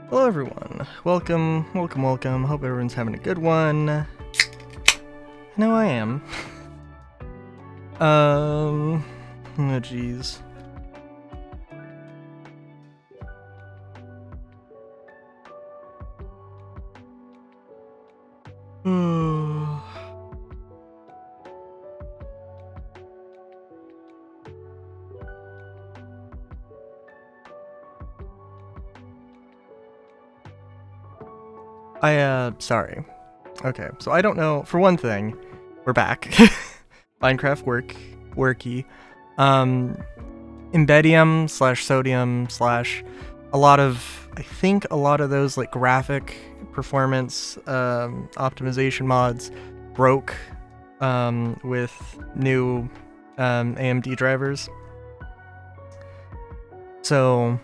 Hello everyone, welcome. Hope everyone's having a good one. I know I am. Oh jeez. Sorry. Okay, so I don't know, for one thing, we're back. Minecraft worky. Embedium / sodium / I think a lot of those like graphic performance optimization mods broke with new AMD drivers. So,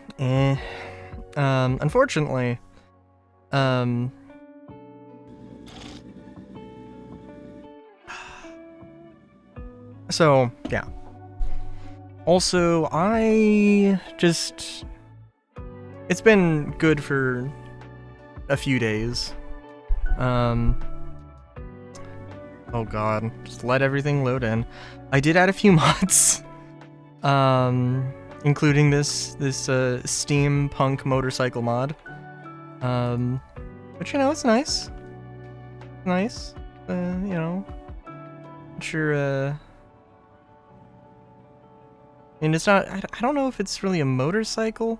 unfortunately, so yeah. Also, it's been good for a few days. Oh god, just let everything load in. I did add a few mods, including this steampunk motorcycle mod. But you know, it's nice. Nice. You know, I'm sure. And it's not, I don't know if it's really a motorcycle.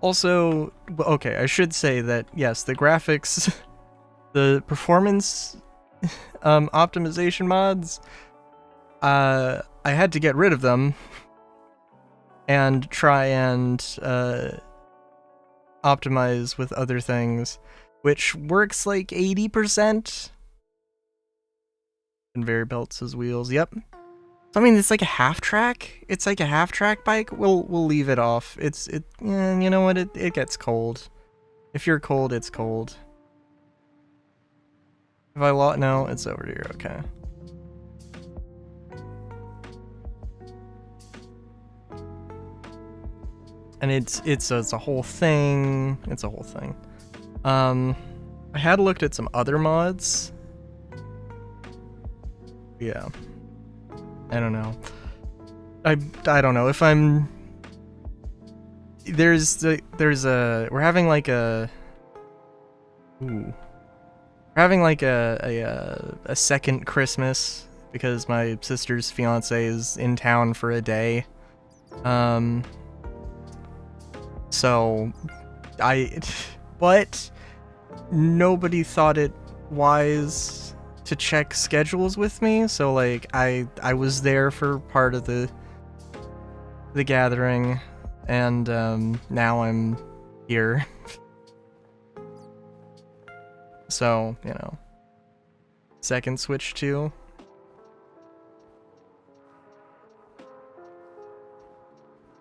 Also, okay, I should say that, yes, the graphics, the performance optimization mods, I had to get rid of them and try and optimize with other things, which works like 80%. Conveyor belts as wheels, yep. I mean, it's like a half track. It's like a half track bike. We'll leave it off. Yeah, you know what? It gets cold. If you're cold, it's cold. If I lost, no, it's over here. Okay. And it's a whole thing. It's a whole thing. I had looked at some other mods. Yeah. I don't know. I don't know if I'm. We're having like a. Ooh. We're having like a second Christmas because my sister's fiance is in town for a day. So, but nobody thought it wise to check schedules with me, so like I was there for part of the gathering, and now I'm here. So, you know, second Switch 2.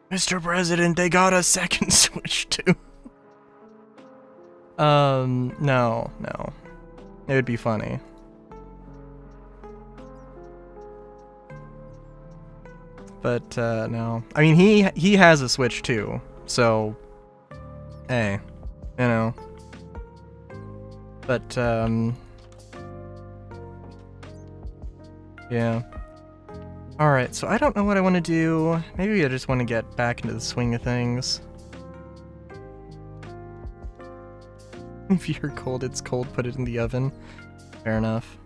Mr. President, they got a second Switch 2. No. It would be funny. But, no. I mean, he has a Switch too, so, hey, you know. But, yeah. Alright, so I don't know what I want to do. Maybe I just want to get back into the swing of things. If you're cold, it's cold, put it in the oven. Fair enough.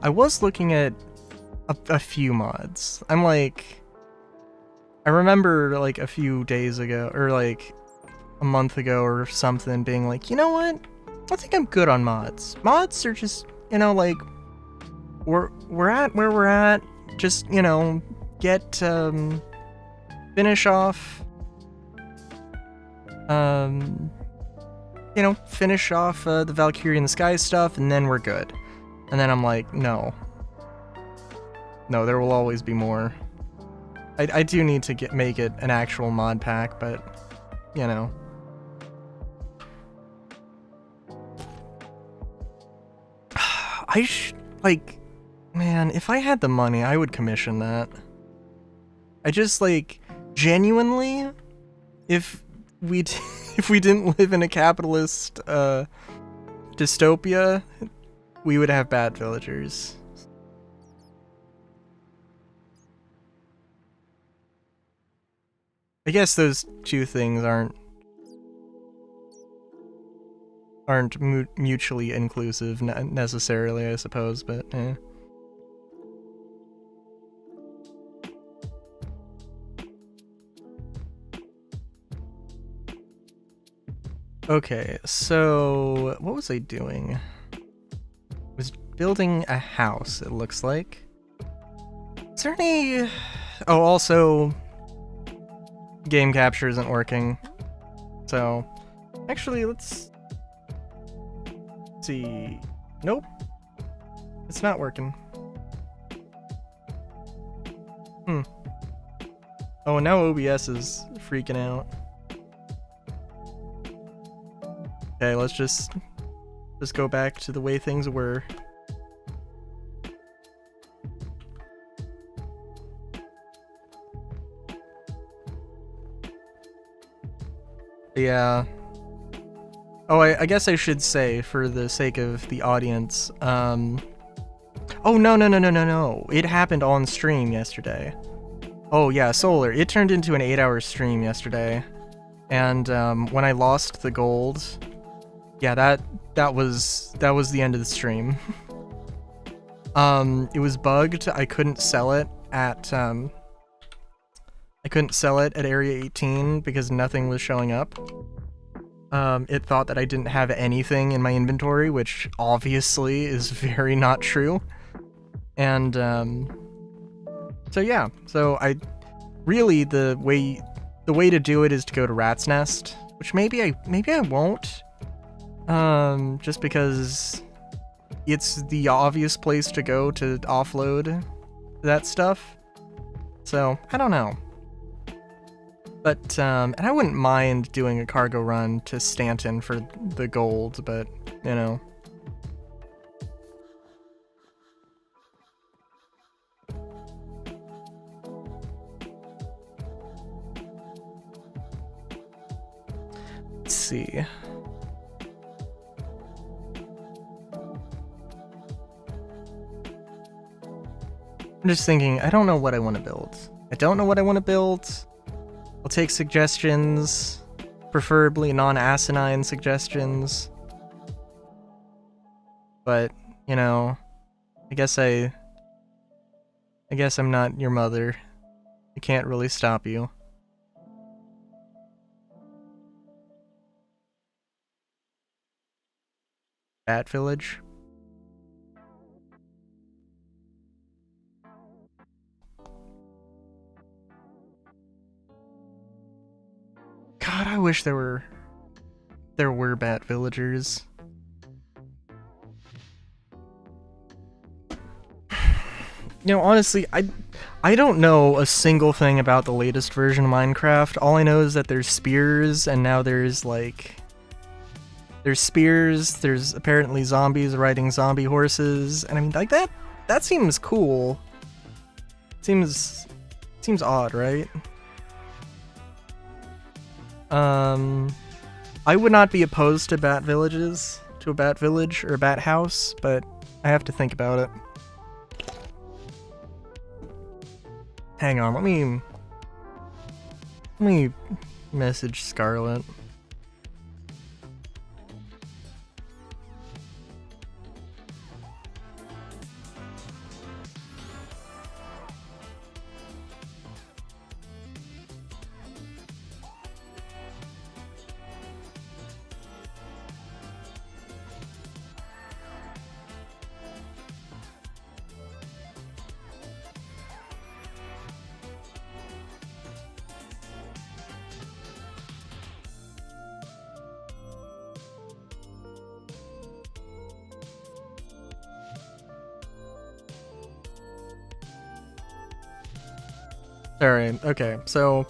I was looking at a few mods. I'm like, I remember like a few days ago, or like a month ago or something, being like, you know what? I think I'm good on mods. Mods are just, you know, like, we're at where we're at. Just, you know, finish off, the Valkyrie in the Sky stuff, and then we're good. And then I'm like, no, there will always be more. I do need to make it an actual mod pack, but, you know. Man, if I had the money, I would commission that. I just, like, genuinely, if we if we didn't live in a capitalist dystopia, we would have bad villagers. I guess those two things aren't mutually inclusive necessarily, I suppose, but eh. Okay, so what was I doing? I was building a house, it looks like. Is there any... Oh, also, game capture isn't working. So, actually, let's see. Nope. It's not working. Oh, and now OBS is freaking out. Okay, let's just go back to the way things were. Yeah. Oh, I guess I should say, for the sake of the audience, oh, no. It happened on stream yesterday. Oh, yeah, Solar. It turned into an 8-hour stream yesterday. And, when I lost the gold, yeah, that was the end of the stream. It was bugged. I couldn't sell it at, Area 18 because nothing was showing up. It thought that I didn't have anything in my inventory, which obviously is very not true. And, so yeah, so I really the way to do it is to go to Rat's Nest, which maybe I won't, just because it's the obvious place to go to offload that stuff. So I don't know, but and I wouldn't mind doing a cargo run to Stanton for the gold, but you know. Let's see. I'm just thinking, I don't know what I want to build. I'll take suggestions, preferably non-asinine suggestions. But, you know, I guess I'm not your mother. I can't really stop you. Bat Village. God, I wish there were bat villagers. You know, honestly, I don't know a single thing about the latest version of Minecraft. All I know is that there's spears, and now there's spears, there's apparently zombies riding zombie horses, and I mean, like, that seems cool. Seems odd, right? I would not be opposed to bat villages, to a bat village or a bat house, but I have to think about it. Hang on, let me message Scarlet. Alright, okay, so...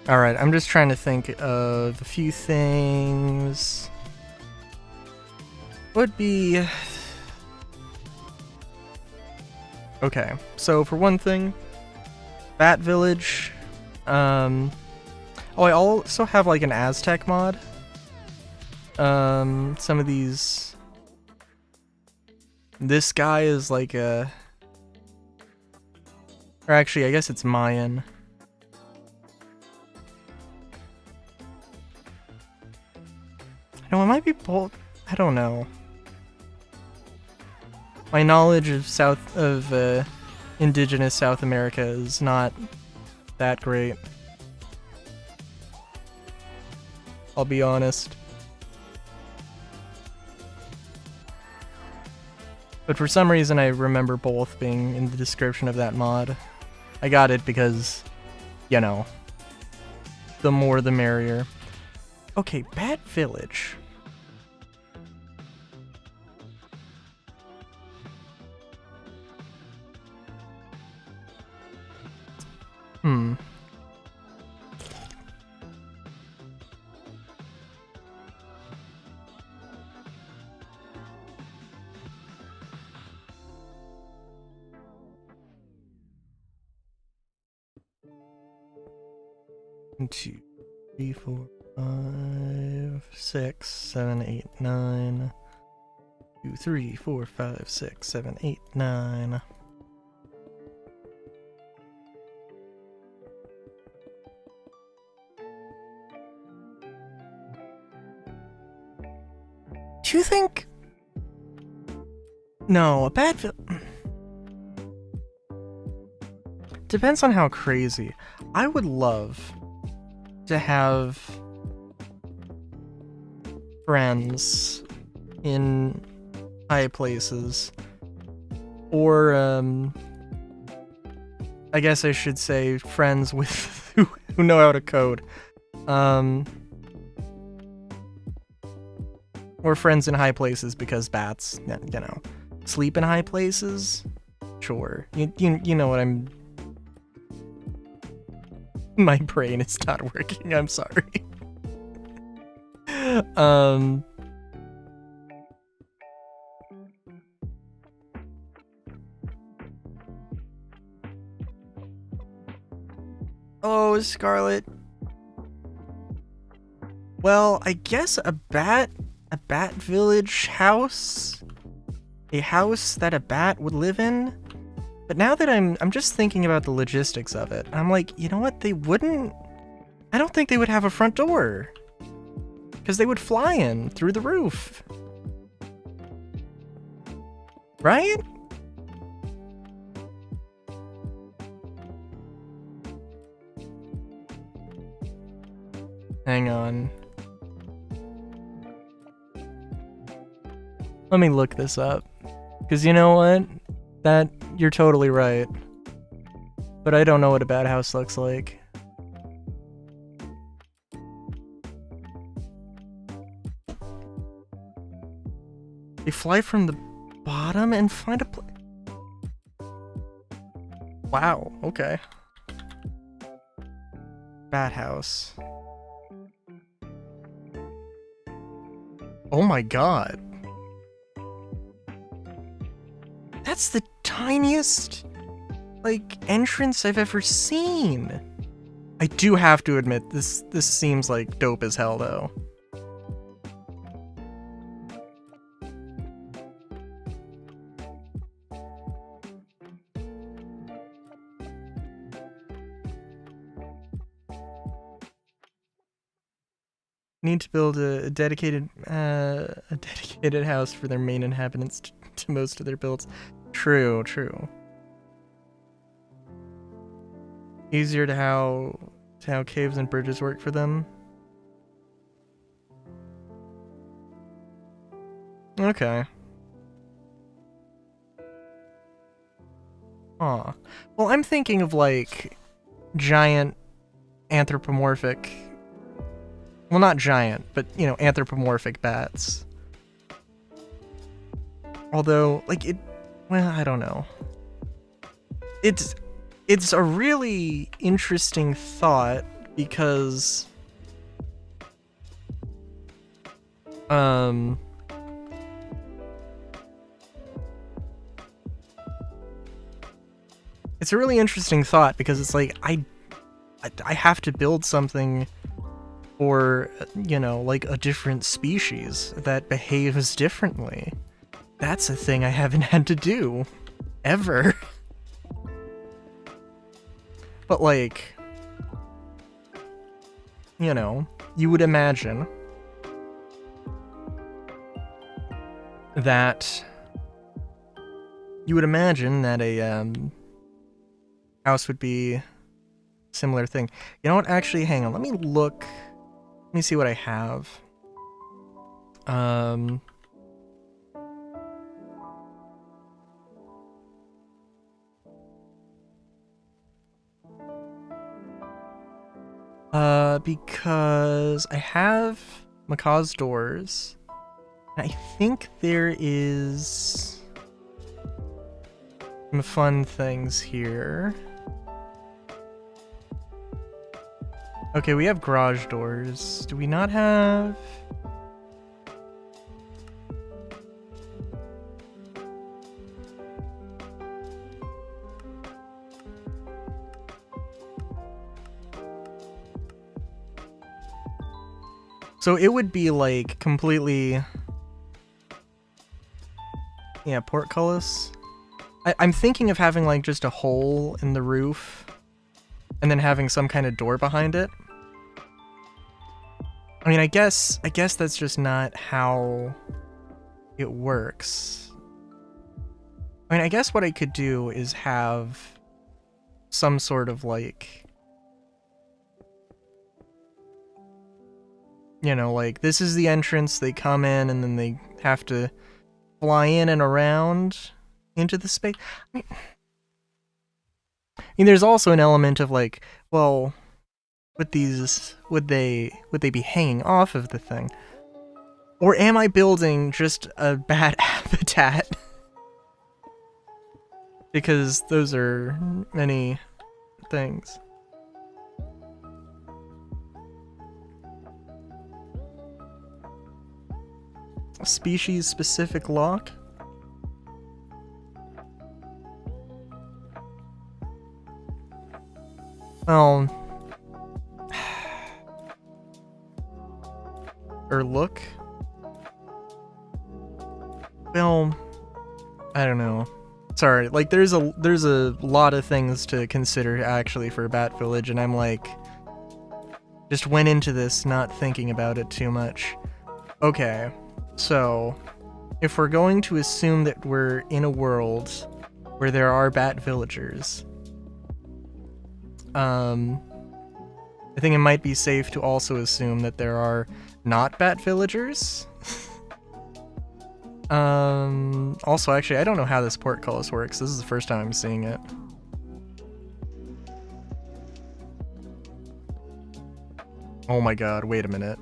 Alright, I'm just trying to think of a few things. would be... Okay, so for one thing, Bat Village. Oh, I also have like an Aztec mod. Some of these... This guy is like a... Or actually, I guess it's Mayan. No, it might be both. I don't know. My knowledge of indigenous South America is not that great. I'll be honest. But for some reason I remember both being in the description of that mod. I got it because, you know, the more the merrier. Okay, Bat Village. Hmm. One, 2, 3, 4, 5, 6, 7, 8, 9. 2, 3, 4, 5, 6, 7, 8, 9. Do you think... No, a bad... Depends on how crazy. I would love to have friends in high places. Or, I guess I should say friends with who know how to code. Or friends in high places because bats, you know, sleep in high places? Sure. You know what I'm... My brain is not working, I'm sorry. Oh, Scarlet. Well, I guess a bat village house? A house that a bat would live in? But now that I'm just thinking about the logistics of it, I'm like, you know what, they wouldn't... I don't think they would have a front door. Because they would fly in through the roof. Right? Hang on. Let me look this up. Because you know what? You're totally right. But I don't know what a bat house looks like. They fly from the bottom and find a place. Wow, okay. Bat house. Oh my god. That's the tiniest, like, entrance I've ever seen. I do have to admit, this seems like dope as hell, though. Need to build a dedicated house for their main inhabitants to most of their builds. True. Easier to how caves and bridges work for them. Okay. Aw. Well, I'm thinking of like giant anthropomorphic. Well, not giant, but you know, anthropomorphic bats. Although, like well, I don't know. It's a really interesting thought because It's a really interesting thought because it's like I have to build something for, you know, like a different species that behaves differently. That's a thing I haven't had to do ever. But like, you know, you would imagine that a house would be a similar thing. You know what? Actually, hang on. Let me look. Let me see what I have. Because I have Macaw's doors. And I think there is some fun things here. Okay, we have garage doors. Do we not have... So it would be like completely... Yeah, portcullis. I'm thinking of having like just a hole in the roof and then having some kind of door behind it. I mean, I guess that's just not how it works. I mean, I guess what I could do is have some sort of like, you know, like this is the entrance, they come in and then they have to fly in and around into the space. I mean, there's also an element of like, well, with these, would they be hanging off of the thing? Or am I building just a bat habitat? Because those are many things. A species-specific lock? Well... or look? Well... I don't know. Sorry, like there's a lot of things to consider actually for Bat Village, and I'm like... just went into this not thinking about it too much. Okay, so... if we're going to assume that we're in a world where there are bat villagers, I think it might be safe to also assume that there are not bat villagers. Also, actually, I don't know how this portcullis works. This is the first time I'm seeing it. Oh my god, wait a minute.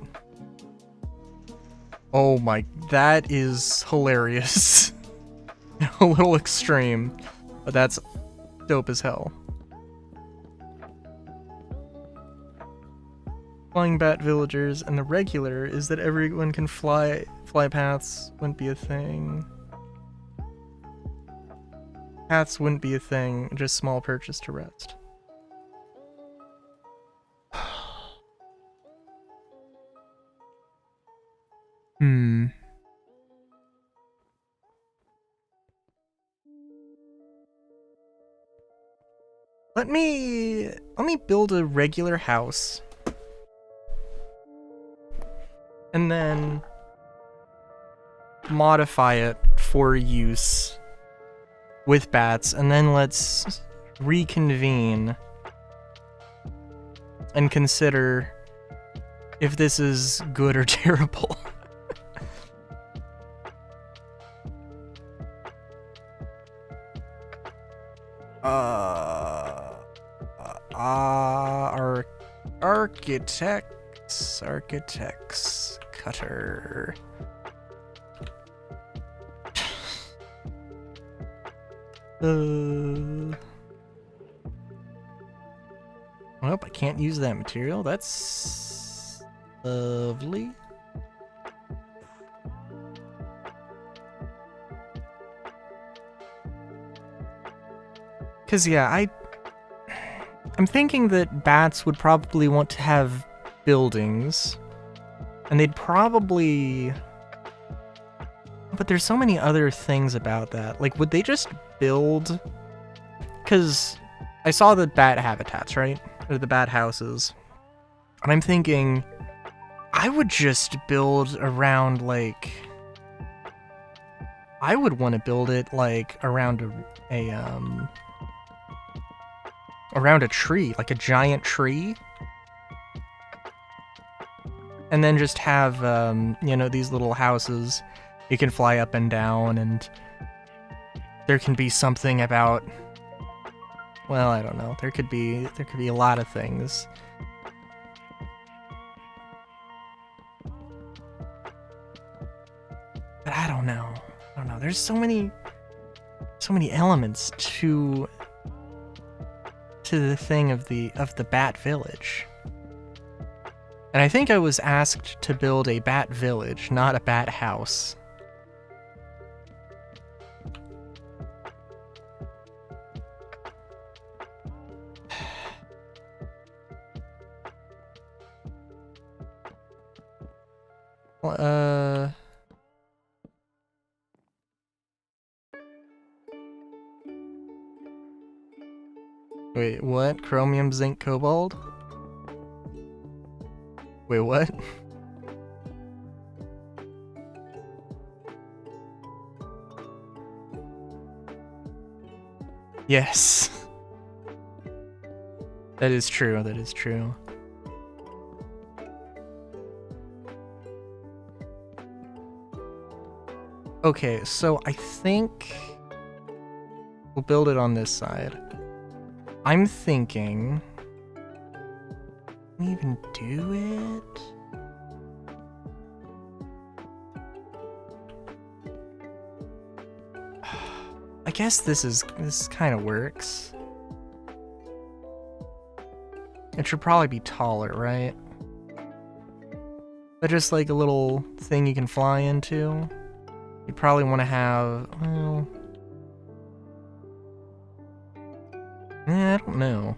Oh my, that is hilarious. A little extreme, but that's dope as hell. Flying bat villagers, and the regular is that everyone can fly paths wouldn't be a thing. Paths wouldn't be a thing, just small purchase to rest. Let me build a regular house. And then modify it for use with bats, and then let's reconvene and consider if this is good or terrible. Architects, cutter. Nope, I can't use that material. That's lovely. Cause yeah, I'm thinking that bats would probably want to have buildings, and they'd probably... But there's so many other things about that. Like, would they just build... Because I saw the bat habitats, right? Or the bat houses. And I'm thinking, I would just build around, like... I would want to build it, like, around around a tree, like a giant tree. And then just have, you know, these little houses you can fly up and down, and there can be something about... Well, I don't know. There could be a lot of things. But I don't know. There's so many elements to the thing of the Bat Village. And I think I was asked to build a Bat Village, not a Bat House. Well, wait, what? Chromium, zinc, cobalt? Wait, what? Yes. That is true, that is true. Okay, so I think we'll build it on this side. I'm thinking... Can we even do it? I guess this kind of works. It should probably be taller, right? But just like a little thing you can fly into. You probably want to have, well... I don't know.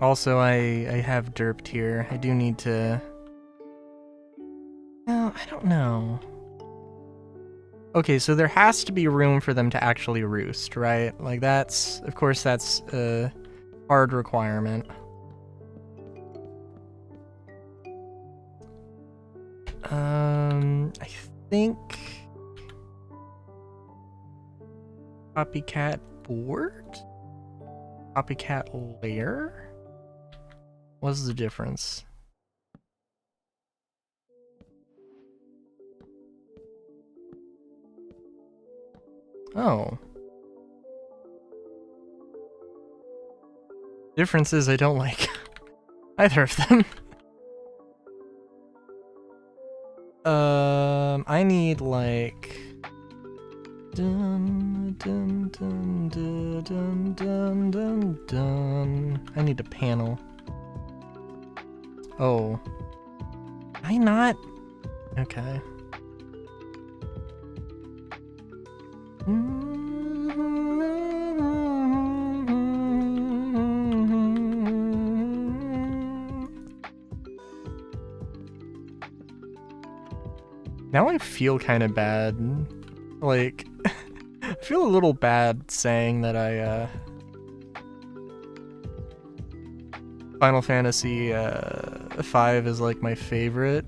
Also, I have derped here. I do need to... No, I don't know. Okay, so there has to be room for them to actually roost, right? Like that's... Of course, that's a hard requirement. I think... Copycat board? Copycat layer? What's the difference? Oh. Difference is I don't like either of them. I need like... Dun, dun, dun, dun, dun, dun, dun, dun. I need a panel. Oh. Can I not? Okay. Now I feel kind of bad. Like, I feel a little bad saying that Final Fantasy 5 is like my favorite.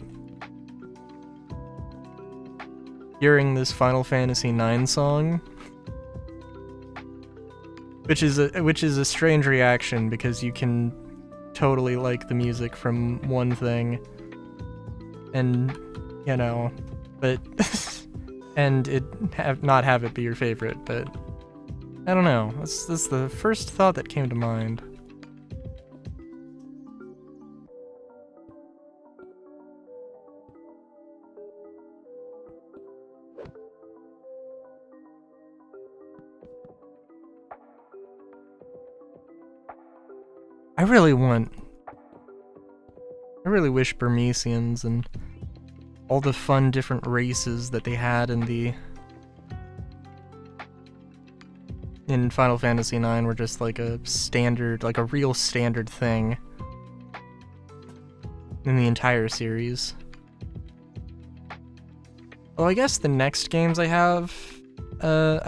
Hearing this Final Fantasy 9 song, which is a strange reaction because you can totally like the music from one thing, and you know, but and not have it be your favorite. But I don't know. That's the first thought that came to mind. I really wish Burmesians and all the fun different races that they had in Final Fantasy IX were just like a standard, like a real standard thing in the entire series. Well, I guess the next games I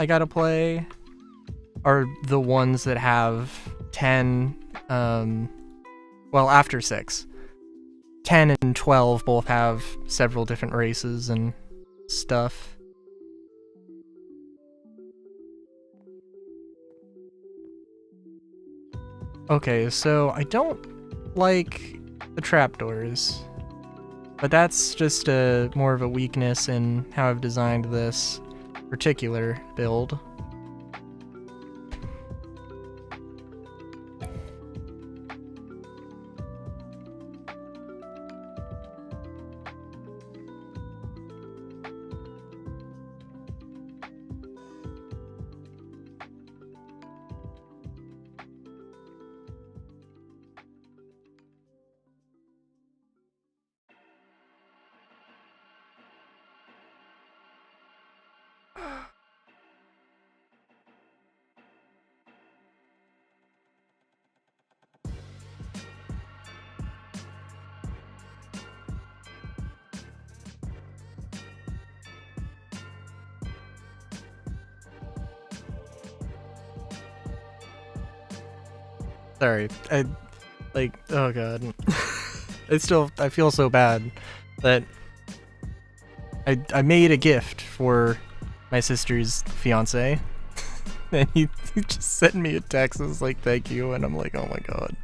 gotta play are the ones that have 10, well, after 6. 10 and 12 both have several different races and stuff. Okay, so I don't like the trapdoors, but that's just more of a weakness in how I've designed this particular build. Sorry, oh god. I feel so bad that I made a gift for my sister's fiance, and he just sent me a text and was like, thank you, and I'm like, oh my god.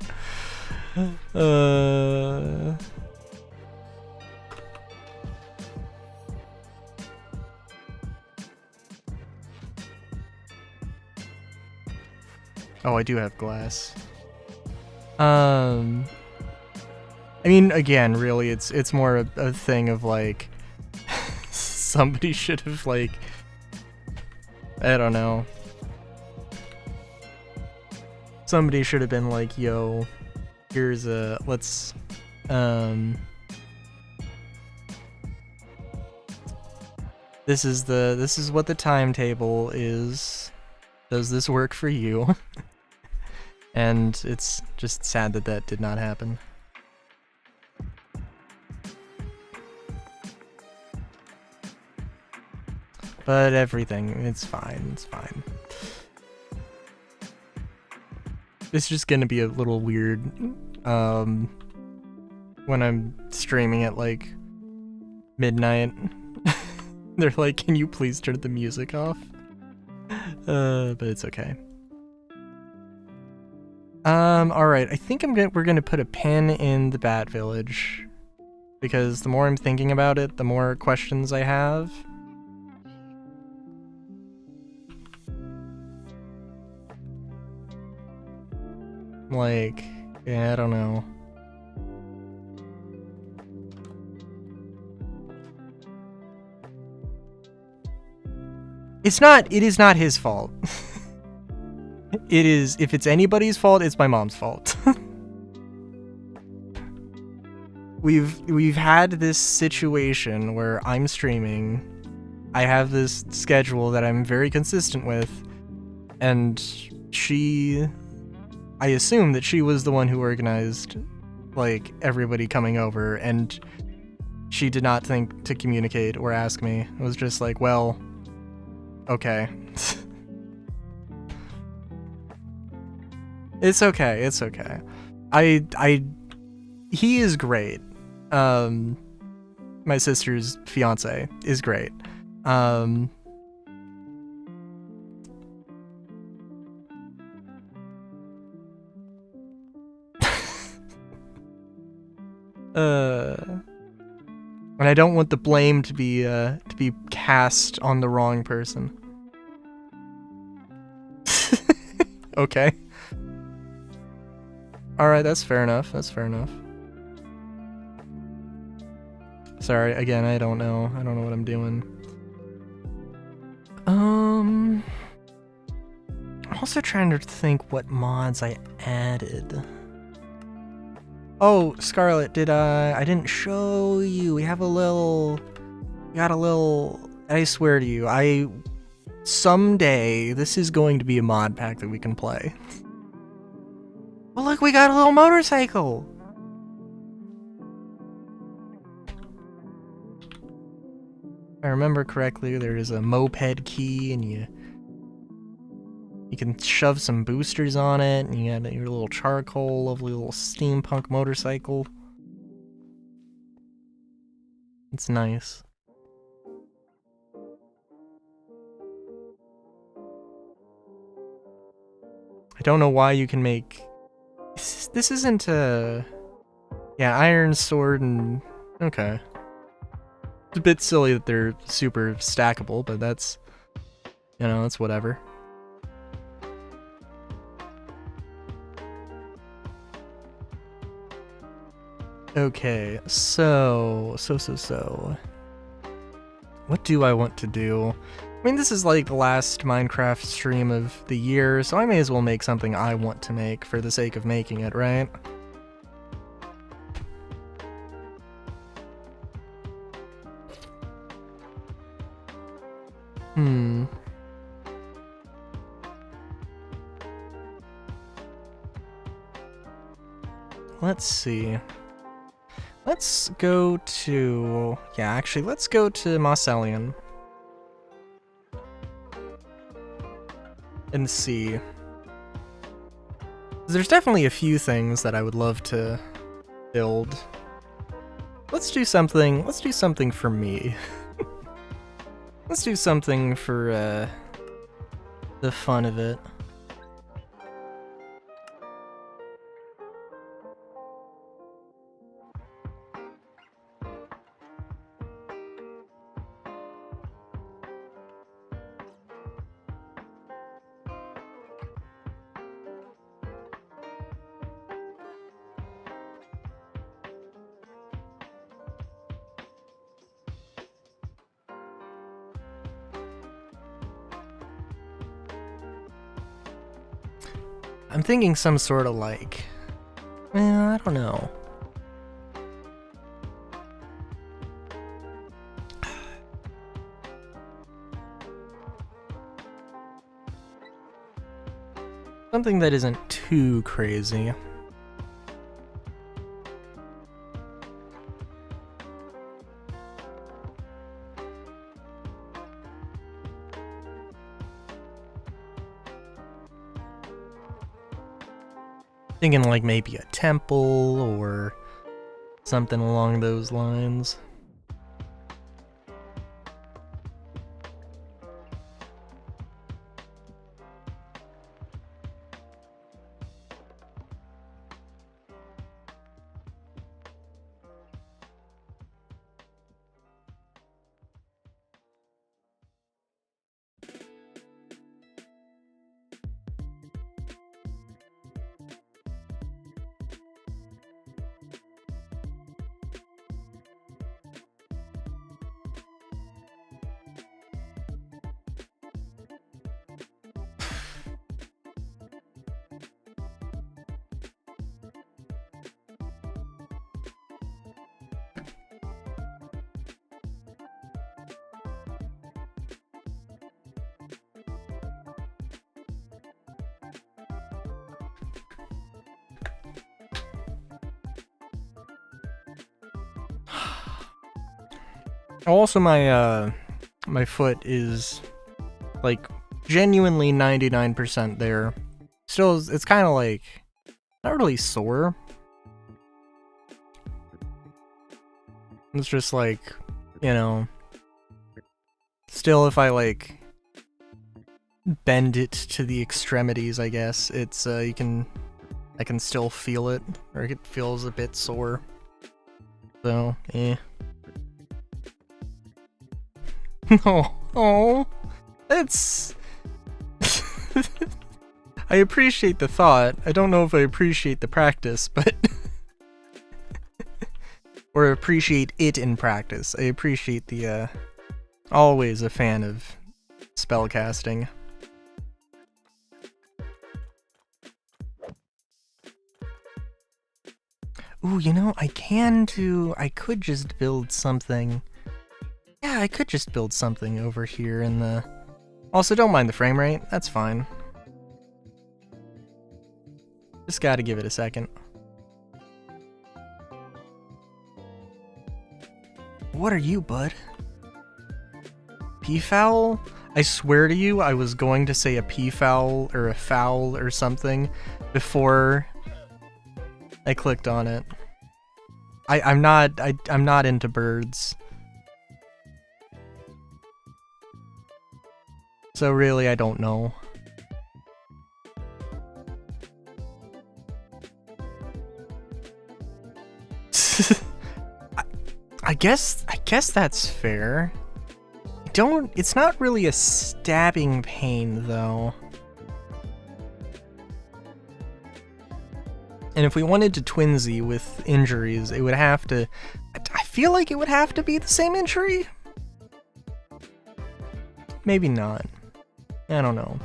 Oh, I do have glass. I mean, again, really, it's more a thing of like, somebody should have like, I don't know. Somebody should have been like, yo, here's let's, this is what the timetable is. Does this work for you? And it's just sad that that did not happen. But everything, it's fine, it's fine. It's just gonna be a little weird when I'm streaming at like midnight. They're like, can you please turn the music off? But it's okay. Alright, I think we're gonna put a pin in the Bat Village, because the more I'm thinking about it, the more questions I have. Like, yeah, I don't know. It is not his fault. It is, if it's anybody's fault, it's my mom's fault. We've had this situation where I'm streaming, I have this schedule that I'm very consistent with, and I assume that she was the one who organized, like, everybody coming over, and she did not think to communicate or ask me. It was just like, well, okay. It's okay. It's okay. He is great. My sister's fiance is great. And I don't want the blame to be cast on the wrong person. Okay. Alright, that's fair enough. That's fair enough. Sorry, again, I don't know. I don't know what I'm doing. I'm also trying to think what mods I added. Oh, Scarlet, I didn't show you. We got a little, I swear to you, someday, this is going to be a mod pack that we can play. Well, look, we got a little motorcycle. If I remember correctly, there is a moped key, and you can shove some boosters on it, and you got your little charcoal, lovely little steampunk motorcycle. It's nice. I don't know why you can make... This isn't a... Yeah, iron sword and... Okay. It's a bit silly that they're super stackable, but that's... You know, that's whatever. Okay, so... What do I want to do? I mean, this is like the last Minecraft stream of the year, so I may as well make something I want to make for the sake of making it, right? Let's see. Let's go to... Yeah, actually, let's go to Mosselian. And see. There's definitely a few things that I would love to build. Let's do something for me. Let's do something for the fun of it. I'm thinking some sort of like... I don't know. Something that isn't too crazy. Thinking like maybe a temple or something along those lines. Also, my foot is like genuinely 99% there. It's it's kind of like, not really sore. It's just like, you know, still if I like bend it to the extremities, I guess, it's, I can still feel it, or it feels a bit sore. So, eh. Oh, that's... I appreciate the thought. I don't know if I appreciate the practice, but... or appreciate it in practice. I appreciate the, always a fan of spellcasting. Ooh, you know, I could just build something. Yeah, I could just build something over here in the... Also, don't mind the frame rate, that's fine. Just gotta give it a second. What are you, bud? Peafowl? I swear to you, I was going to say a peafowl or a fowl or something before I clicked on it. I'm not into birds. So really, I don't know. I guess that's fair. It's not really a stabbing pain though. And if we wanted to twinsy with injuries, it would have to... I feel like it would have to be the same injury? Maybe not. I don't know.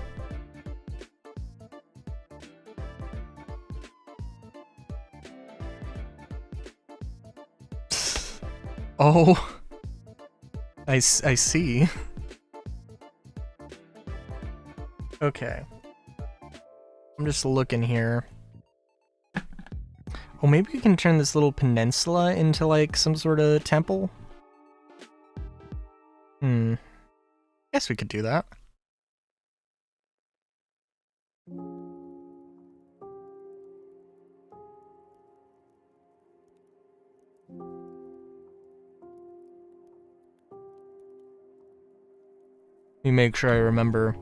Oh. I see. Okay. I'm just looking here. Oh, maybe we can turn this little peninsula into, like, some sort of temple? Guess we could do that. Let me make sure I remember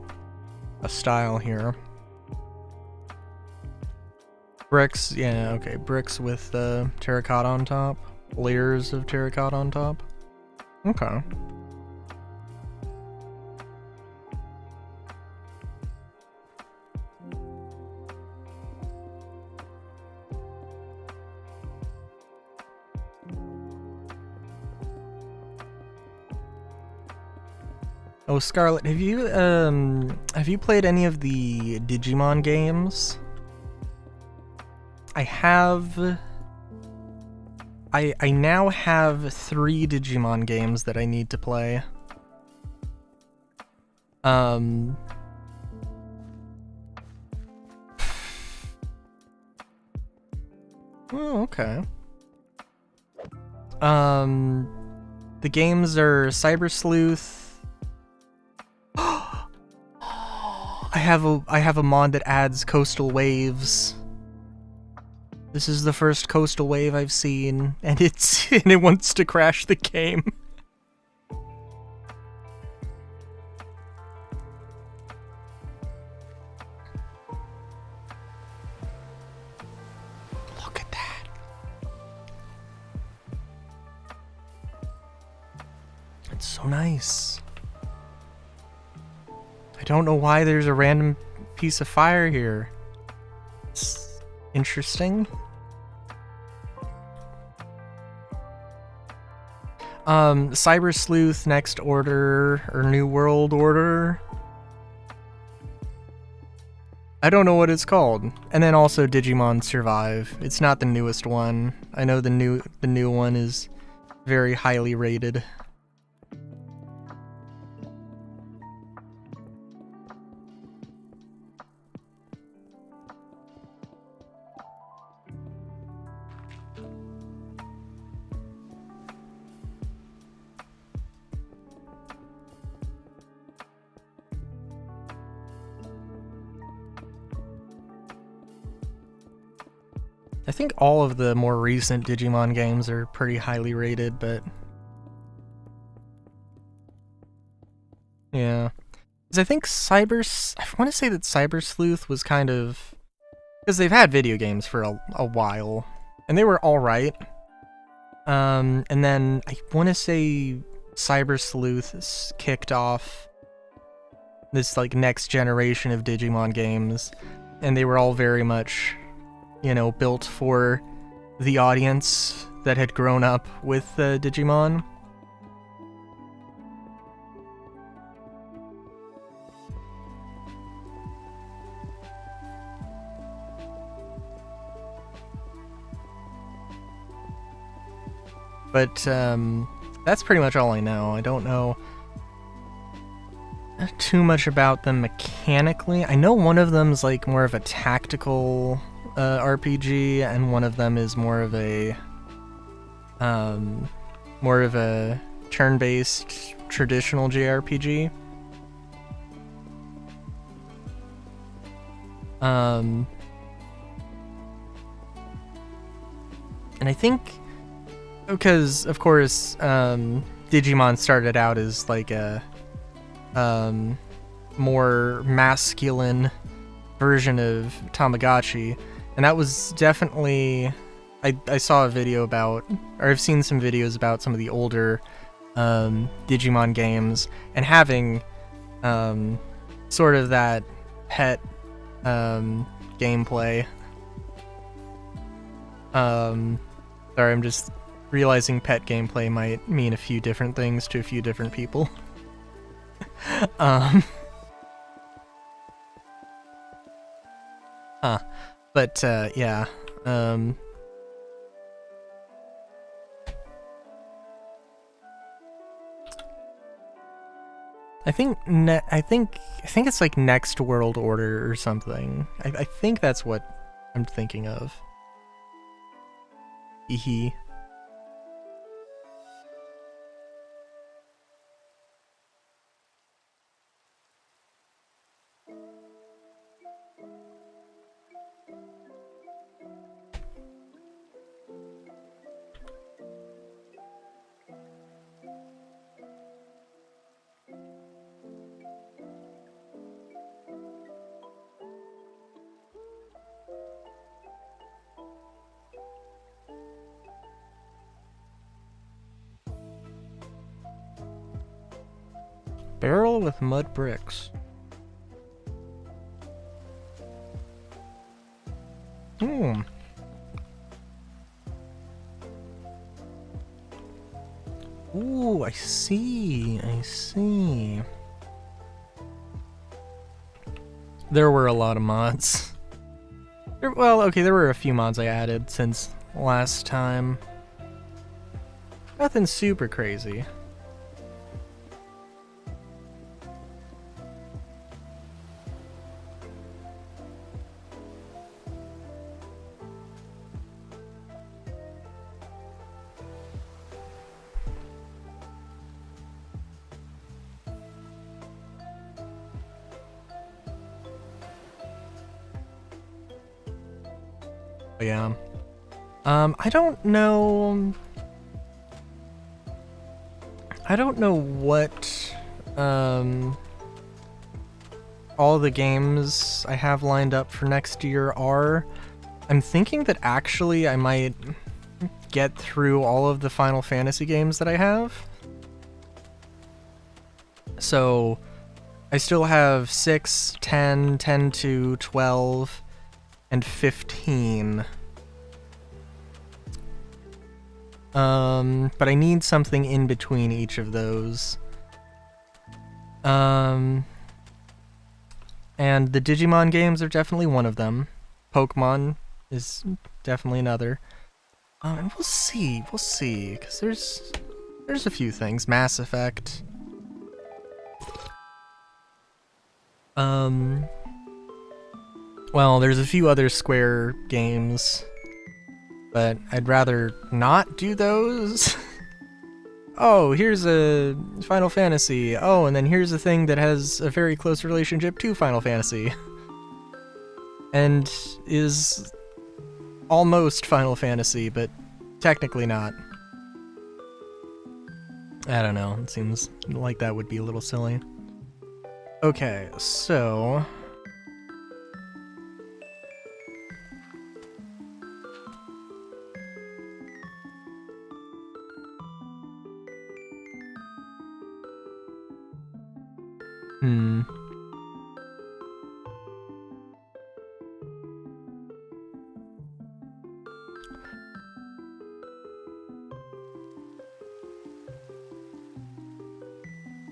a style here. Bricks, yeah, okay, bricks with terracotta on top. Layers of terracotta on top. Okay. Oh, Scarlet, have you played any of the Digimon games? I have... I now have 3 Digimon games that I need to play. Oh, okay. The games are Cyber Sleuth. I have a mod that adds coastal waves. This is the first coastal wave I've seen, and it wants to crash the game. Look at that. It's so nice. I don't know why there's a random piece of fire here. It's interesting. Cyber Sleuth, Next Order, or New World Order. I don't know what it's called. And then also Digimon Survive. It's not the newest one. I know the new one is very highly rated. I think all of the more recent Digimon games are pretty highly rated, but yeah. Because I think I want to say that Cyber Sleuth was kind of... Because they've had video games for a while, and they were alright. And then I want to say Cyber Sleuth kicked off this like next generation of Digimon games, and they were all very much, you know, built for the audience that had grown up with Digimon. But that's pretty much all I know. I don't know too much about them mechanically. I know one of them's like more of a tactical RPG, and one of them is more of a turn-based traditional JRPG. And I think, because of course Digimon started out as like a more masculine version of Tamagotchi, and that was definitely... I saw a video about, or I've seen some videos about some of the older Digimon games, and having sort of that pet gameplay. Sorry, I'm just realizing pet gameplay might mean a few different things to a few different people. But yeah. I think it's like Next World Order or something. I think that's what I'm thinking of. Hee. Barrel with mud bricks. Ooh, I see. There were a lot of mods. There were a few mods I added since last time. Nothing super crazy. Yeah. I don't know what all the games I have lined up for next year are. I'm thinking that actually I might get through all of the Final Fantasy games that I have. So I still have 6, 10, 10-2, 12, and 15. But I need something in between each of those. And the Digimon games are definitely one of them. Pokemon is definitely another. And we'll see, because there's a few things. Mass Effect. Well, there's a few other Square games, but I'd rather not do those. Oh, here's a Final Fantasy. Oh, and then here's a thing that has a very close relationship to Final Fantasy. And is almost Final Fantasy, but technically not. I don't know, it seems like that would be a little silly. Okay, so...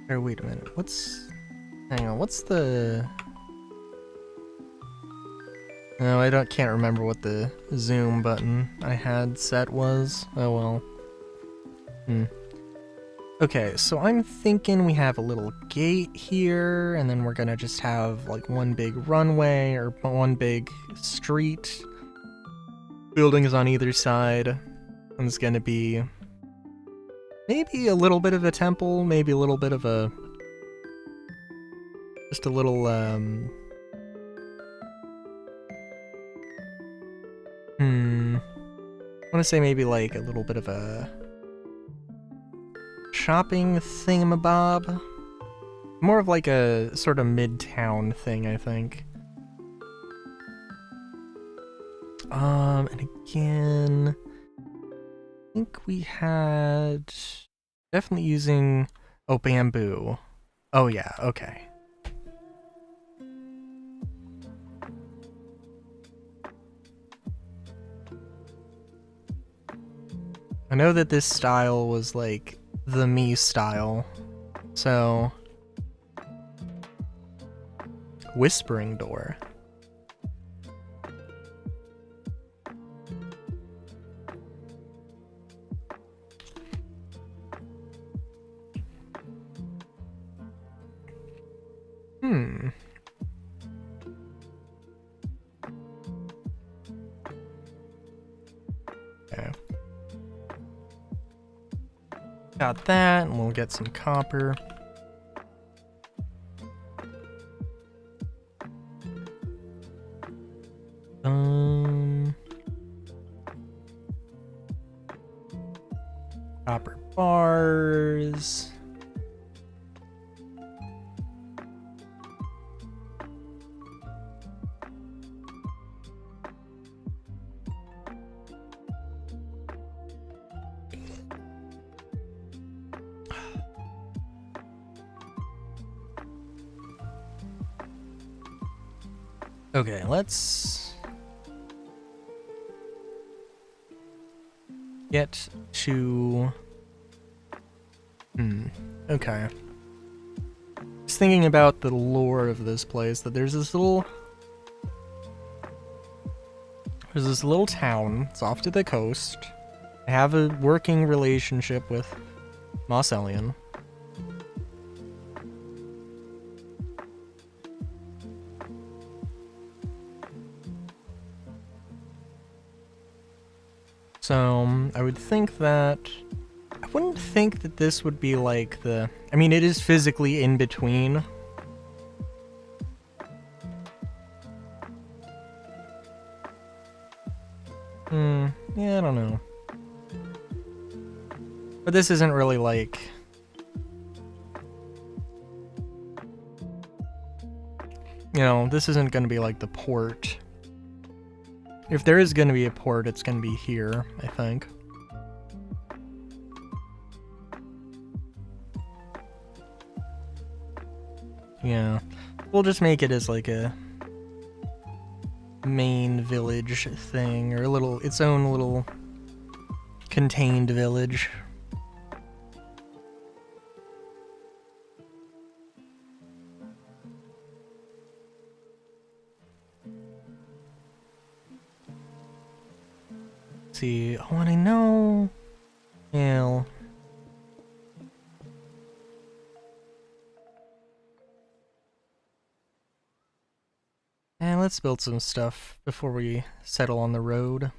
Or wait a minute, hang on, what's the... No, can't remember what the zoom button I had set was. Oh well. Okay, so I'm thinking we have a little gate here, and then we're gonna just have like one big runway or one big street. Buildings on either side. And it's gonna be maybe a little bit of a temple, maybe a little bit of a... just a little, I want to say maybe like a little bit of a shopping thingamabob. More of like a sort of mid-town thing, I think. And again, I think we had definitely using, oh, bamboo. Oh yeah, okay. I know that this style was like the me style, so... Whispering door. Okay. Got that, and we'll get some copper. Copper bars. Okay, let's get to... okay. Just thinking about the lore of this place, that there's this little town. It's off to the coast. I have a working relationship with Mosselian. So, I would think that... I wouldn't think that this would be like the... I mean, it is physically in between. Yeah, I don't know. But this isn't really like... You know, this isn't gonna be like the port. If there is gonna be a port, it's gonna be here, I think. Yeah. We'll just make it as like a main village thing, or a little, its own little contained village. See, oh, and I know... Yeah. And let's build some stuff before we settle on the road.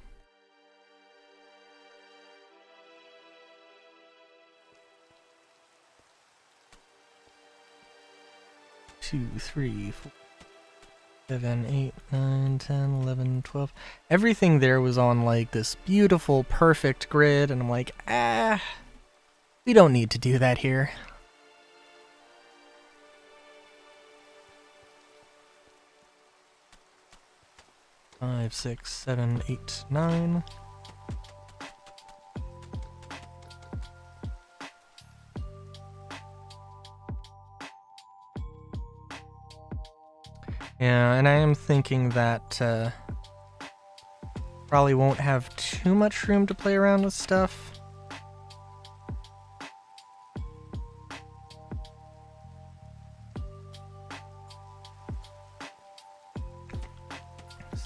Two, three, four. 7, 8, 9, 10, 11, 12. Everything there was on like this beautiful, perfect grid, and I'm like, we don't need to do that here. Five, 6, 7, 8, 9. Yeah, and I am thinking that probably won't have too much room to play around with stuff.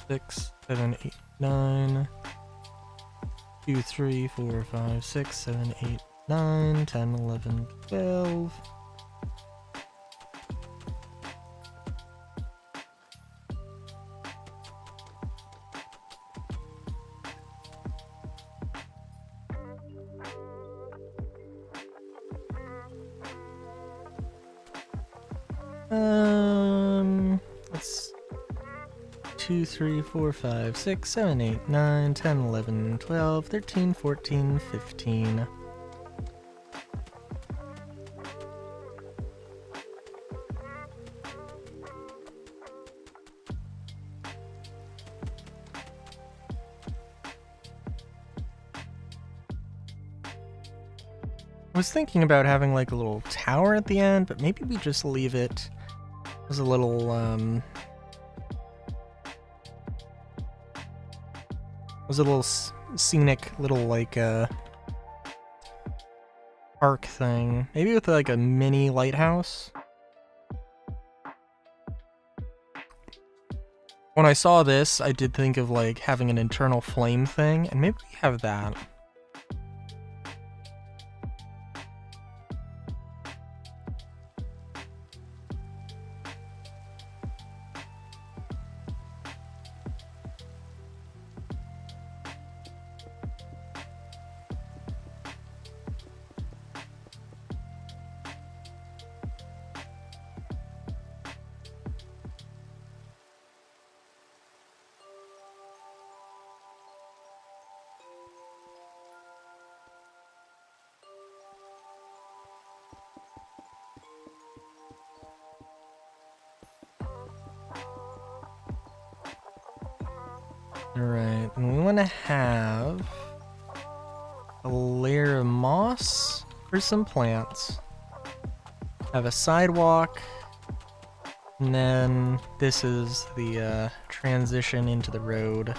Six, 7, 8, 9. 2, 3, 4, 5, 6, 7, 8, 9, 10, 11, 12. Let's 2, 3, 4, 5, 6, 7, 8, 9, 10, 11, 12, 13, 14, 15. I was thinking about having like a little tower at the end, but maybe we just leave it as a little scenic little like park thing. Maybe with like a mini lighthouse. When I saw this, I did think of like having an internal flame thing, and maybe we have that. Alright, and we want to have a layer of moss for some plants. Have a sidewalk, and then this is the transition into the road.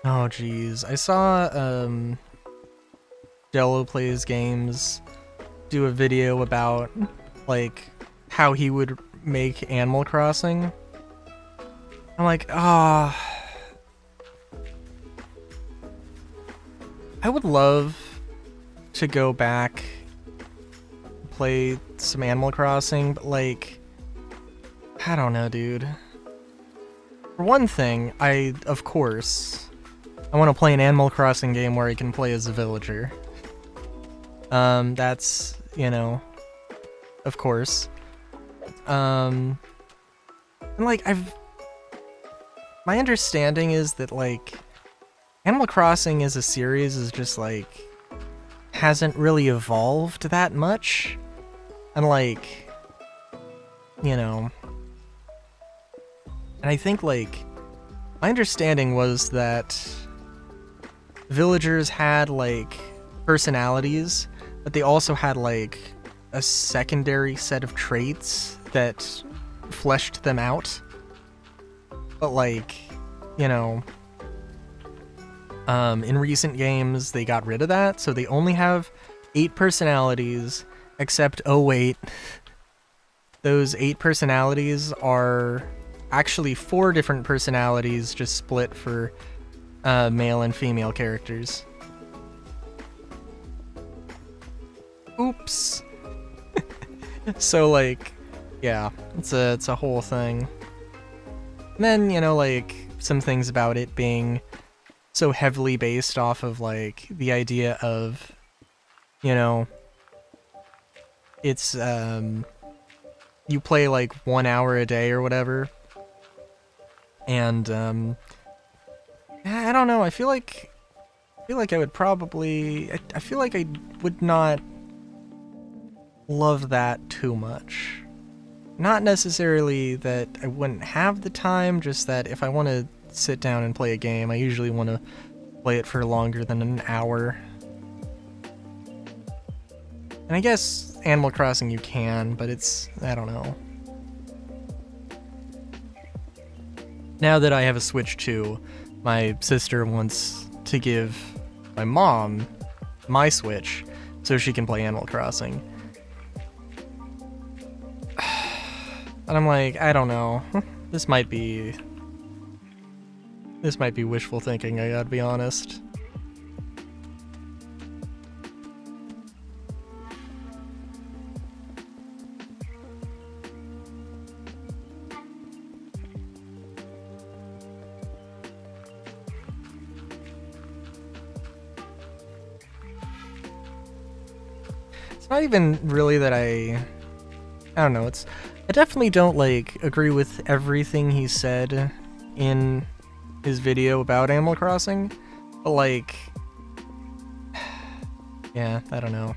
Oh geez, I saw Jello Plays Games do a video about like how he would make Animal Crossing. I'm like, I would love to go back, play some Animal Crossing, but like, I don't know, dude. For one thing, of course, I want to play an Animal Crossing game where I can play as a villager. That's, you know, of course. And like, my understanding is that like, Animal Crossing as a series is just like, hasn't really evolved that much. And like, you know, and I think like, my understanding was that villagers had like personalities, but they also had like a secondary set of traits that fleshed them out. But like, you know, in recent games they got rid of that, so they only have 8 personalities, except oh wait, those 8 personalities are actually 4 different personalities just split for male and female characters. Oops. So like, yeah, it's a whole thing. And then, you know, like, some things about it being so heavily based off of, like, the idea of, you know, it's, you play, like, 1 hour a day or whatever. And, I don't know, I feel like I would probably, I feel like I would not love that too much. Not necessarily that I wouldn't have the time, just that if I want to sit down and play a game, I usually want to play it for longer than an hour. And I guess Animal Crossing you can, but it's, I don't know. Now that I have a Switch 2, my sister wants to give my mom my Switch so she can play Animal Crossing. And I'm like, I don't know. This might be wishful thinking, I gotta be honest. It's not even really that I don't know, I definitely don't, like, agree with everything he said in his video about Animal Crossing, but, like, yeah, I don't know.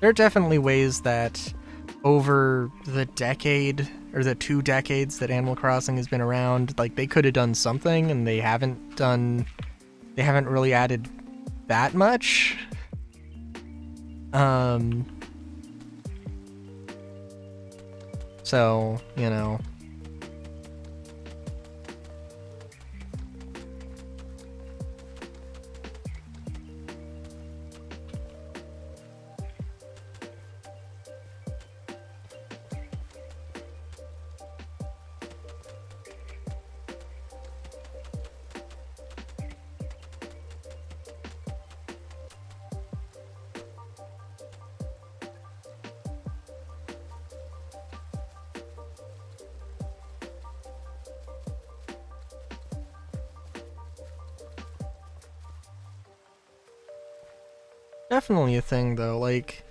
There are definitely ways that over the decade, or the 2 decades that Animal Crossing has been around, like, they could have done something, and they haven't really added that much. So, you know. Definitely a thing, though, like,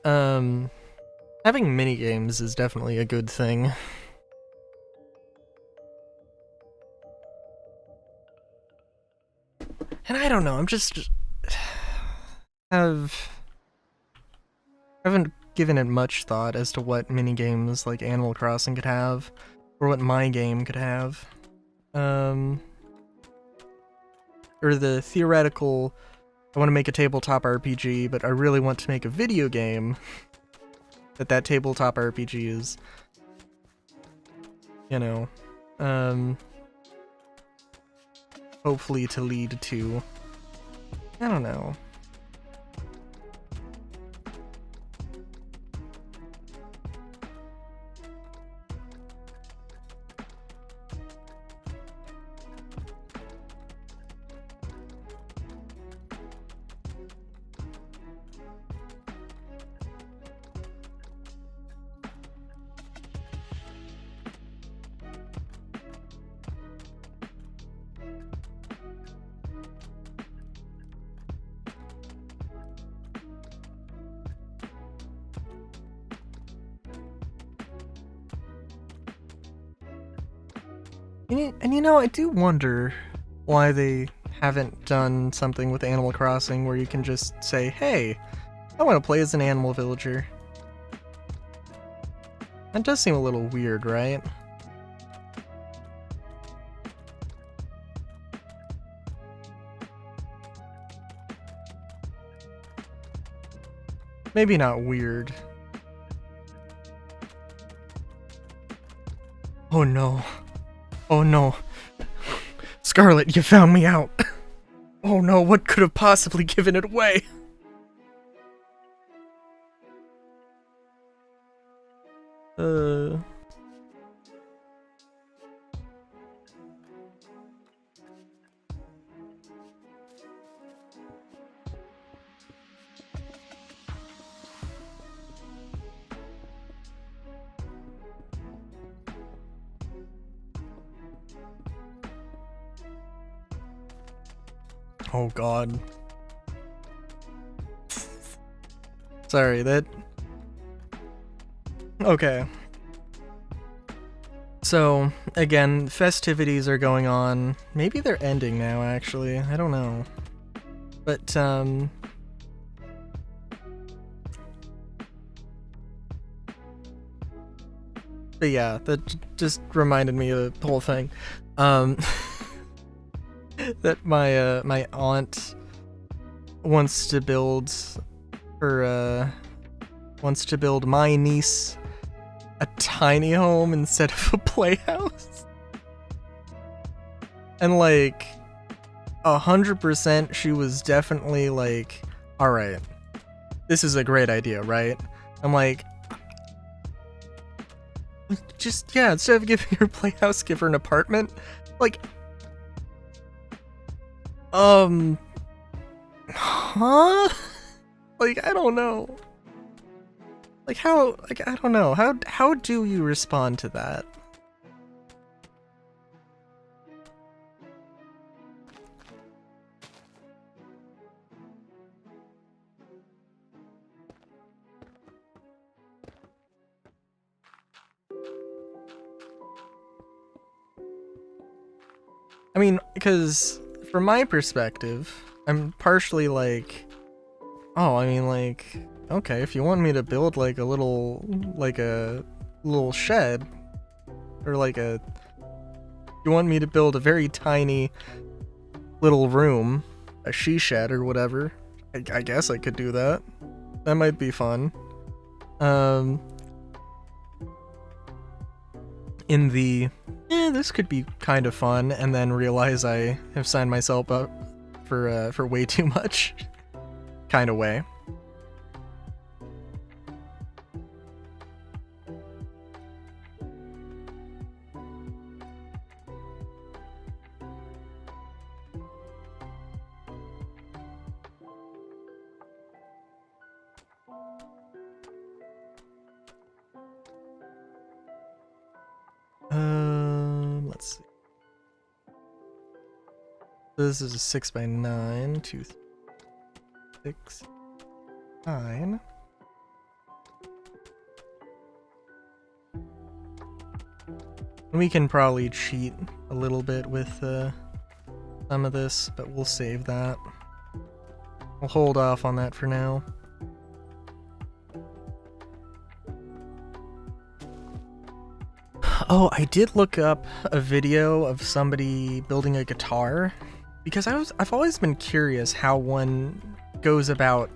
having minigames is definitely a good thing. And I don't know, I'm just, haven't given it much thought as to what minigames like Animal Crossing could have, or what my game could have. Or the theoretical, I want to make a tabletop RPG, but I really want to make a video game that tabletop RPG is, you know, hopefully to lead to. I don't know. And you know, I do wonder why they haven't done something with Animal Crossing where you can just say, hey, I want to play as an animal villager. That does seem a little weird, right? Maybe not weird. Oh no. Oh no. Scarlet, you found me out. Oh no, what could have possibly given it away? Oh god. Sorry, that... Okay. So, again, festivities are going on. Maybe they're ending now, actually. I don't know. But, But yeah, that just reminded me of the whole thing. That my aunt wants to build my niece a tiny home instead of a playhouse. And like 100% she was definitely like, alright, this is a great idea, right? I'm like, just, yeah, instead of giving her a playhouse, give her an apartment. Like, huh? Like, I don't know. Like, how, like, I don't know. How do you respond to that? I mean, because from my perspective, I'm partially like, oh, I mean, like, okay, if you want me to build like a little shed, or like you want me to build a very tiny little room, a she shed or whatever, I guess I could do that. That might be fun. In the, this could be kind of fun, and then realize I have signed myself up for way too much kind of way. Let's see. This is a 6x9, 2, 6, 9. We can probably cheat a little bit with some of this, but we'll save that. We'll hold off on that for now. Oh, I did look up a video of somebody building a guitar, because I've always been curious how one goes about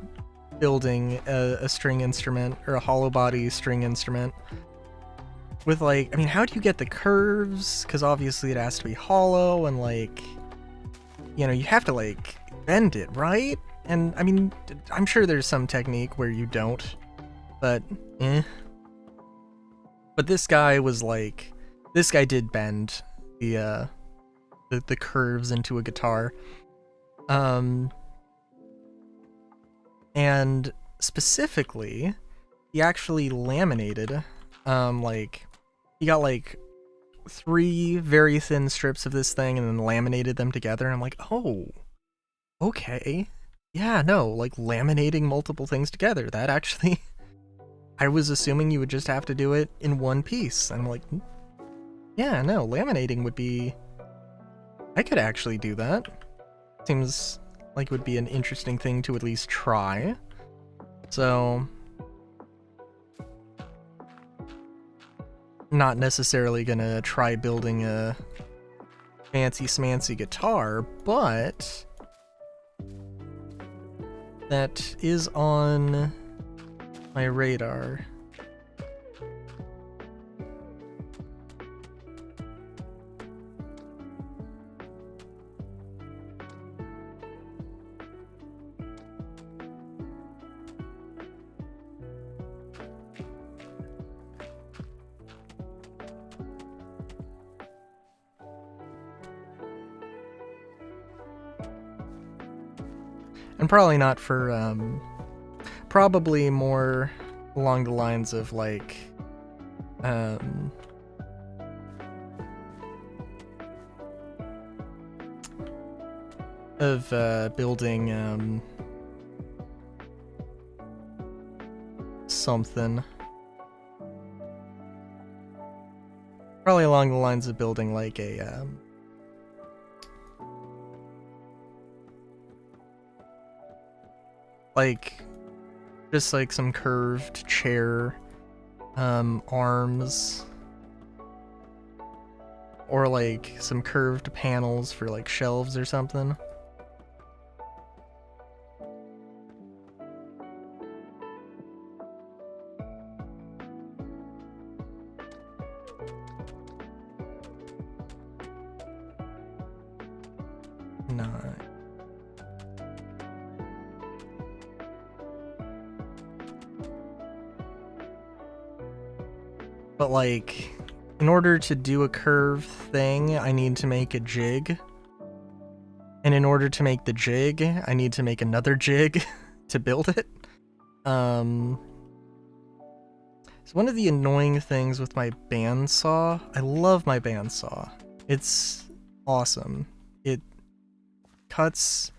building a string instrument, or a hollow body string instrument. With like, I mean, how do you get the curves? Because obviously it has to be hollow, and like, you know, you have to like bend it, right? And I mean, I'm sure there's some technique where you don't, but But this guy was like, this guy did bend the curves into a guitar. And specifically, he actually laminated, like, he got like 3 very thin strips of this thing and then laminated them together. And I'm like, oh, okay. Yeah, no, like laminating multiple things together, that actually... I was assuming you would just have to do it in one piece. And I'm like, yeah, no, laminating would be... I could actually do that. Seems like it would be an interesting thing to at least try. So... not necessarily gonna try building a fancy smancy guitar, but... that is on my radar. And probably not for, probably more along the lines of like, of building something. Probably along the lines of building like a like just like some curved chair arms, or like some curved panels for like shelves or something. But like, in order to do a curve thing, I need to make a jig. And in order to make the jig, I need to make another jig to build it. So one of the annoying things with my bandsaw, I love my bandsaw. It's awesome. It cuts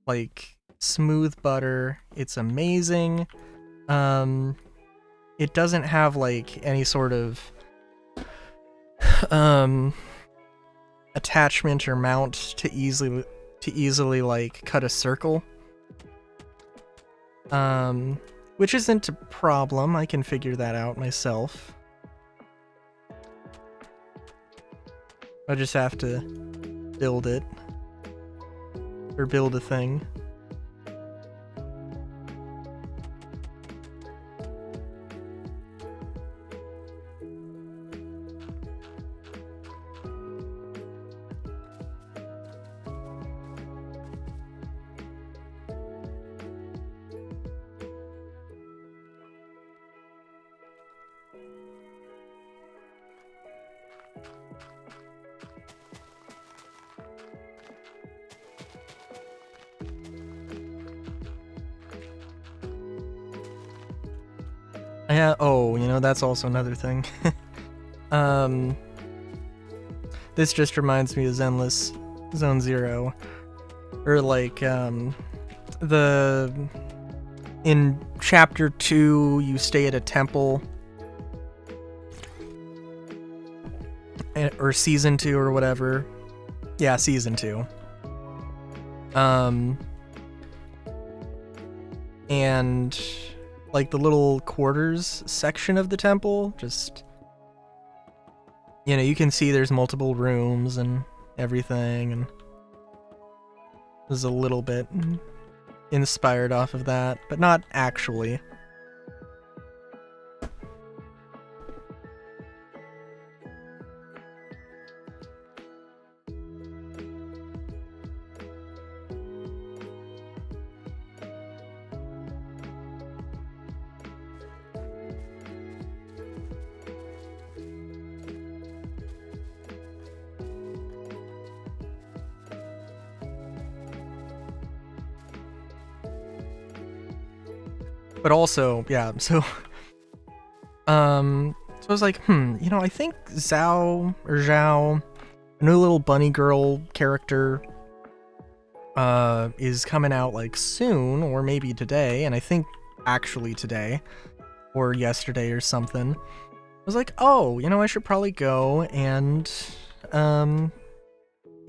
like smooth butter. It's amazing. It doesn't have like any sort of attachment or mount to easily like cut a circle. Which isn't a problem. I can figure that out myself. I just have to build it. Or build a thing. Yeah, oh, you know, that's also another thing. This just reminds me of Zenless Zone Zero. Or like, in chapter 2, you stay at a temple. Or season 2 or whatever. Yeah, season 2. And like the little quarters section of the temple, just, you know, you can see there's multiple rooms and everything, and there's a little bit inspired off of that, but not actually. But also, yeah, so I was like, you know, I think Zhao, a new little bunny girl character, is coming out like soon, or maybe today, and I think actually today, or yesterday or something. I was like, oh, you know, I should probably go and, you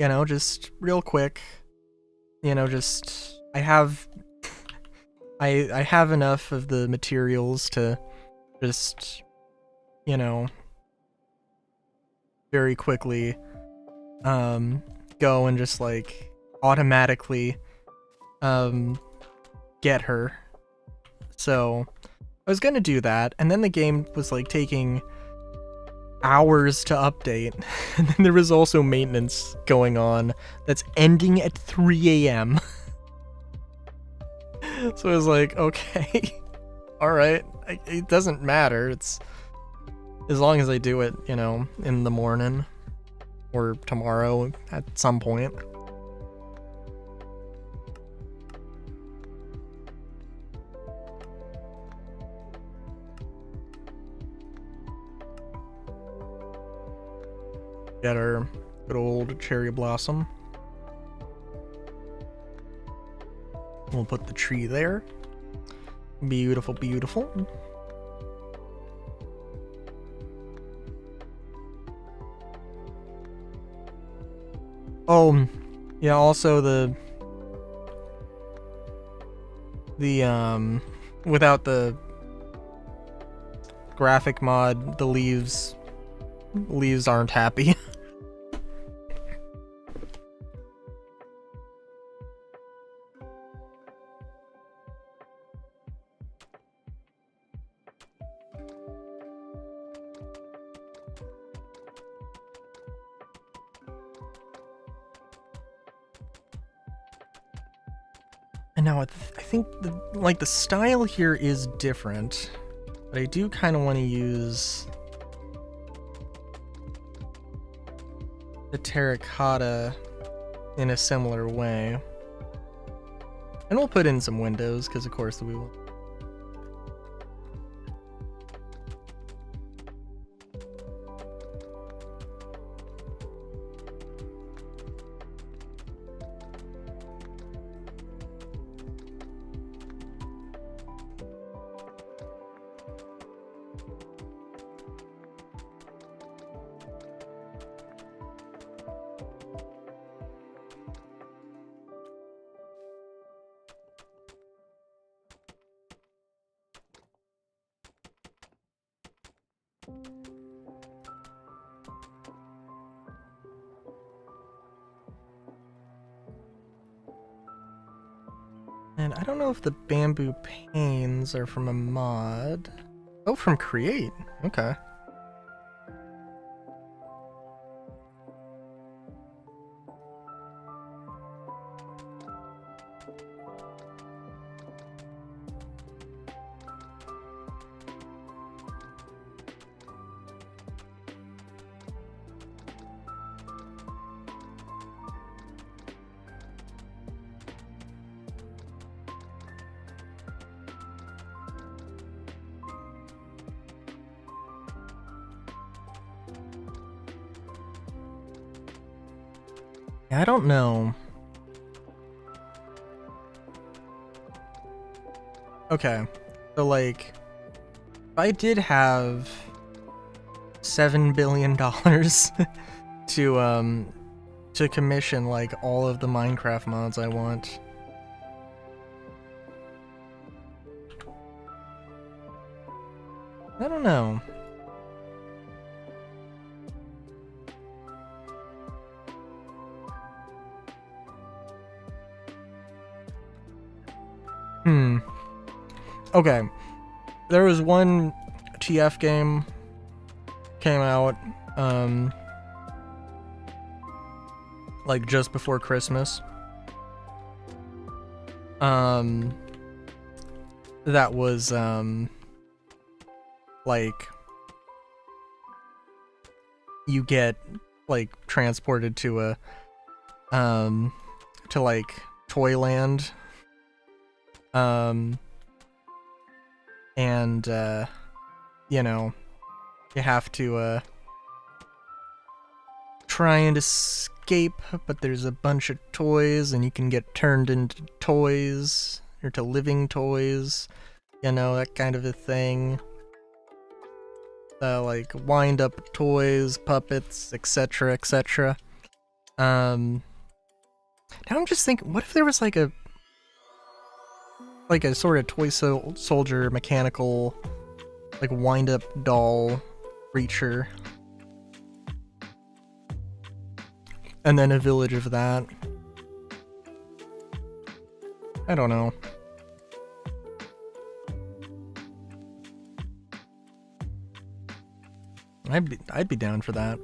know, just real quick, you know, just, I have enough of the materials to just, you know, very quickly go and just like automatically get her. So I was gonna do that, and then the game was like taking hours to update, and then there was also maintenance going on that's ending at 3 a.m. So I was like, okay, all right, it doesn't matter. It's as long as I do it, you know, in the morning or tomorrow at some point. Get our good old cherry blossom. We'll put the tree there. Beautiful, beautiful. Oh, yeah, also the without the graphic mod, the leaves aren't happy. And now I think the style here is different, but I do kind of want to use the terracotta in a similar way. And we'll put in some windows, because of course we will. And I don't know if the bamboo panes are from a mod. Oh, from Create. Okay. I don't know. Okay, so like, if I did have $7 billion to commission like all of the Minecraft mods I want. I don't know. Okay. There was one TF game came out like just before Christmas. That was like you get like transported to a to like Toyland. And you know, you have to try and escape, but there's a bunch of toys and you can get turned into toys or to living toys, you know, that kind of a thing. Like wind up toys, puppets, etc, etc. Now I'm just thinking, what if there was like a sort of toy soldier mechanical like wind up doll creature, and then a village of that. I don't know. I'd be down for that.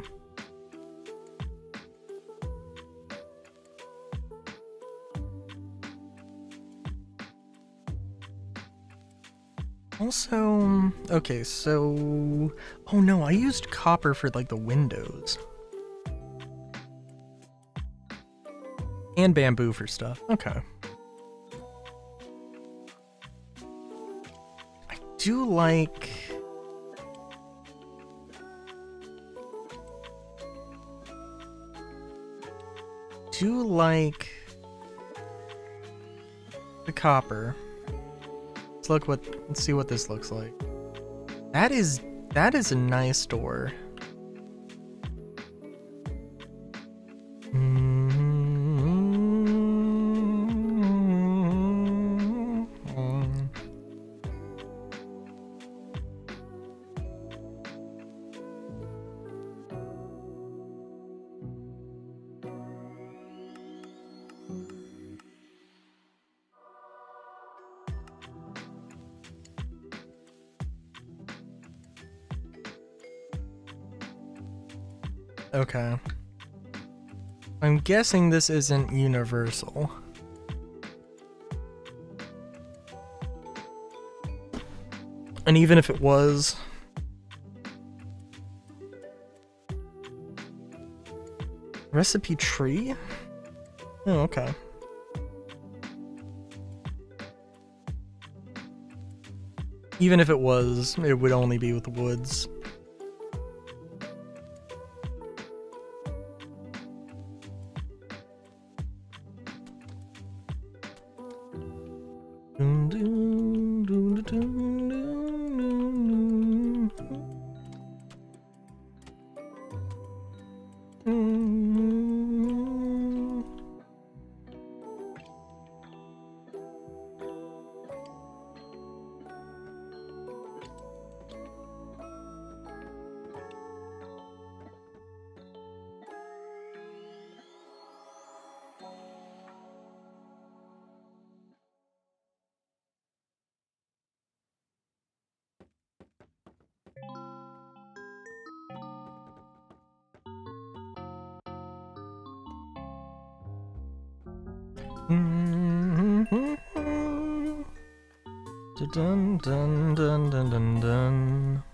Also, okay, so... Oh no, I used copper for, like, the windows. And bamboo for stuff. Okay. I do like... The copper. Let's see what this looks like. That is a nice door. Okay. I'm guessing this isn't universal. And even if it was... Recipe tree? Oh, okay. Even if it was, it would only be with the woods. Dun dun dun dun dun dun.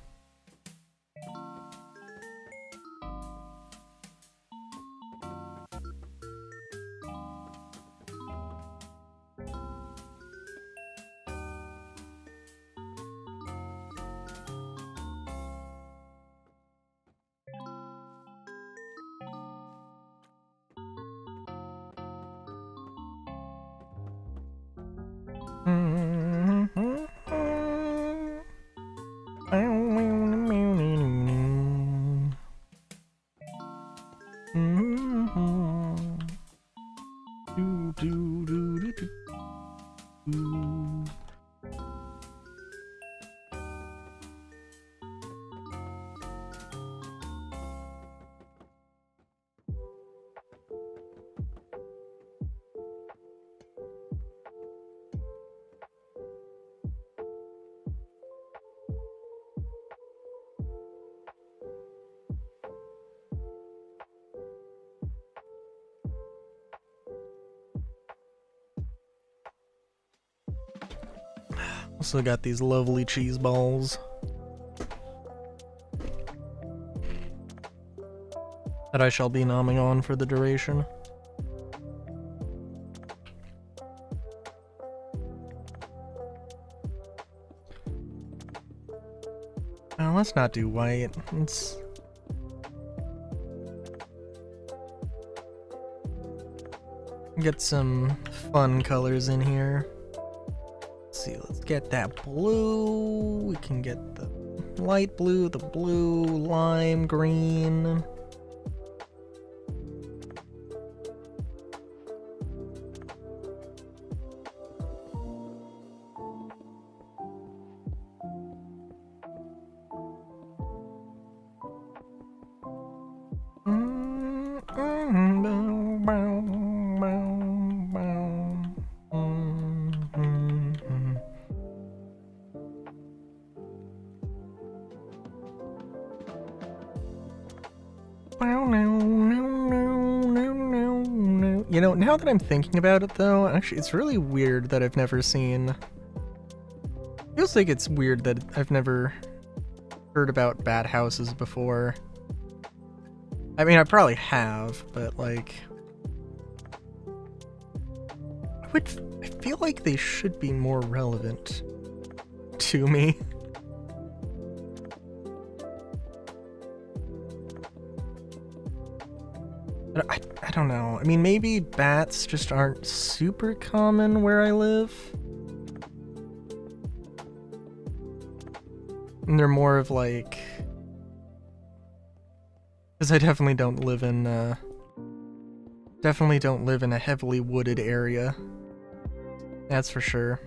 Also got these lovely cheese balls that I shall be nomming on for the duration. Now let's not do white. Let's get some fun colors in here. See, let's get that blue. We can get the light blue, the blue, lime green. You know, now that I'm thinking about it though, actually it's really weird that I've never seen... Feels like it's weird that I've never heard about bat houses before. I mean, I probably have, but like... I feel like they should be more relevant to me. I don't know. I mean, maybe bats just aren't super common where I live. And they're more of like... Because I definitely don't live in, definitely don't live in a heavily wooded area. That's for sure.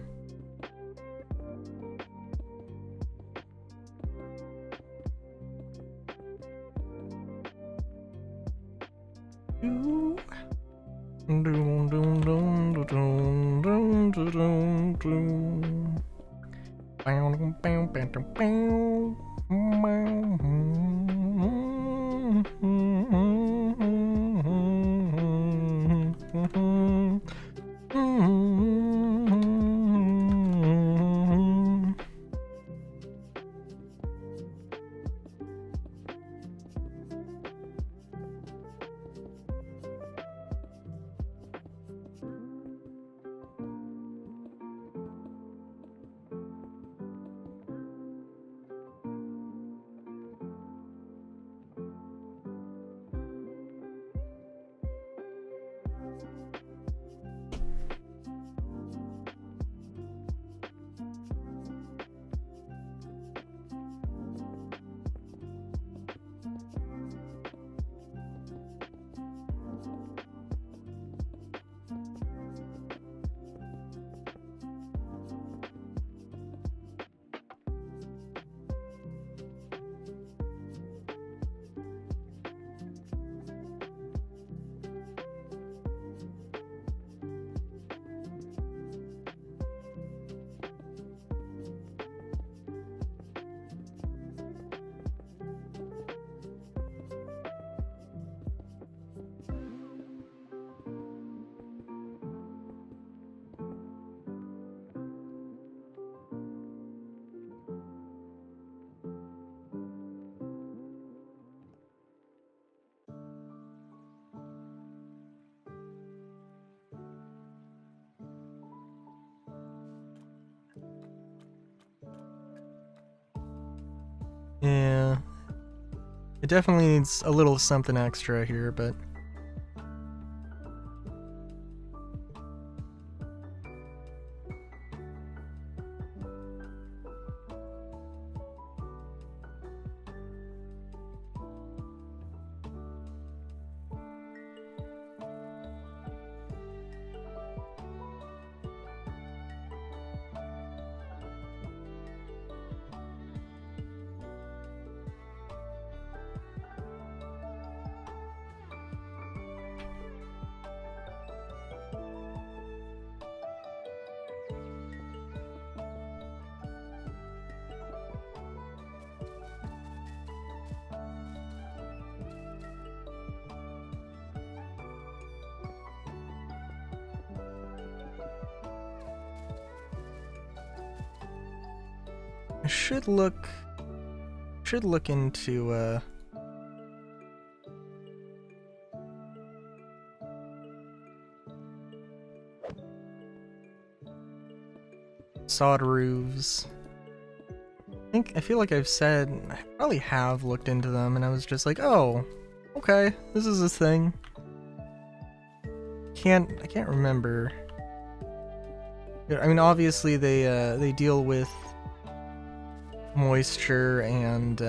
Yeah. It definitely needs a little something extra here, but... I should look into sod roofs. I feel like I probably have looked into them and I was just like, oh, okay, this is a thing. I can't remember. I mean, obviously they deal with moisture and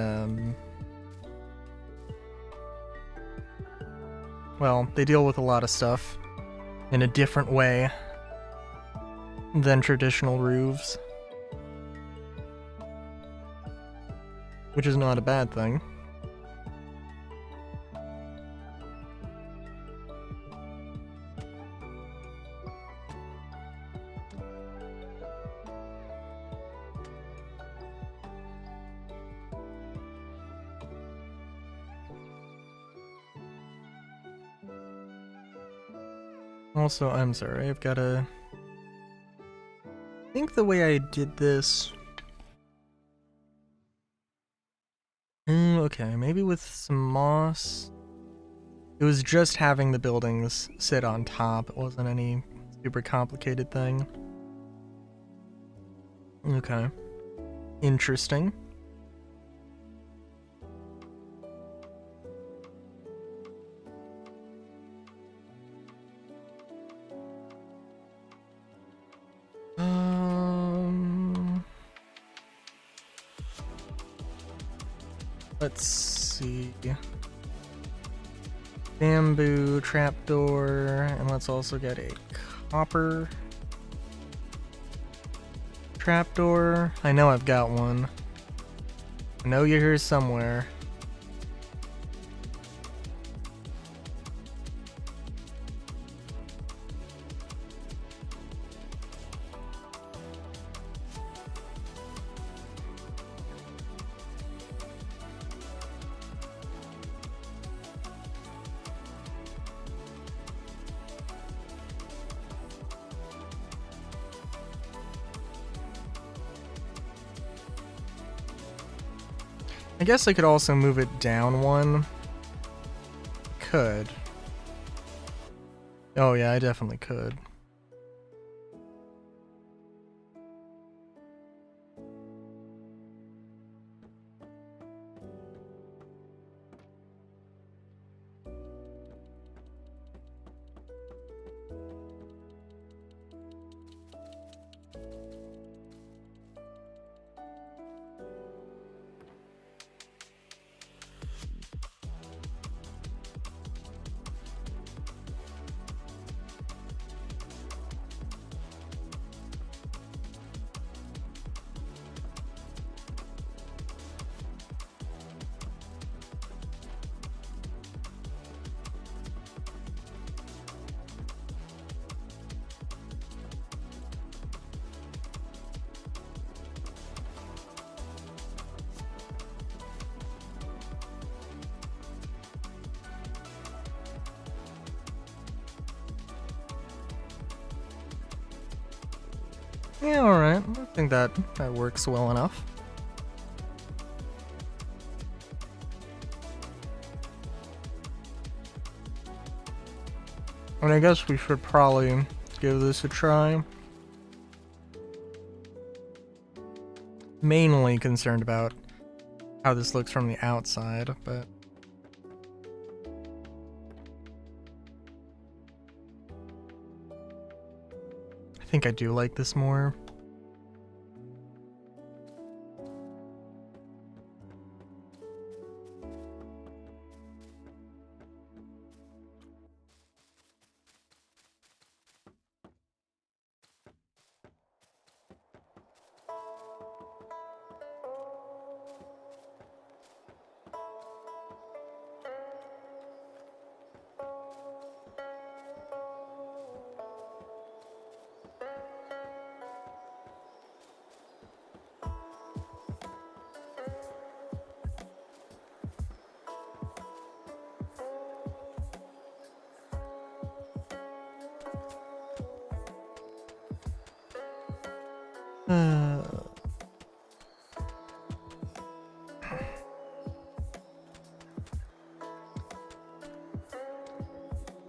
well, they deal with a lot of stuff in a different way than traditional roofs, which is not a bad thing. Also, I'm sorry, I've gotta... I think the way I did this... okay, maybe with some moss. It was just having the buildings sit on top. It wasn't any super complicated thing. Okay. Interesting. Let's see. Bamboo trapdoor, and let's also get a copper trapdoor. I know I've got one. I know you're here somewhere. I guess I could also move it down one. Could. Oh yeah, I definitely could. Yeah, alright. I think that works well enough. I mean, I guess we should probably give this a try. Mainly concerned about how this looks from the outside, but I think I do like this more.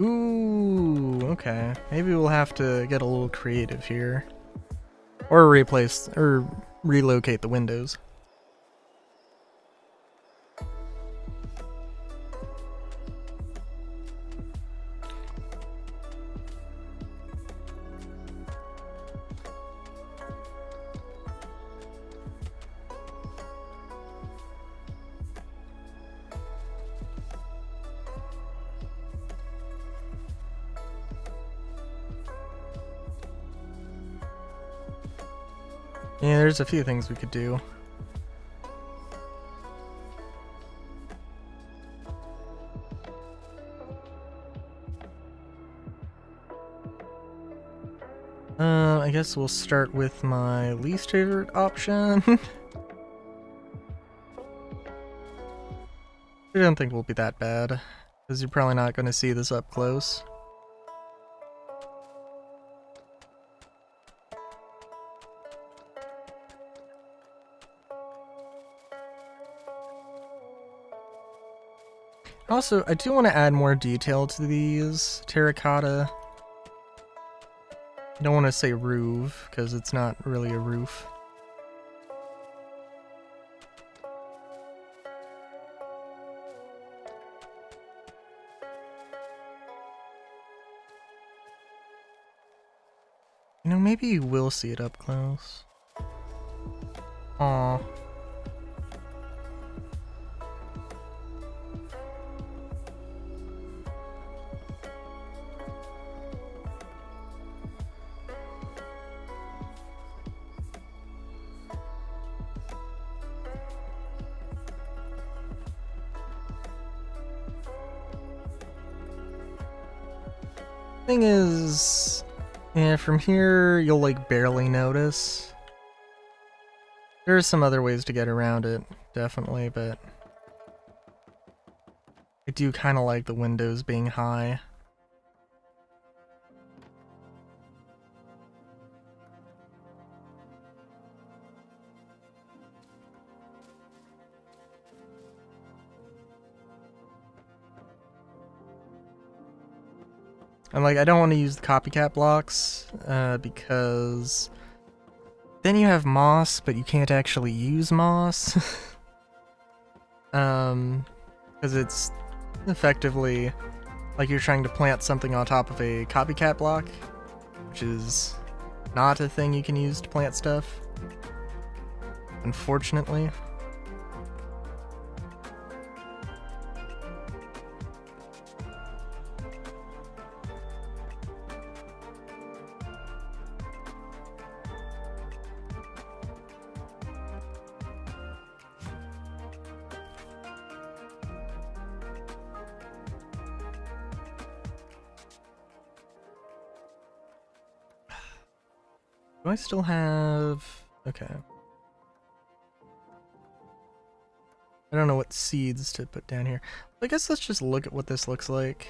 Ooh, okay. Maybe we'll have to get a little creative here. Or replace, or relocate the windows. Yeah, there's a few things we could do. I guess we'll start with my least favorite option. I don't think we'll be that bad, because you're probably not going to see this up close. Also, I do want to add more detail to these terracotta. I don't want to say roof, because it's not really a roof. You know, maybe you will see it up close. Aww. Thing is, yeah, from here you'll like barely notice. There are some other ways to get around it, definitely, but I do kind of like the windows being high. And like, I don't want to use the copycat blocks, because then you have moss, but you can't actually use moss. Because it's effectively like you're trying to plant something on top of a copycat block, which is not a thing you can use to plant stuff, unfortunately. Do I still have... Okay. I don't know what seeds to put down here. I guess let's just look at what this looks like.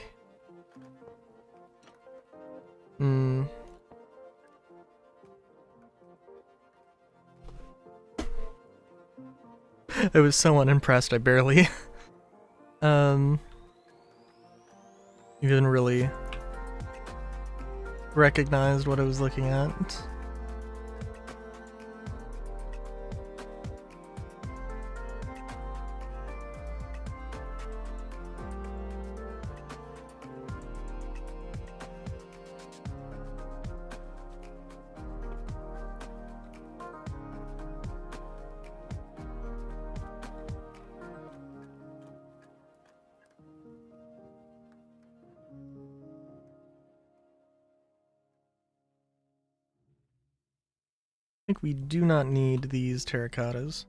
I was so unimpressed, I barely even really recognized what I was looking at. I think we do not need these terracottas.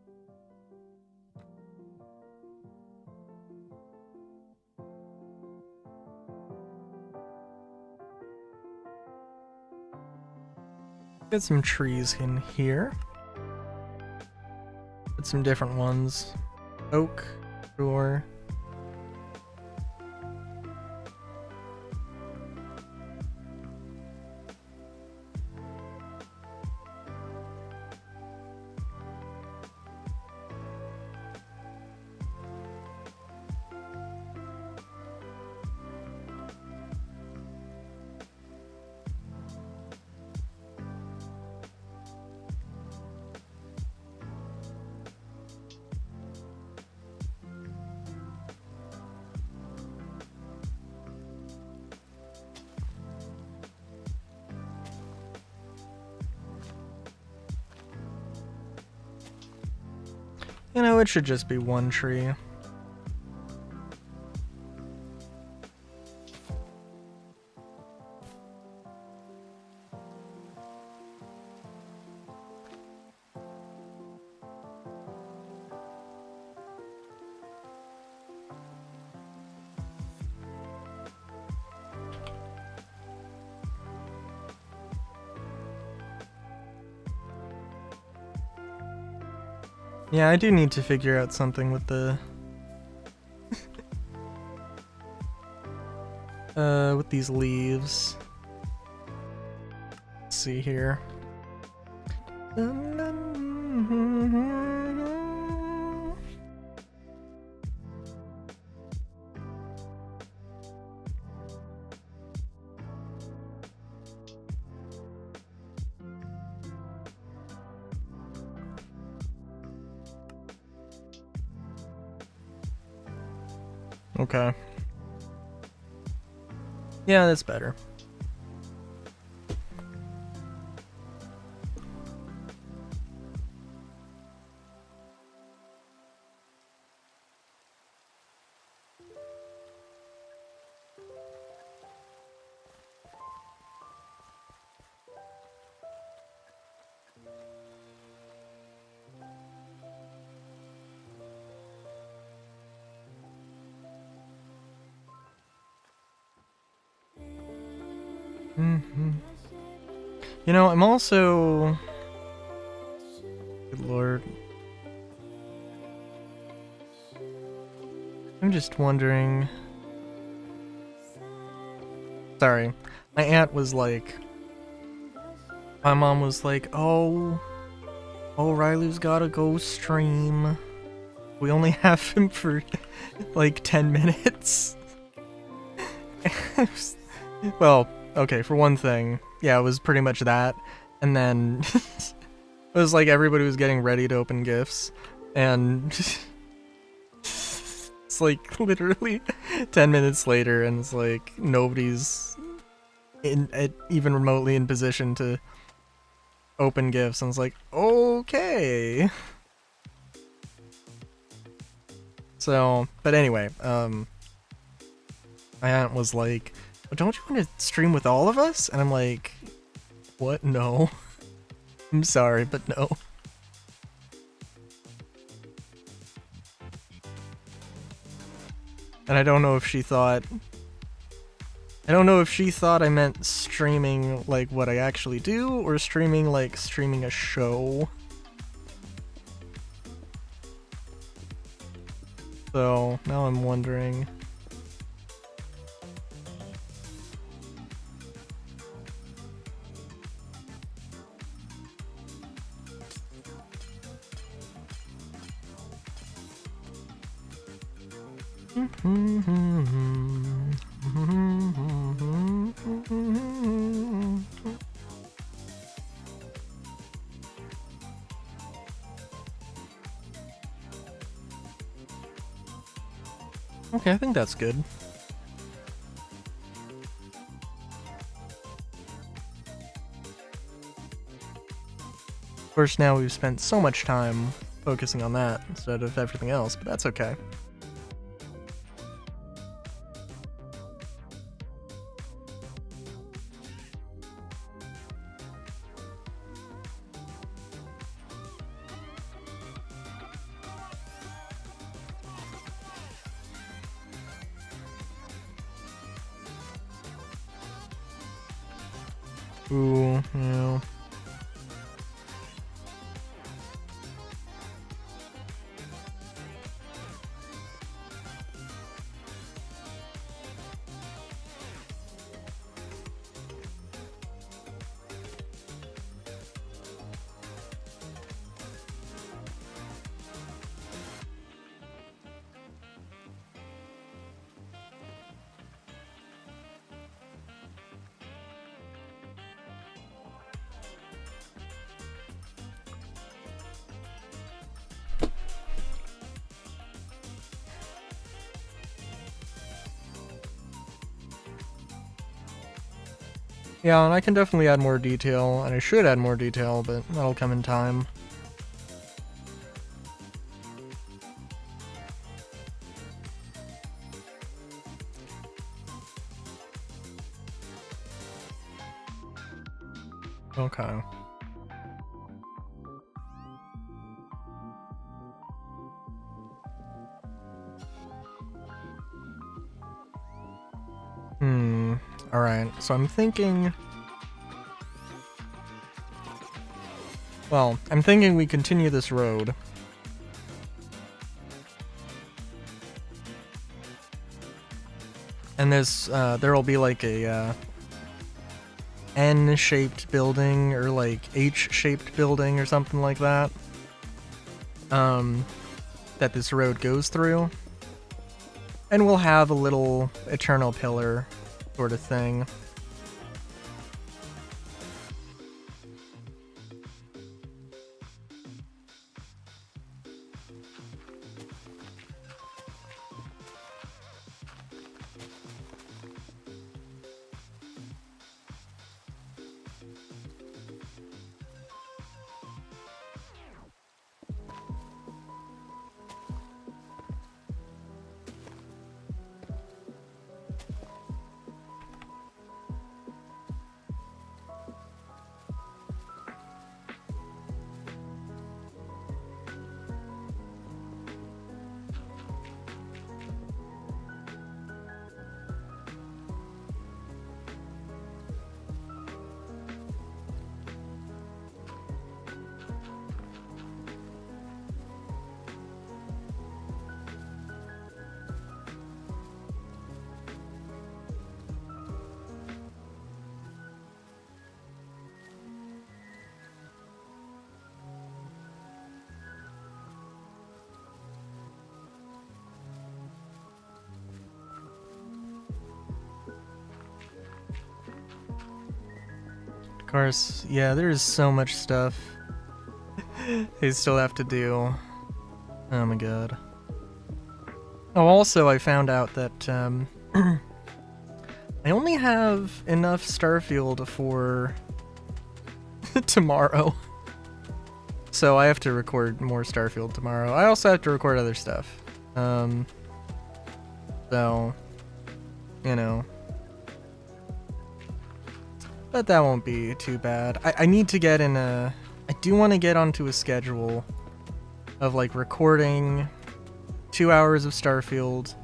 Get some trees in here. Put some different ones. Oak, sure. You know, it should just be one tree. Yeah, I do need to figure out something with the with these leaves. Let's see here. Okay. Yeah, that's better. Mm-hmm. You know, I'm also... Good lord. I'm just wondering... Sorry. My aunt was like... My mom was like, oh, Riley's gotta go stream. We only have him for like 10 minutes. Well, okay, for one thing, yeah, it was pretty much that. And then it was like everybody was getting ready to open gifts. And it's like literally 10 minutes later, and it's like nobody's even remotely in position to open gifts. And it's like, okay. So, but anyway, my aunt was like, well, don't you want to stream with all of us? And I'm like, what? No. I'm sorry, but no. And I don't know if she thought I meant streaming like what I actually do, or streaming like streaming a show. So now I'm wondering. Okay, I think that's good. Of course, now we've spent so much time focusing on that instead of everything else, but that's okay. Ooh, yeah. Yeah, and I can definitely add more detail, and I should add more detail, but that'll come in time. Okay. Alright, so I'm thinking... Well, I'm thinking we continue this road. And there'll be like a, N-shaped building, or like H-shaped building, or something like that. That this road goes through. And we'll have a little eternal pillar sort of thing. Of course, yeah, there's so much stuff they still have to do. Oh my god. Oh, also, I found out that, I only have enough Starfield for tomorrow. So I have to record more Starfield tomorrow. I also have to record other stuff. So, you know. But that won't be too bad. I need to get in a... I do want to get onto a schedule of, like, recording 2 hours of Starfield,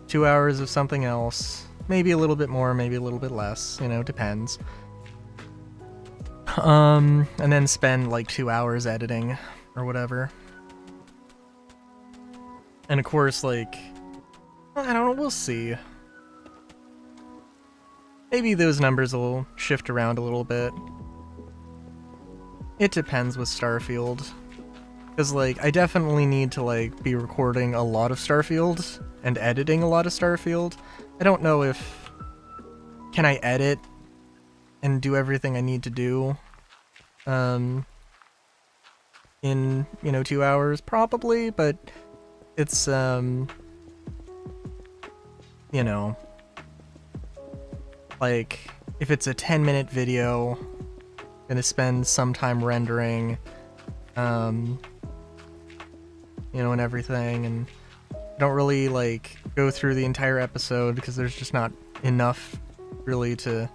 2 hours of something else, maybe a little bit more, maybe a little bit less, you know, depends. And then spend, like, 2 hours editing, or whatever. And of course, like, I don't know, we'll see. Maybe those numbers will shift around a little bit. It depends with Starfield. Because, like, I definitely need to, like, be recording a lot of Starfield and editing a lot of Starfield. I don't know if... Can I edit and do everything I need to do in, you know, 2 hours? Probably, but it's, you know... Like, if it's a 10-minute video, I'm gonna spend some time rendering, you know, and everything, and I don't really, like, go through the entire episode because there's just not enough really to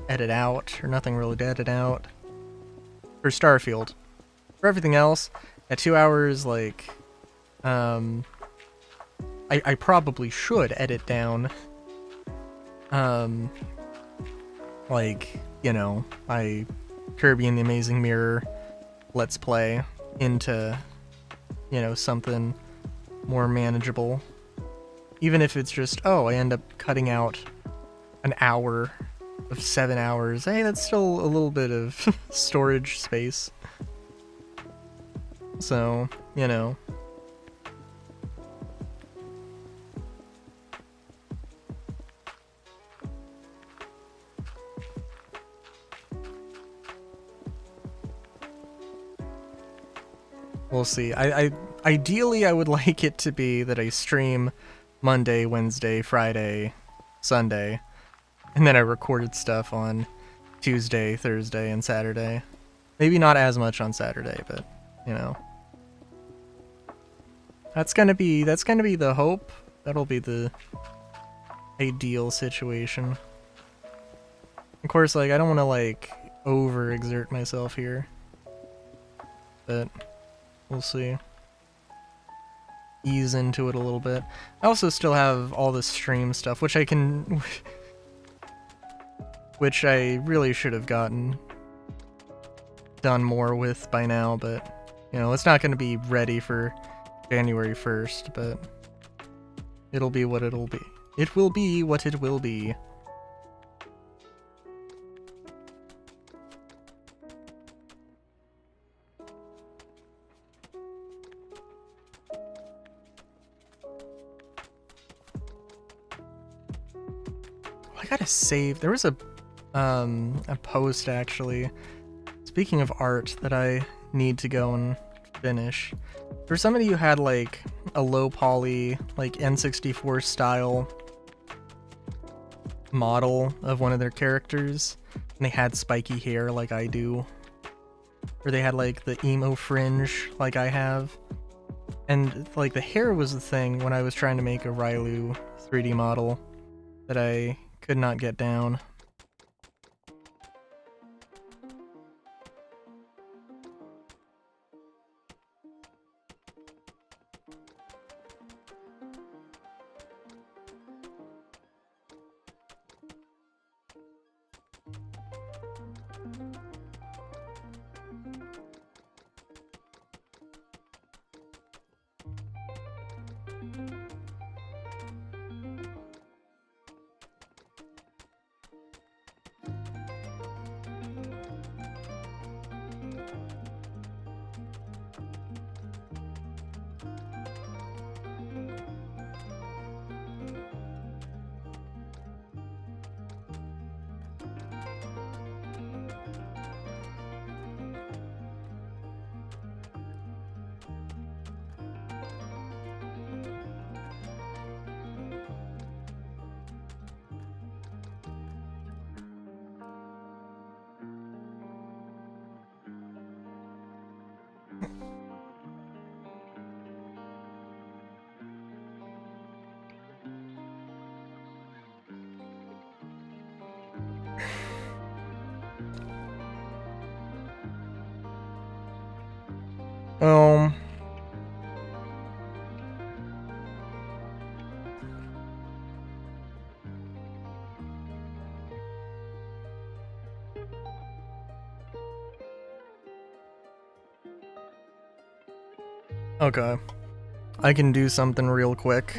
edit out, or nothing really to edit out. For Starfield. For everything else, at 2 hours, like, I probably should edit down, like, you know, my Kirby and the Amazing Mirror Let's Play into, you know, something more manageable. Even if it's just, oh, I end up cutting out an hour of 7 hours. Hey, that's still a little bit of storage space. So, you know. We'll see. Ideally, I would like it to be that I stream Monday, Wednesday, Friday, Sunday, and then I recorded stuff on Tuesday, Thursday, and Saturday. Maybe not as much on Saturday, but, you know. That's gonna be the hope. That'll be the ideal situation. Of course, like, I don't want to, like, overexert myself here. But... we'll see. Ease into it a little bit. I also still have all the stream stuff, which I can... which I really should have gotten done more with by now, but, you know, it's not going to be ready for January 1st, but it'll be what it'll be. It will be what it will be. I gotta save. There was a post, actually, speaking of art, that I need to go and finish. For somebody who had, like, a low poly, like, N64 style model of one of their characters, and they had spiky hair like I do, or they had, like, the emo fringe like I have, and, like, the hair was the thing when I was trying to make a Rylu 3D model that I could not get down. Um. Okay. I can do something real quick.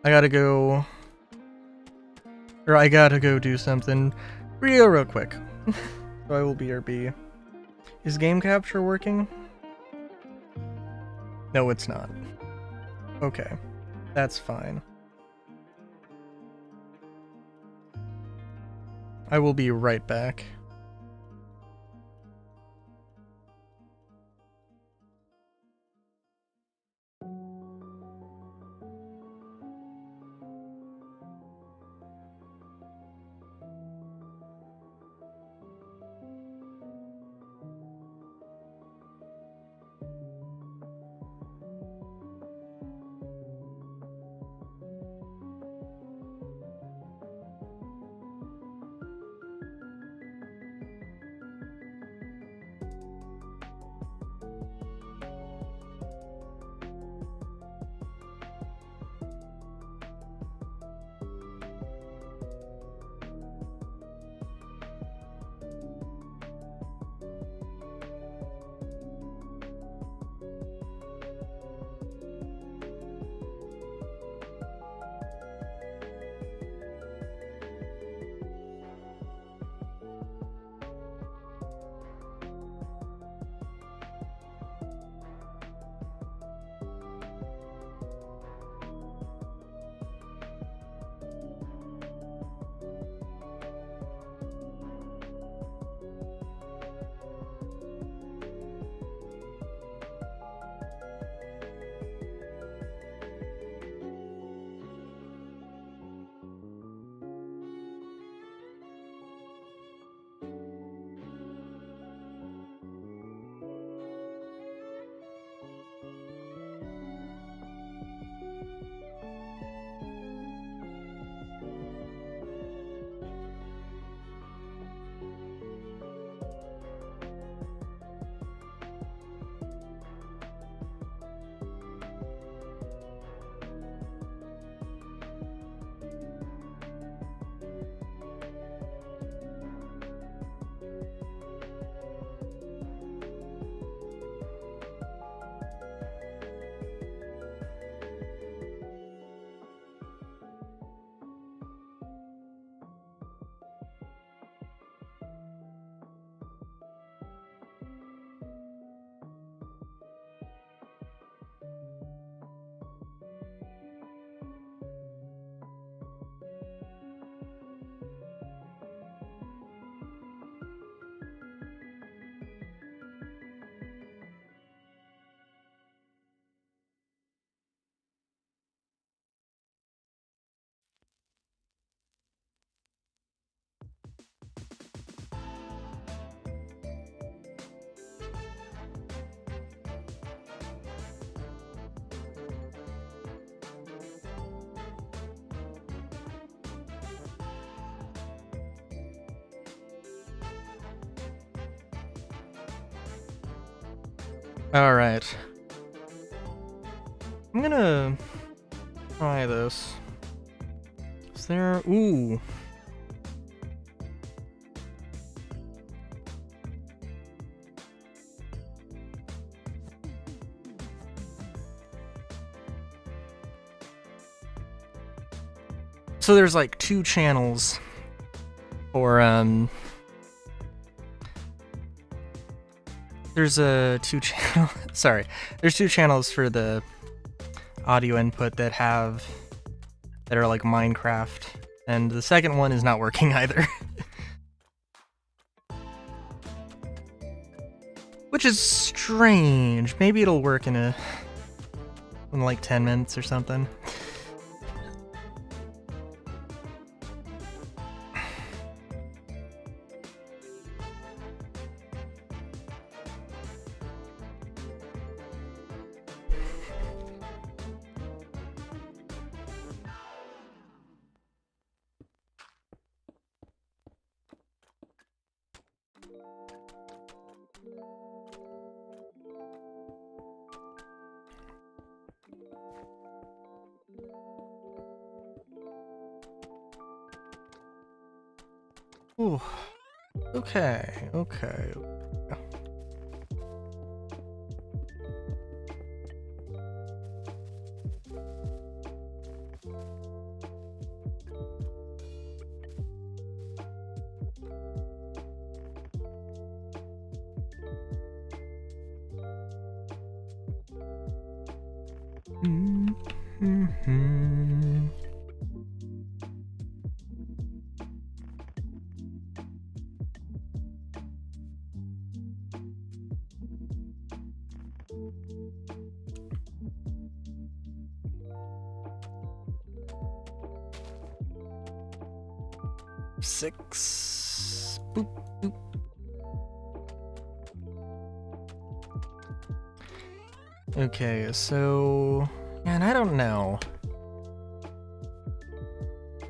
I gotta go do something real quick. So I will BRB. Is game capture working? No, it's not. Okay. That's fine. I will be right back. Alright. I'm gonna try this. Is there... Ooh. So there's like two channels for, there's a there's two channels for the audio input that are like Minecraft, and the second one is not working either. Which is strange. Maybe it'll work in like 10 minutes or something. Ooh. Okay, okay. Mm-hmm. Six. Boop, boop. Okay, so... Man, I don't know.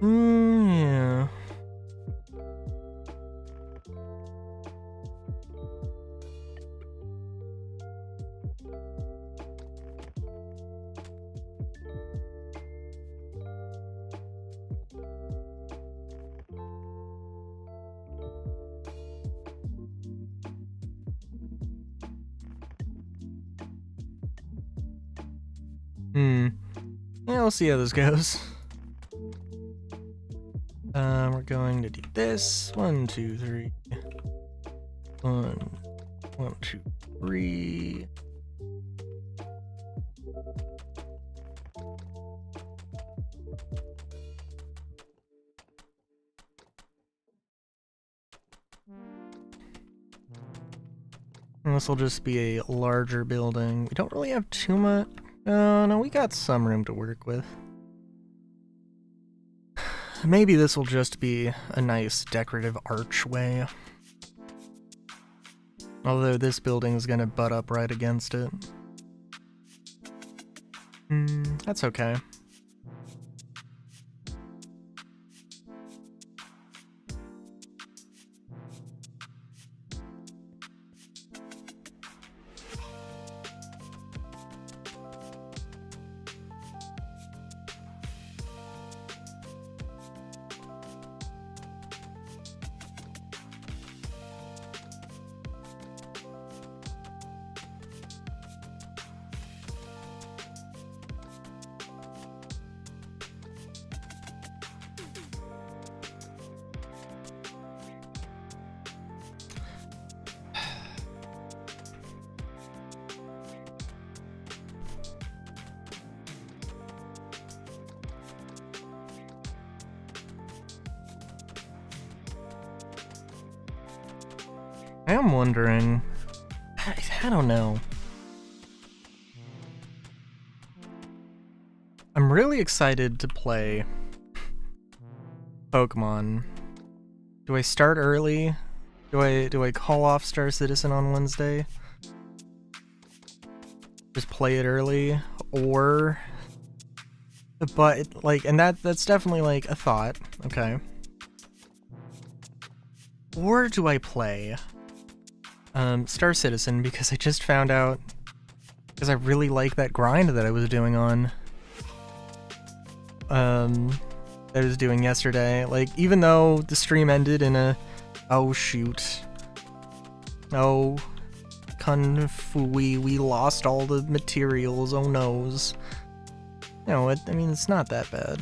Yeah. Yeah, we'll see how this goes. We're going to do this. 1, 2, 3. 1, 2, 3. And this will just be a larger building. We don't really have too much. No, we got some room to work with. Maybe this will just be a nice decorative archway. Although this building is gonna butt up right against it. That's okay. I am wondering... I don't know. I'm really excited to play Pokemon. Do I start early? Do I call off Star Citizen on Wednesday? Just play it early? Or... But, like, and that's definitely, like, a thought. Okay. Or do I play... Star Citizen, because I just found out, because I really like that grind that I was doing on, that I was doing yesterday. Like, even though the stream ended in a, oh shoot, oh, kung fu, we lost all the materials, oh noes. No, I mean, it's not that bad.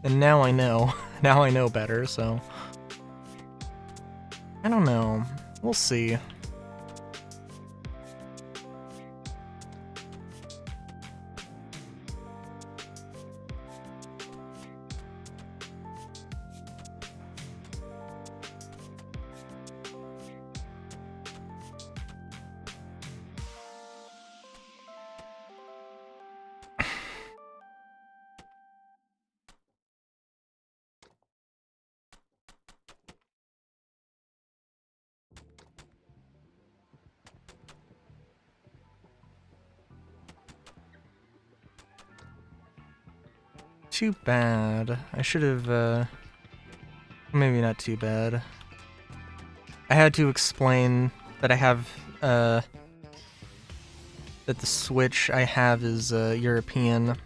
And now I know. Now I know better, so... I don't know. We'll see. Too bad. I should have, maybe not too bad. I had to explain that I have, that the Switch I have is, European.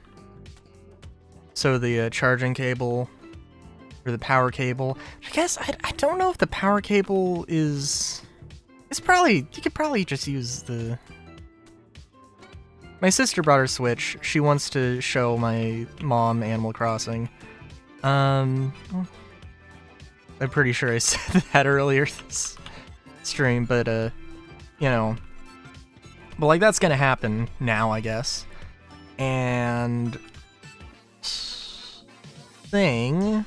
So the charging cable, or the power cable. I guess, I don't know if the power cable is... It's probably, you could probably just use the... My sister brought her Switch. She wants to show my mom Animal Crossing. I'm pretty sure I said that earlier this stream, but, you know. But, like, that's gonna happen now, I guess. And... Thing...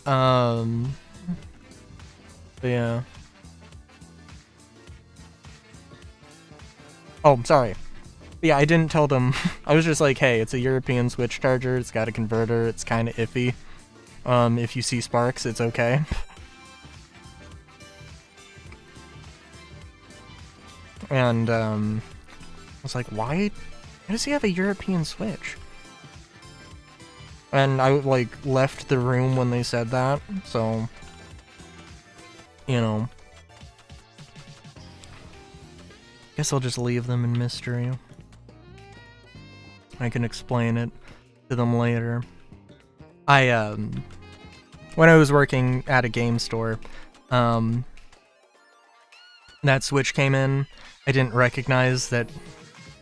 But yeah. Oh, sorry. But yeah, I didn't tell them. I was just like, hey, it's a European Switch charger. It's got a converter. It's kind of iffy. If you see sparks, it's okay. And, I was like, why does he have a European Switch? And I, like, left the room when they said that, so... You know... Guess I'll just leave them in mystery. I can explain it to them later. When I was working at a game store, that Switch came in, I didn't recognize that...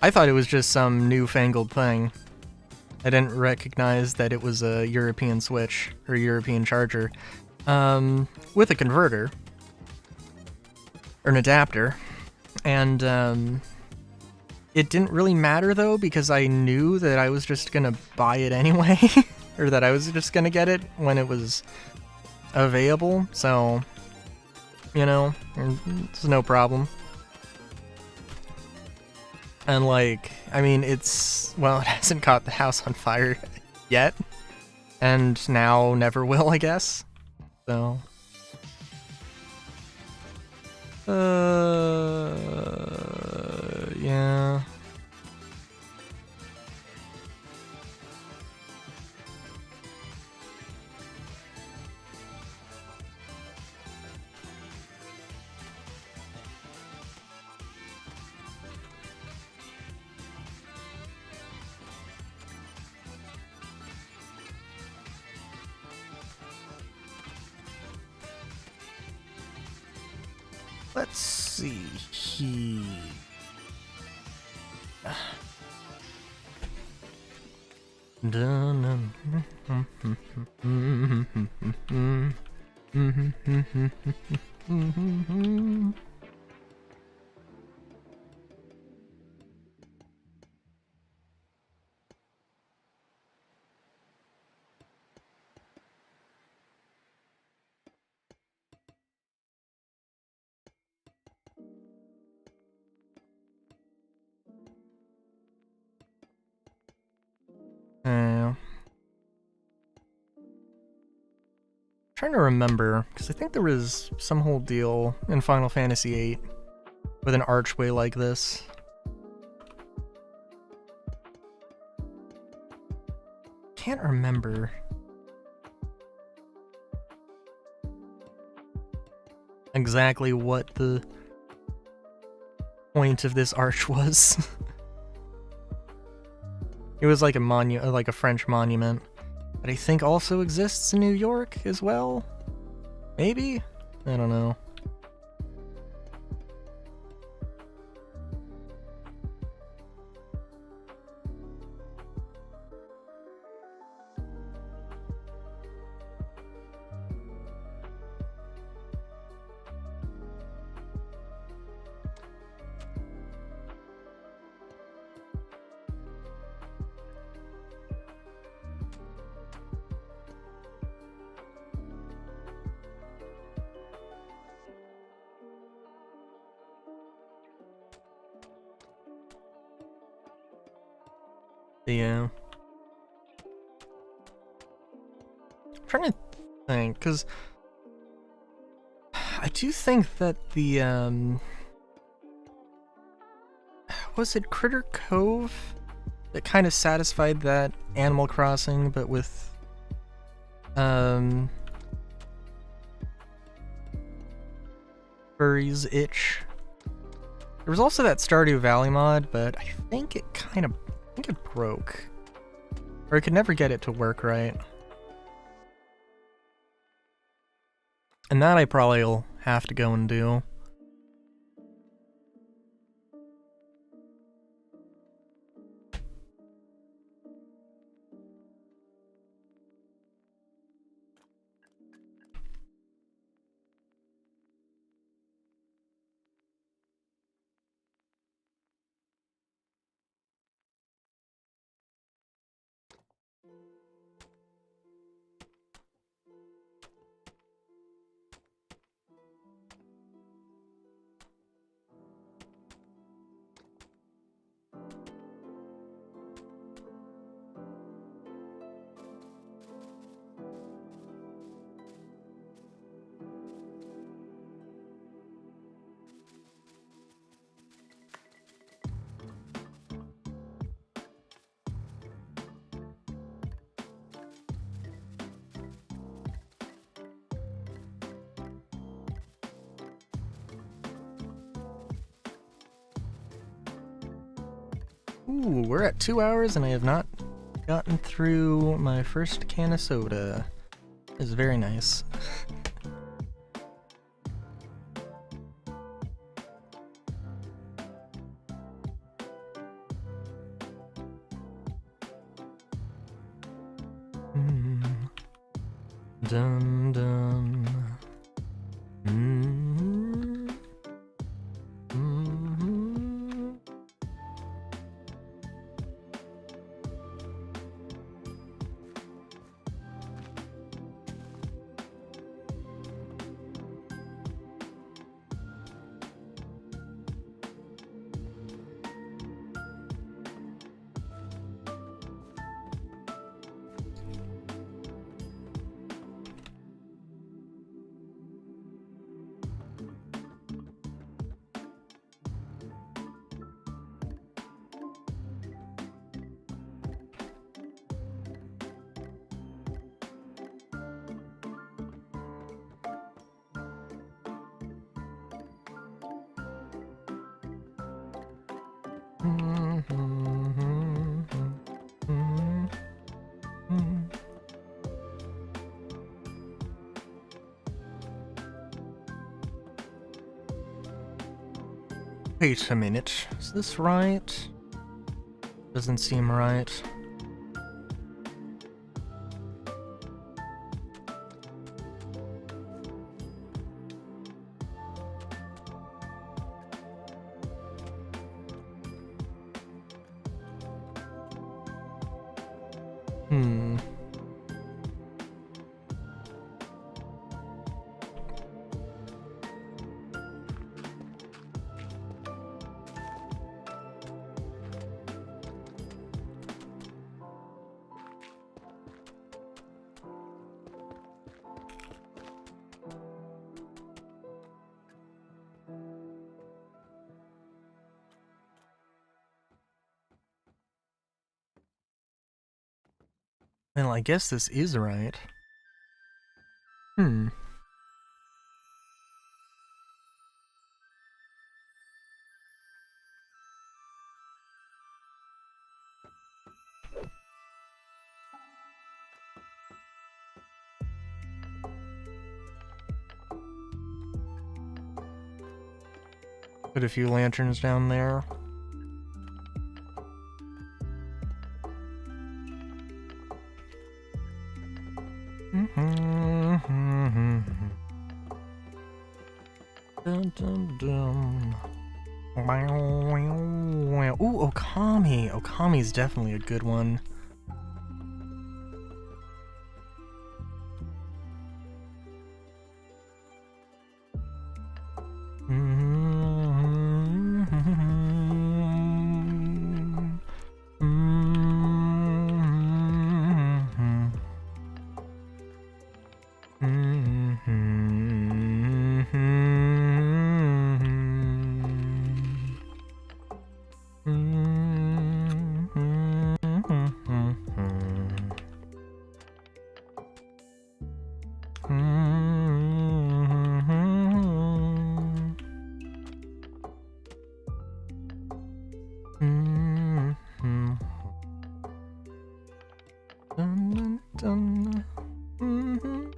I thought it was just some newfangled thing. I didn't recognize that it was a European Switch, or European charger, with a converter, or an adapter. And, it didn't really matter, though, because I knew that I was just gonna buy it anyway, or that I was just gonna get it when it was available, so, you know, it's no problem. And, like, I mean, it's, well, it hasn't caught the house on fire yet, and now never will, I guess, so... Yeah. Let's see. Trying to remember, because I think there was some whole deal in Final Fantasy VIII with an archway like this. Can't remember. Exactly what the point of this arch was. It was like a like a French monument, but I think also exists in New York as well. Maybe? I don't know. Yeah. I'm trying to think, because I do think that the, was it Critter Cove that kind of satisfied that Animal Crossing, but with, Furry's Itch? There was also that Stardew Valley mod, but I think it kind of... I think it broke. Or I could never get it to work right. And that I probably will have to go and do. Ooh, we're at 2 hours and I have not gotten through my first can of soda. It's very nice. Dum dum. Wait a minute, is this right? Doesn't seem right. Well, I guess this is right. Put a few lanterns down there. Ooh, Okami! Okami's definitely a good one. dun. Mm-hmm.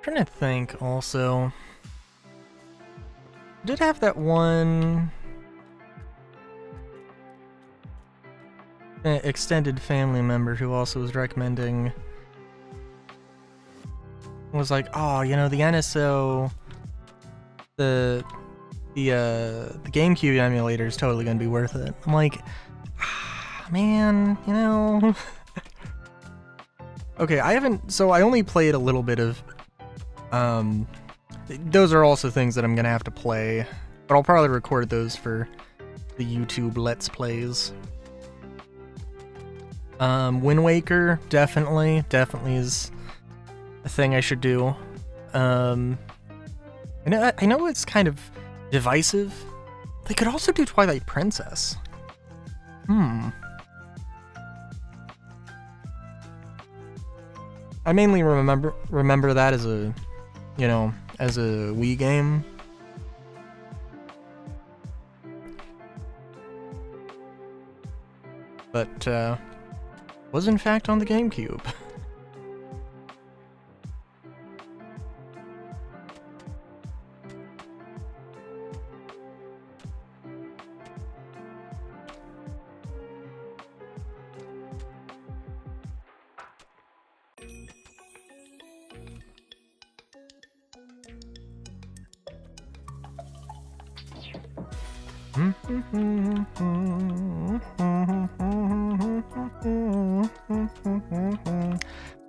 Trying to think also. I did have that one extended family member who also was recommending, was like, oh, you know, the NSO, the GameCube emulator is totally gonna be worth it. I'm like, man, you know. Okay, I only played a little bit of, those are also things that I'm gonna have to play, but I'll probably record those for the YouTube Let's Plays. Wind Waker, definitely is a thing I should do. I know it's kind of divisive. They could also do Twilight Princess. I mainly remember that as a, you know, as a Wii game. But was in fact on the GameCube.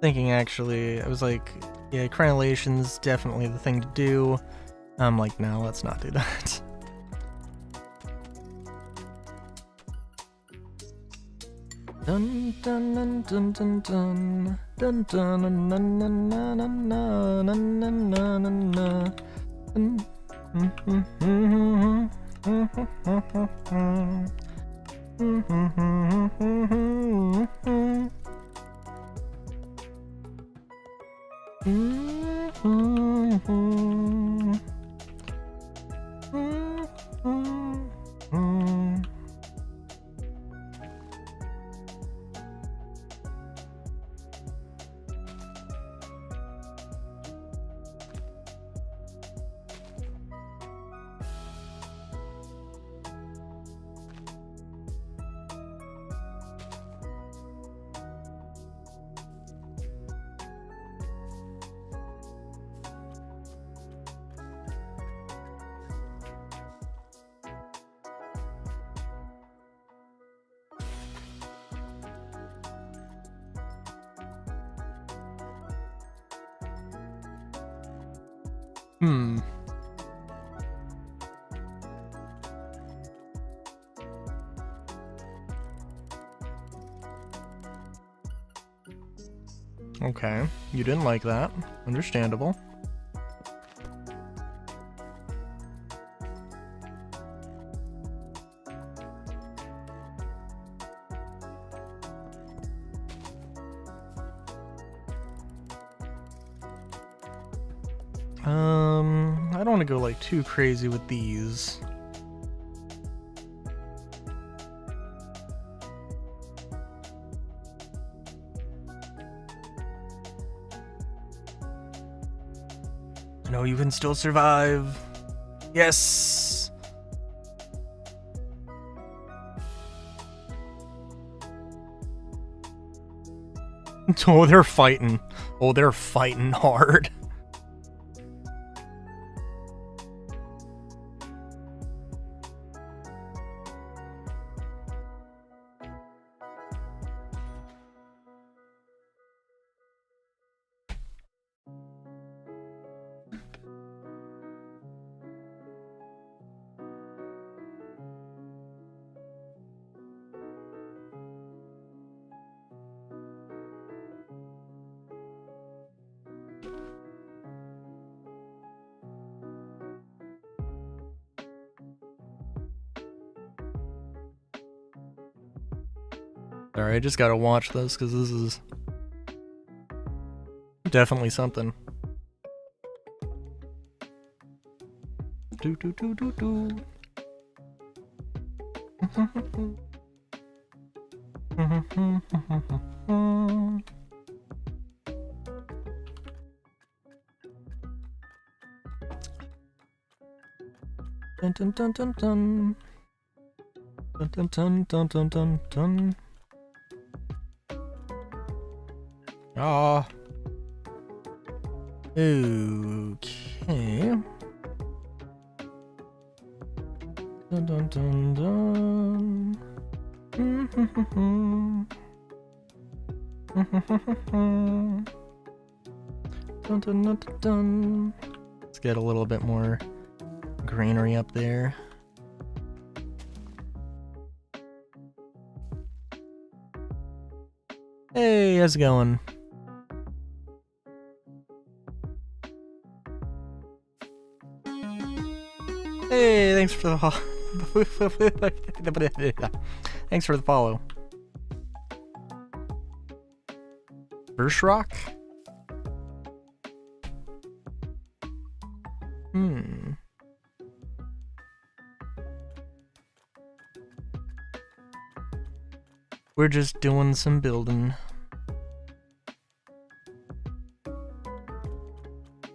Thinking actually, I was like, yeah, crenellation's definitely the thing to do. I'm like, no, let's not do that. Dun dun dun dun dun dun dun dun dun dun dun dun dun Okay, you didn't like that. Understandable. I don't want to go like too crazy with these. No, you can still survive. Yes. Oh, they're fighting. Oh, they're fighting hard. Sorry, I just gotta watch this because this is definitely something. Do do do do do. Dun dun dun dun dun. Dun dun dun dun dun dun dun. Ah. Okay. Dun dun dun dun. Dun dun dun dun. Let's get a little bit more greenery up there. Hey, how's it going? Hey, thanks for the thanks for the follow. First rock? We're just doing some building.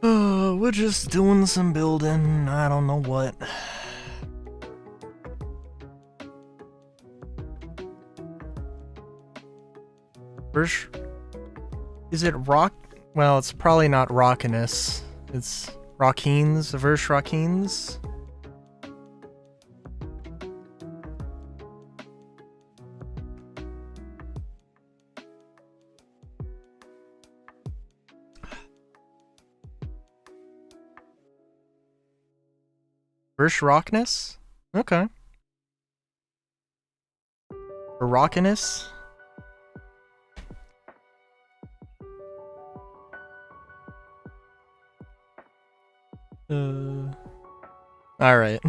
Oh, we're just doing some building. I don't know what. First, is it rock? Well, it's probably not rockiness. It's Rockines, verse Rockines. Verse Rockness? Okay. Or Rockiness? Alright.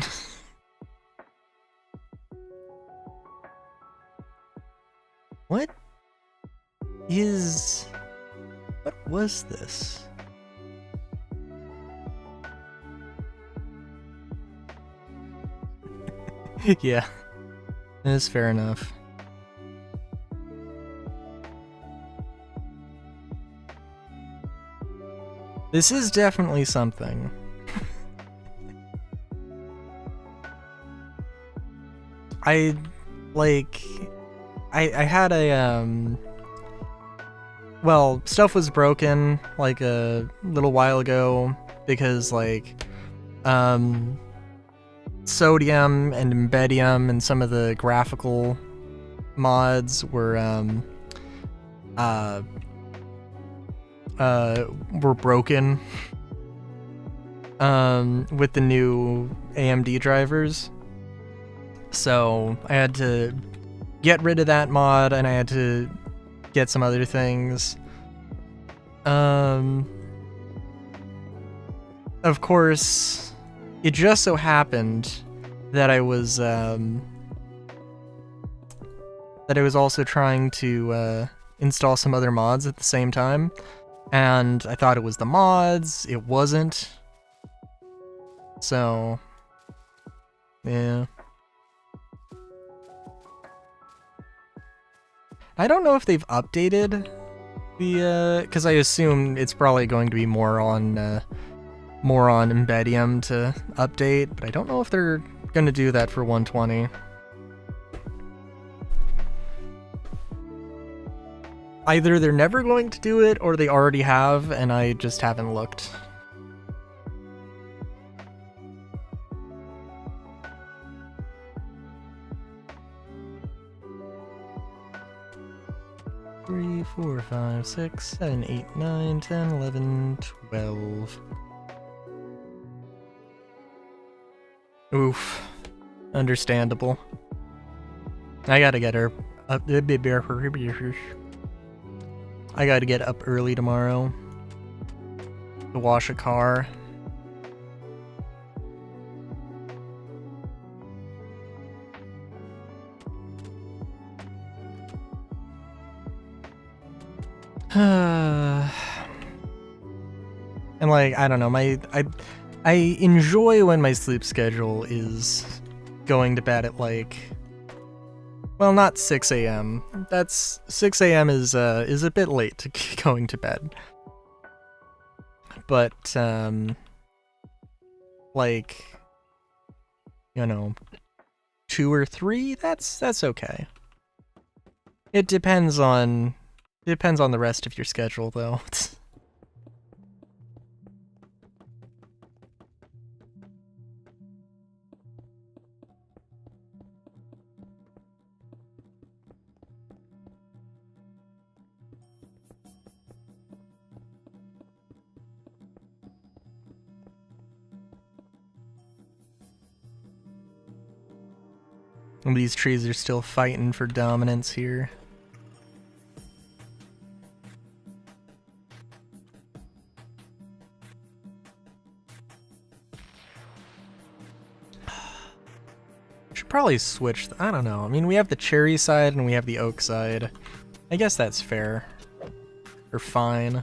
What was this? Yeah, that's fair enough. This is definitely something. I had a, well, stuff was broken, like, a little while ago, because, like, sodium and embedium and some of the graphical mods were broken, with the new AMD drivers. So I had to get rid of that mod, and I had to get some other things. Of course, it just so happened that I was also trying to install some other mods at the same time, and I thought it was the mods. It wasn't. So, yeah. I don't know if they've updated the, because I assume it's probably going to be more on Embedium to update, but I don't know if they're going to do that for 120. Either they're never going to do it, or they already have, and I just haven't looked. Three, 4, 5, 6, 7, 8, 9, 10, 11, 12. Oof. Understandable. I gotta get her up. I gotta get up early tomorrow to wash a car. And like, I don't know, I enjoy when my sleep schedule is going to bed at like, well, not 6 a.m. That's 6 a.m. is a bit late to going to bed. But like, you know, 2 or 3, that's okay. It depends on the rest of your schedule, though. And these trees are still fighting for dominance here. Should probably switch. I don't know. I mean, we have the cherry side and we have the oak side. I guess that's fair. Or fine.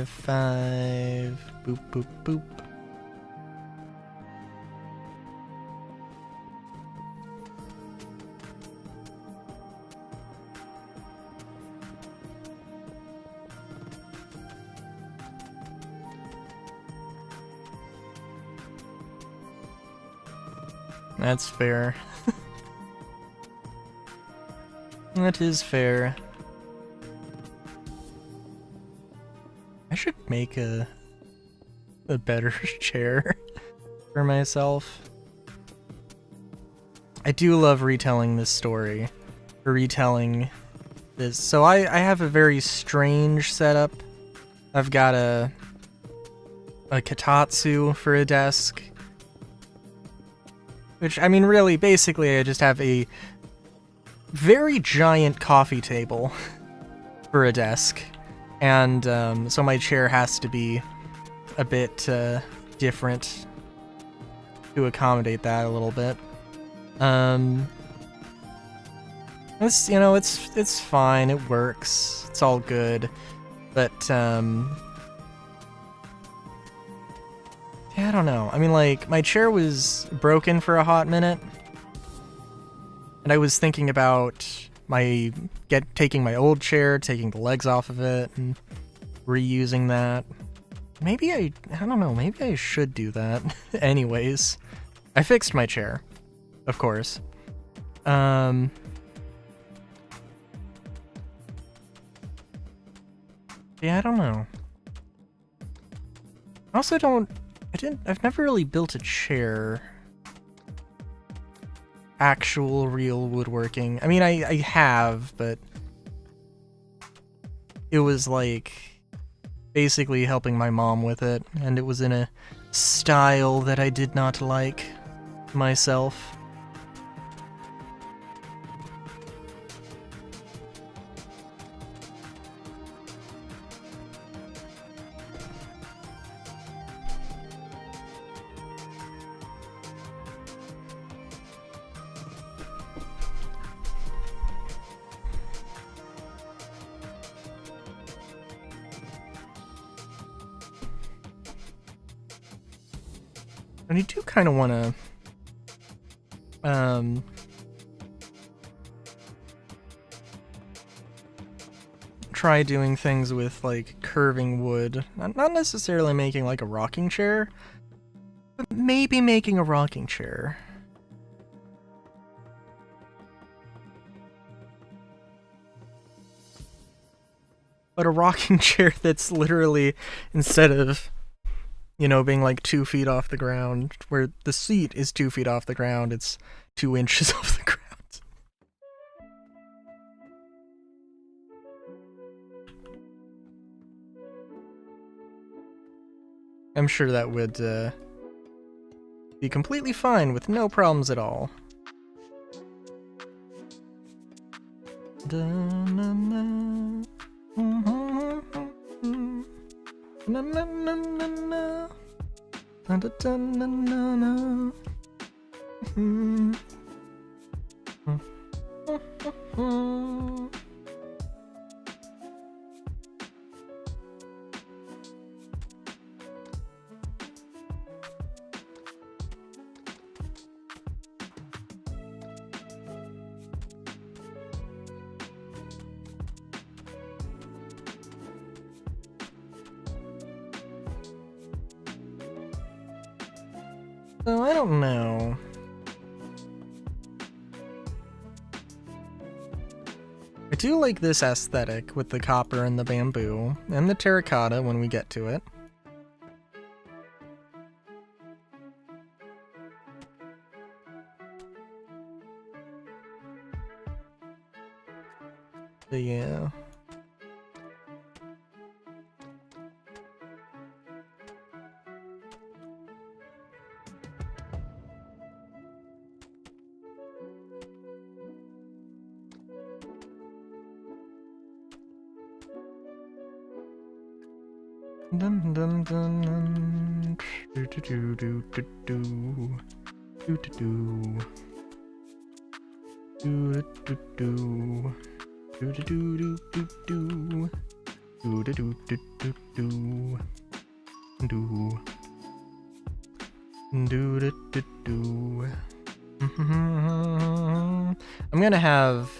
Five, boop, boop, boop. That's fair. That is fair. I should make a better chair for myself. I do love retelling this story, or retelling this. So I have a very strange setup. I've got a Kotatsu for a desk, which, I mean, really, basically, I just have a very giant coffee table for a desk. And so my chair has to be a bit different to accommodate that a little bit. It's, you know, it's fine. It works. It's all good. But yeah, I don't know. I mean, like, my chair was broken for a hot minute, and I was thinking about taking my old chair, taking the legs off of it, and reusing that. Maybe I don't know, maybe I should do that. Anyways, I fixed my chair, of course. Yeah, I don't know. I also I've never really built a chair actual real woodworking. I mean, I have, but it was like basically helping my mom with it, and it was in a style that I did not like myself. And I do kind of want to, try doing things with, like, curving wood. Not necessarily making, like, a rocking chair, but maybe making a rocking chair. But a rocking chair that's literally, instead of, you know, being like 2 feet off the ground, where the seat is 2 feet off the ground, it's 2 inches off the ground. I'm sure that would be completely fine with no problems at all. Da-na-na. Na-na-na-na-na. Da-da-da-na-na-na. So I don't know. I do like this aesthetic with the copper and the bamboo, and the terracotta when we get to it. But yeah. Dun dun dun dun. Do do do do do do. Do do do. Do do do. Do do do do do. Do do do do do do. Do. Do do do do. I'm gonna have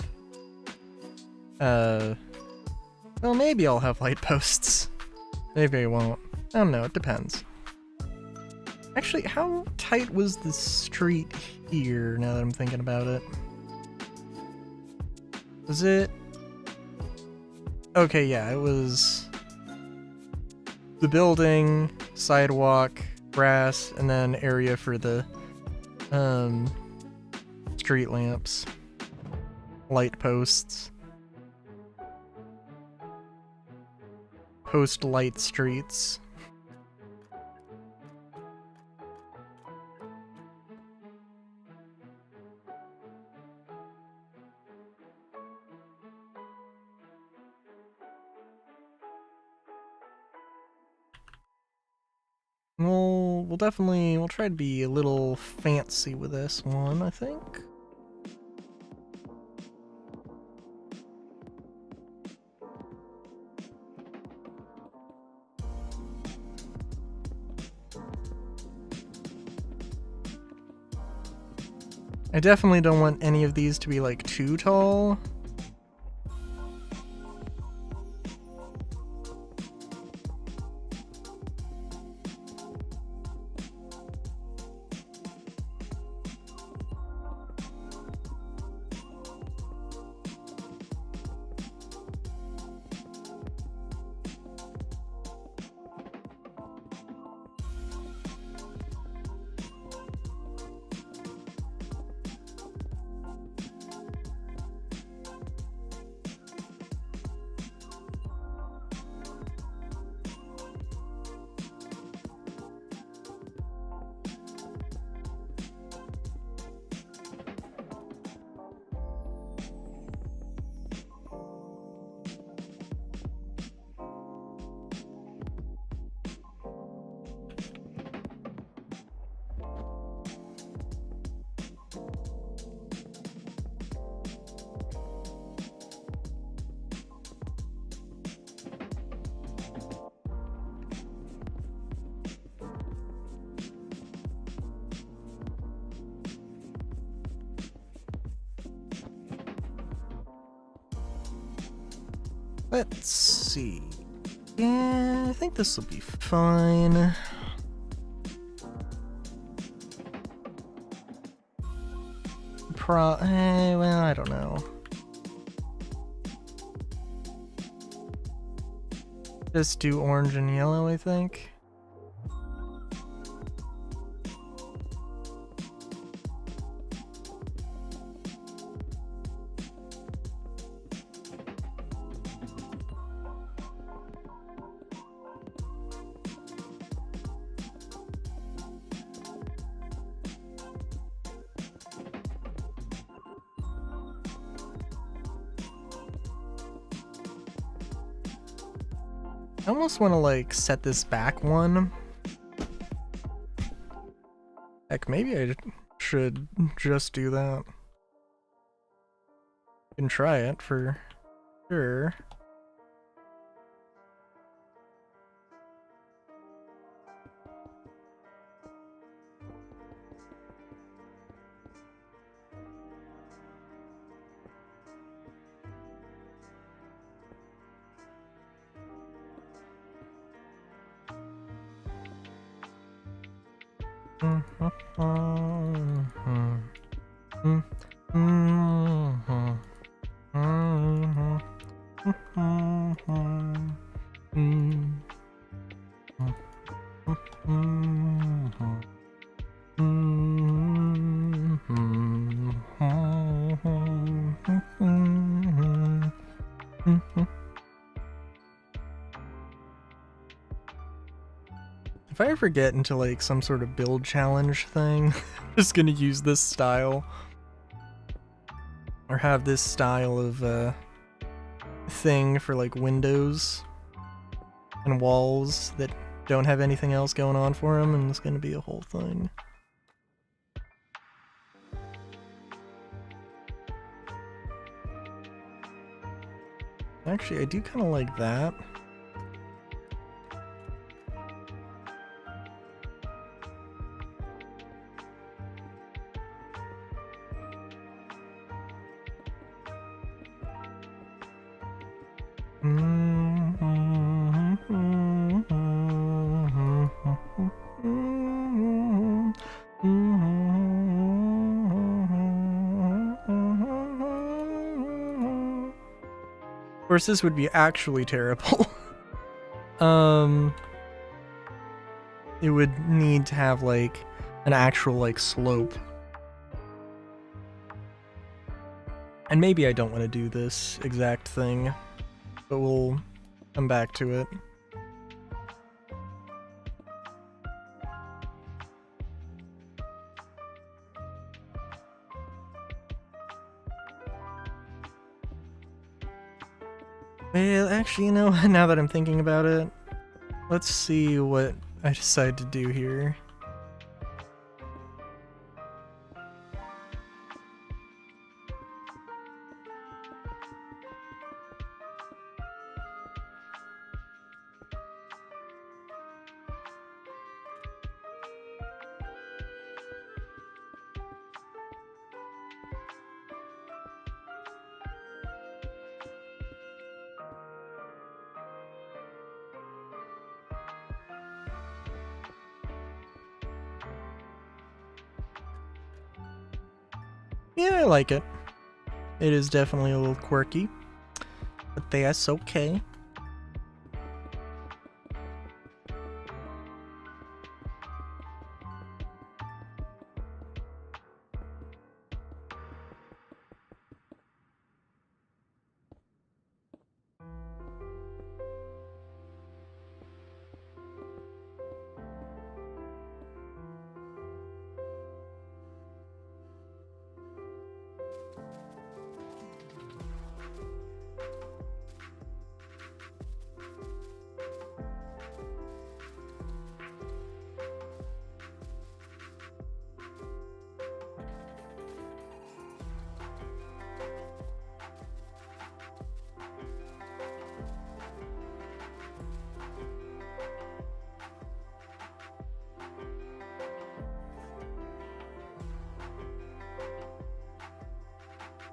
well, maybe I'll have light posts. Maybe I won't. I don't know, it depends. Actually, how tight was the street here, now that I'm thinking about it? Was it... Okay, yeah, it was... the building, sidewalk, grass, and then area for the, street lamps. Light posts. Post light streets. We'll try to be a little fancy with this one, I think. I definitely don't want any of these to be, like, too tall. Let's see. Yeah, I think this will be fine. Well, I don't know. Just do orange and yellow, I think. I almost want to like set this back one. Heck, maybe I should just do that. Can try it for sure. If I ever get into like some sort of build challenge thing, I'm just gonna use this style. Or have this style of thing for like windows and walls that don't have anything else going on for them, and it's gonna be a whole thing. Actually, I do kind of like that. Of course, this would be actually terrible. It would need to have like an actual like slope. And maybe I don't want to do this exact thing, but we'll come back to it. Well, actually, you know, now that I'm thinking about it, let's see what I decide to do here. Yeah, I like it. It is definitely a little quirky, but that's okay.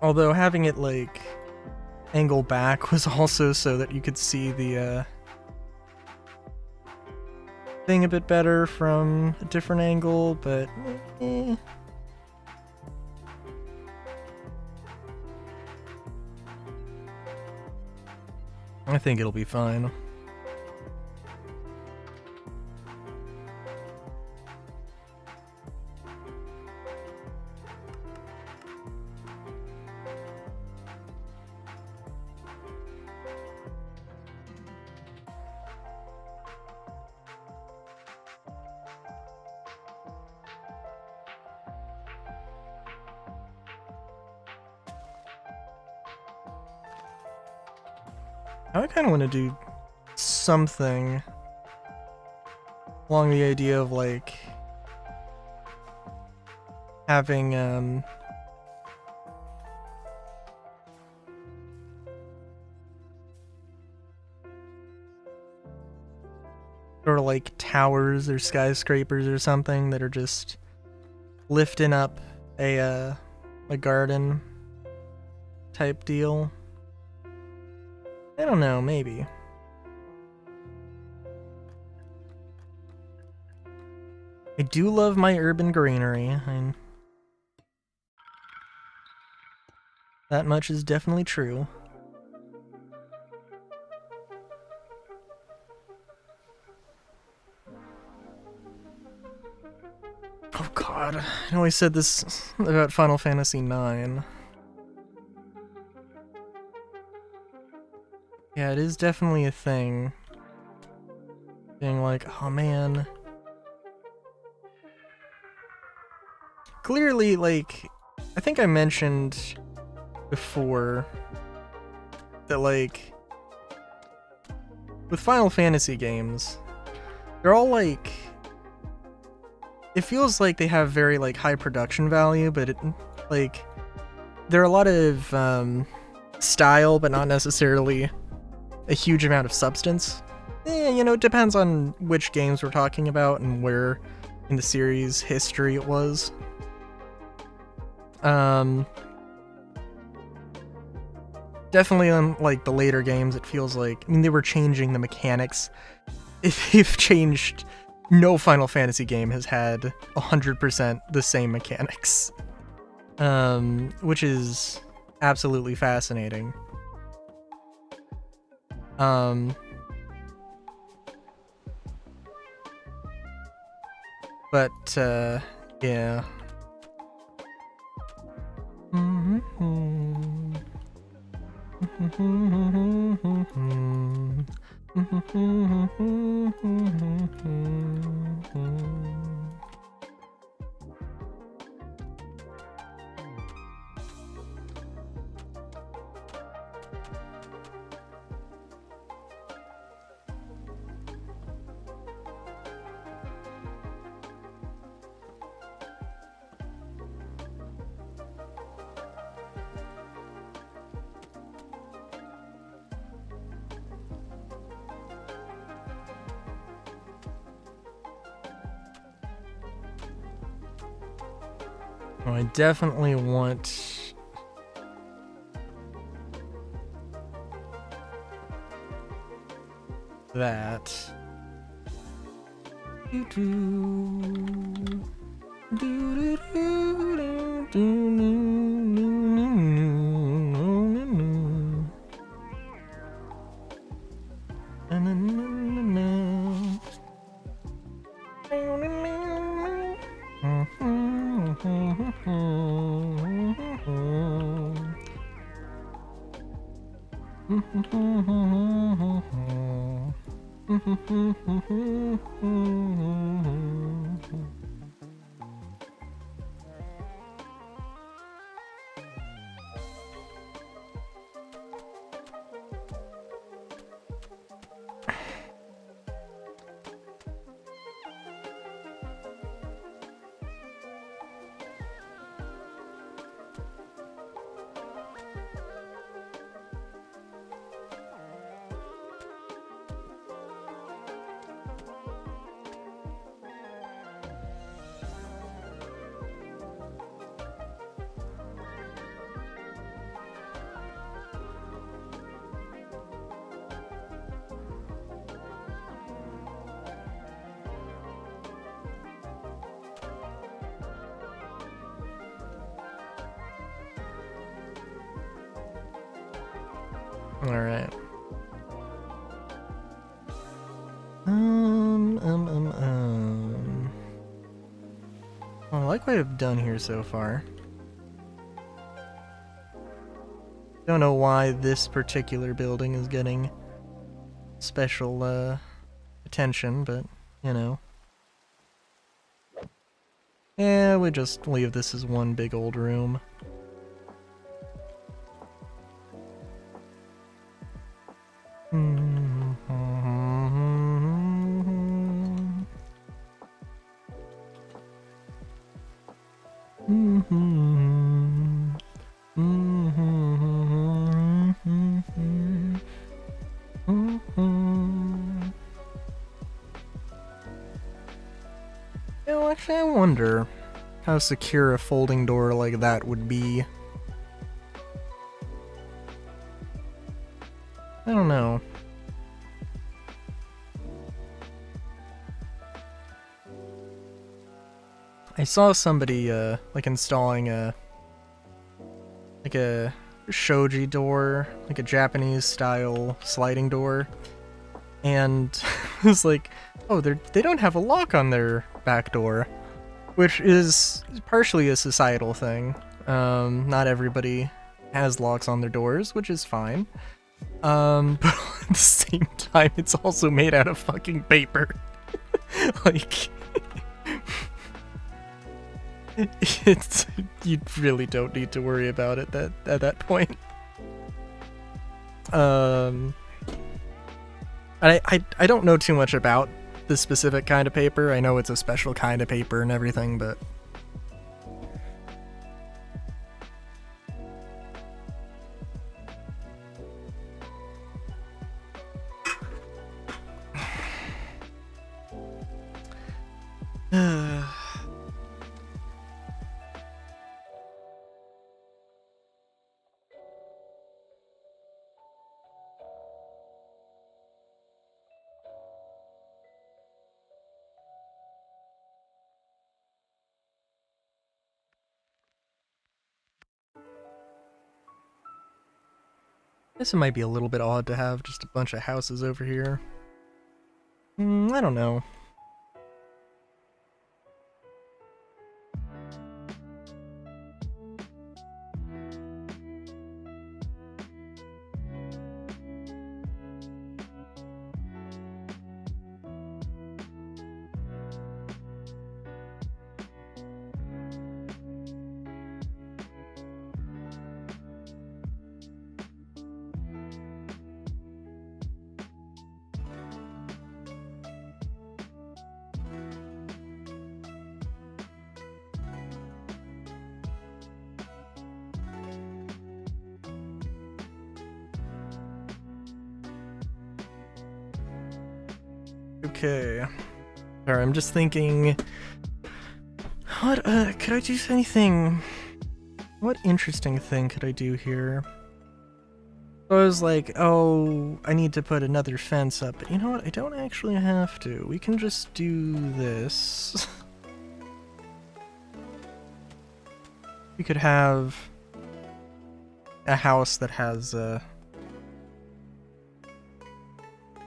Although having it like angle back was also so that you could see the thing a bit better from a different angle, but eh. I think it'll be fine. I kind of want to do something along the idea of like having sort of like towers or skyscrapers or something that are just lifting up a garden type deal. I don't know, maybe. I do love my urban greenery. That much is definitely true. Oh god, I know I said this about Final Fantasy IX. Yeah, it is definitely a thing. Being like, oh man. Clearly, like, I think I mentioned before that, like, with Final Fantasy games, they're all like, it feels like they have very like high production value, but it, like, there are a lot of style, but not necessarily a huge amount of substance. You know, it depends on which games we're talking about and where in the series history it was. Definitely on like the later games, it feels like, I mean, they were changing the mechanics. If they've changed, no Final Fantasy game has had 100% the same mechanics, which is absolutely fascinating. But yeah. Oh, I definitely want that. Alright. Well, I like what I've done here so far. Don't know why this particular building is getting special attention, but you know. Yeah, we just leave this as one big old room. You know, actually, I wonder how secure a folding door like that would be. I don't know. I saw somebody like installing a shoji door, like a Japanese style sliding door, and it was like, oh, they don't have a lock on their back door, which is partially a societal thing. Not everybody has locks on their doors, which is fine. But at the same time, it's also made out of fucking paper. Like, it's, you really don't need to worry about it at that point. I don't know too much about this specific kind of paper. I know it's a special kind of paper and everything, but I guess it might be a little bit odd to have just a bunch of houses over here. I don't know. Okay. Alright, I'm just thinking... What, could I do anything... What interesting thing could I do here? I was like, oh, I need to put another fence up, but you know what? I don't actually have to. We can just do this. We could have a house that has,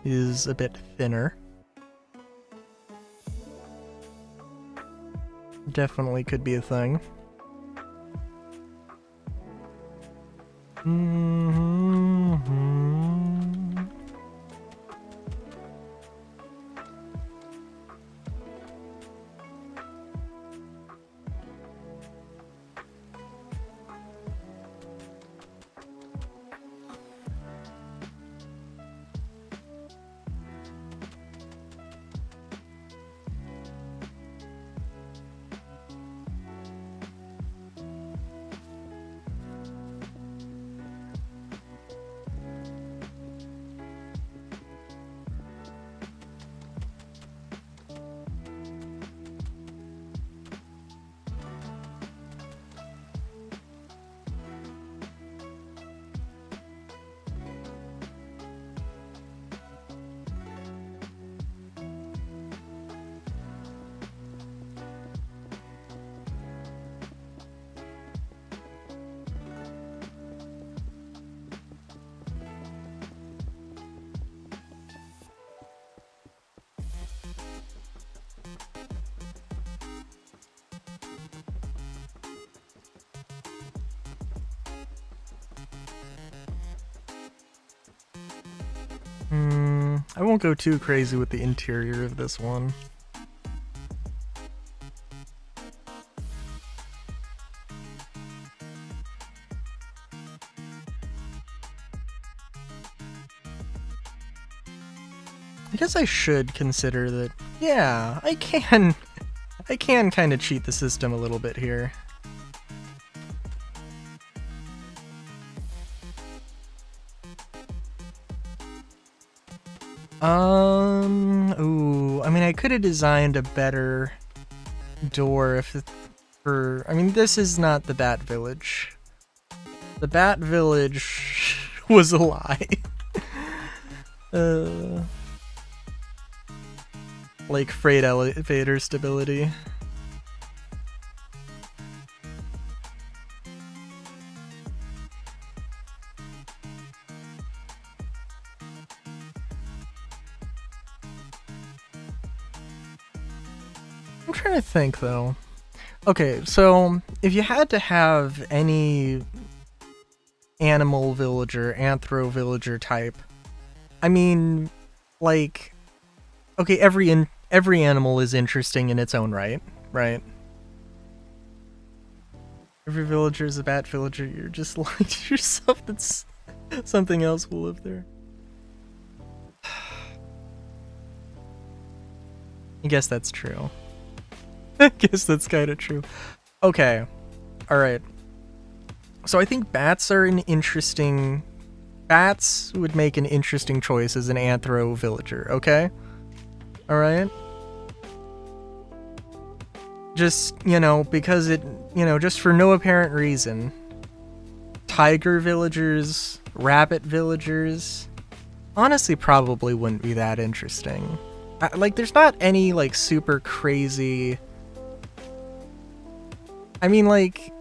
is a bit thinner. Definitely could be a thing. I won't go too crazy with the interior of this one. I guess I should consider that, yeah, I can kind of cheat the system a little bit here. Ooh, I mean, I could have designed a better door if it, I mean, this is not the Bat Village. The Bat Village was a lie. Like freight elevator stability. I'm trying to think though. Okay, so if you had to have any animal villager, anthro villager type, I mean, like, okay, every animal is interesting in its own right, right? Every villager is a bat villager. You're just lying to yourself that something else will live there. I guess that's true. I guess that's kind of true. Okay. Alright. So I think bats are an interesting... Bats would make an interesting choice as an anthro villager, okay? Alright? Just, you know, because it... You know, just for no apparent reason. Tiger villagers, rabbit villagers... Honestly, probably wouldn't be that interesting. Like, there's not any, like, super crazy... I mean, like,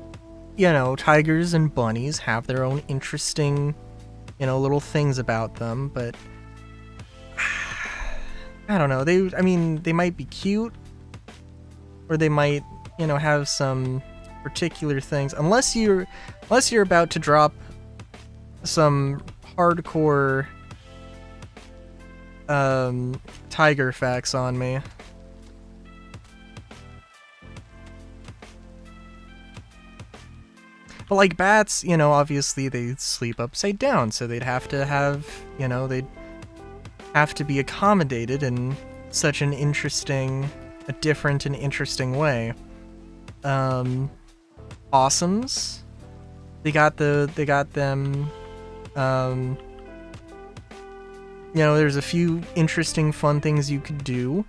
you know, tigers and bunnies have their own interesting, you know, little things about them, but... I don't know, they might be cute, or they might, you know, have some particular things, unless you're about to drop some hardcore tiger facts on me. But like bats, you know, obviously they sleep upside down, so they'd have to have, you know, they'd have to be accommodated in such an interesting, a different and interesting way. Possums, they got them, you know, there's a few interesting fun things you could do,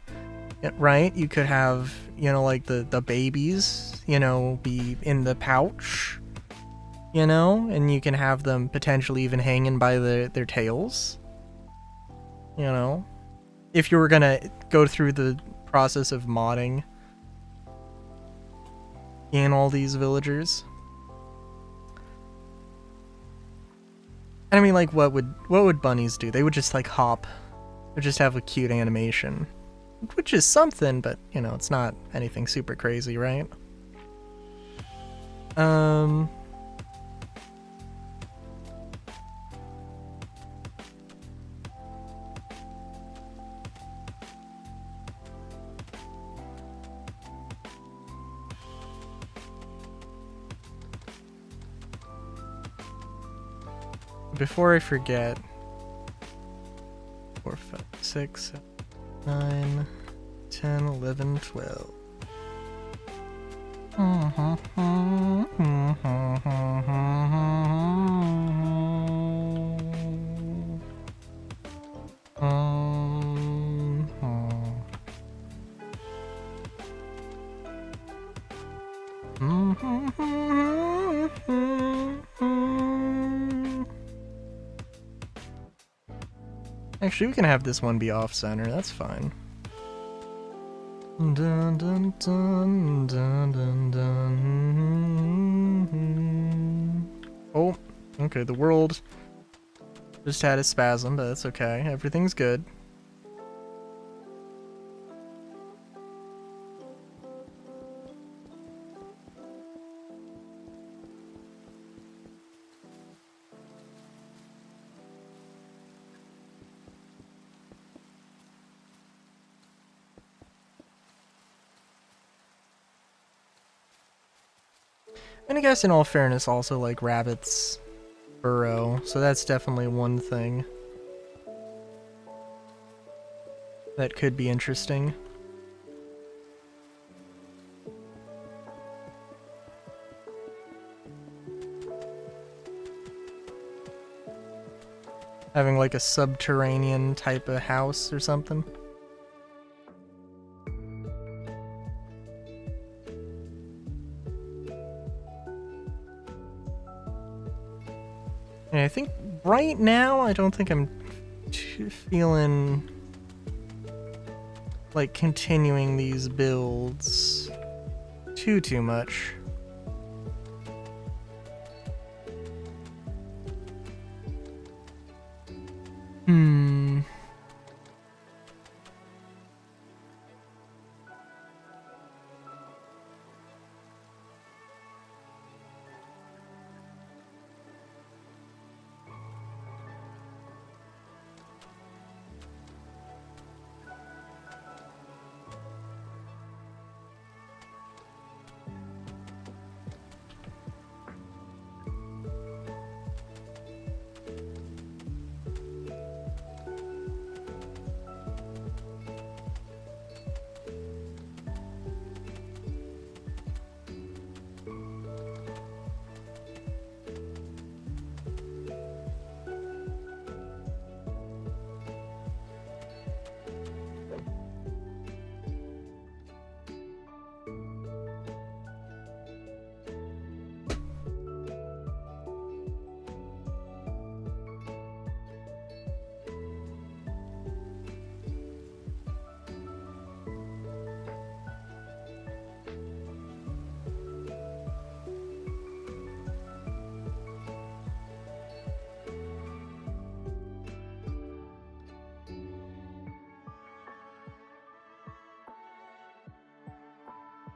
right? You could have, you know, like the babies, you know, be in the pouch, you know, and you can have them potentially even hanging by their tails, you know, if you were gonna go through the process of modding in all these villagers. And I mean, like, what would bunnies do? They would just, like, hop. Or just have a cute animation. Which is something, but, you know, it's not anything super crazy, right? Before I forget, 4, 5, 6, 7, 9, 10, 11, 12. Actually, we can have this one be off-center, that's fine. Dun, dun, dun, dun, dun, dun. Oh, okay, the world just had a spasm, but that's okay. Everything's good. And I guess in all fairness also like rabbits burrow, so that's definitely one thing that could be interesting. Having like a subterranean type of house or something. And I think right now, I don't think I'm feeling like continuing these builds too much.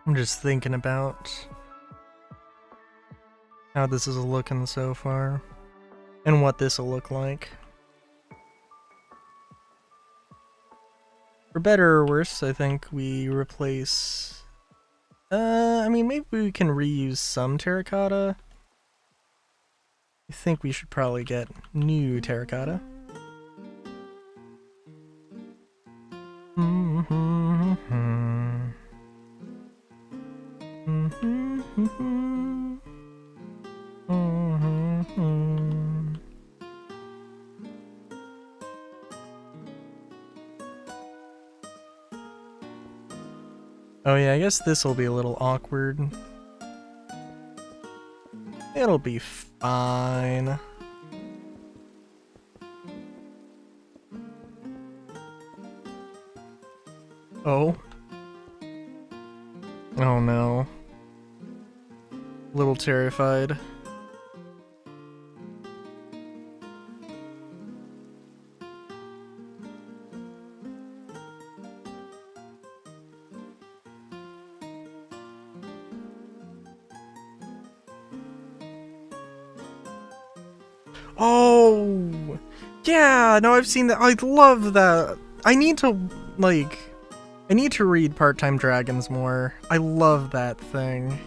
I'm just thinking about how this is looking so far and what this will look like. For better or worse, I think we replace... I mean, maybe we can reuse some terracotta. I think we should probably get new terracotta. Oh yeah, I guess this will be a little awkward. It'll be fine. Oh. Oh no. A little terrified. Oh! Yeah, no, I've seen that. I love that. I need to read Part-Time Dragons more. I love that thing.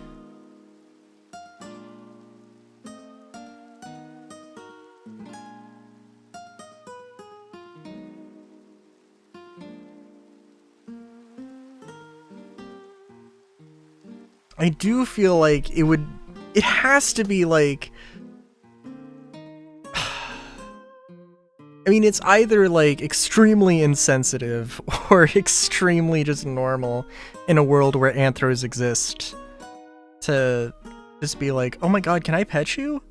I do feel like it has to be like, I mean, it's either like extremely insensitive or extremely just normal in a world where anthros exist to just be like, oh my god, can I pet you?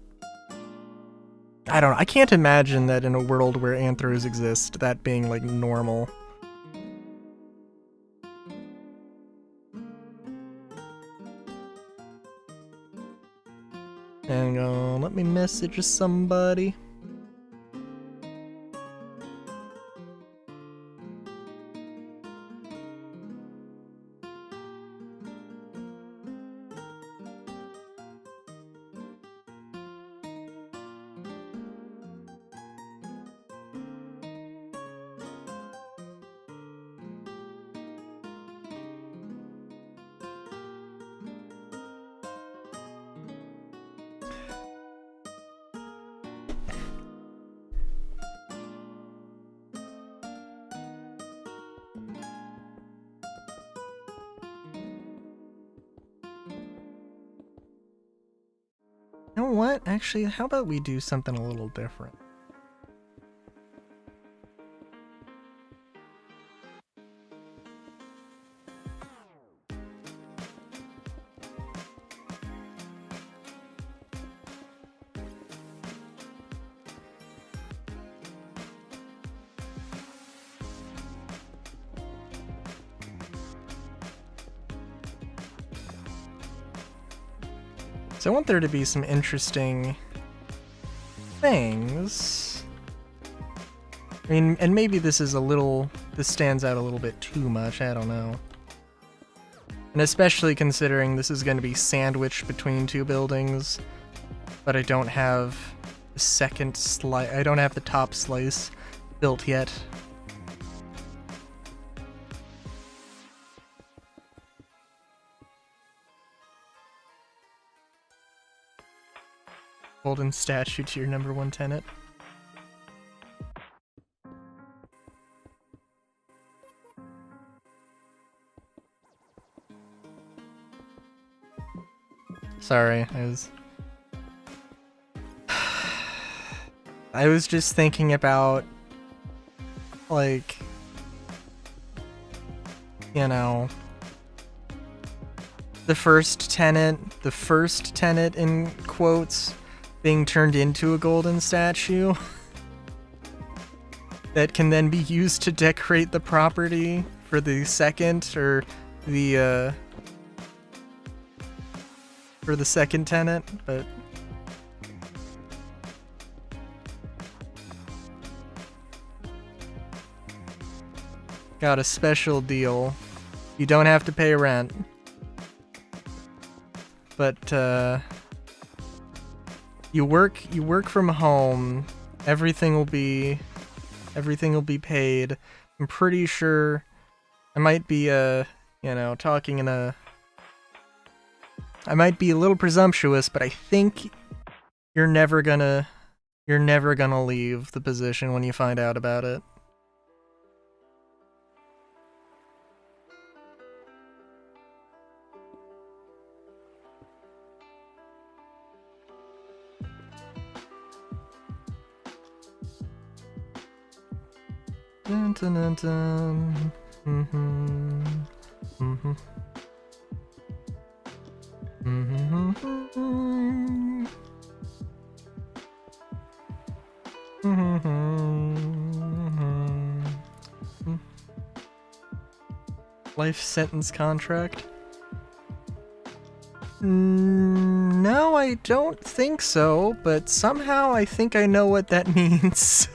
I don't know. I can't imagine that in a world where anthros exist, that being like normal. Hang on, let me message somebody. know what? Actually, how about we do something a little different? So I want there to be some interesting things. I mean, and maybe this stands out a little bit too much, I don't know. And especially considering this is going to be sandwiched between two buildings, but I don't have the second slice, I don't have the top slice built yet. Golden statue to your number one tenant. Sorry, I was just thinking about, like, you know, the first tenant in quotes, being turned into a golden statue that can then be used to decorate the property for the second, or the, for the second tenant, but... Got a special deal. You don't have to pay rent. But, you work from home, everything will be paid. I'm pretty sure I might be, you know, talking in a... I might be a little presumptuous, but I think you're never gonna leave the position when you find out about it. Dun, dun, dun, dun. Mm-hmm. Mm-hmm. Mm-hmm. Mm-hmm. Life sentence contract? No, I don't think so, but somehow I think I know what that means.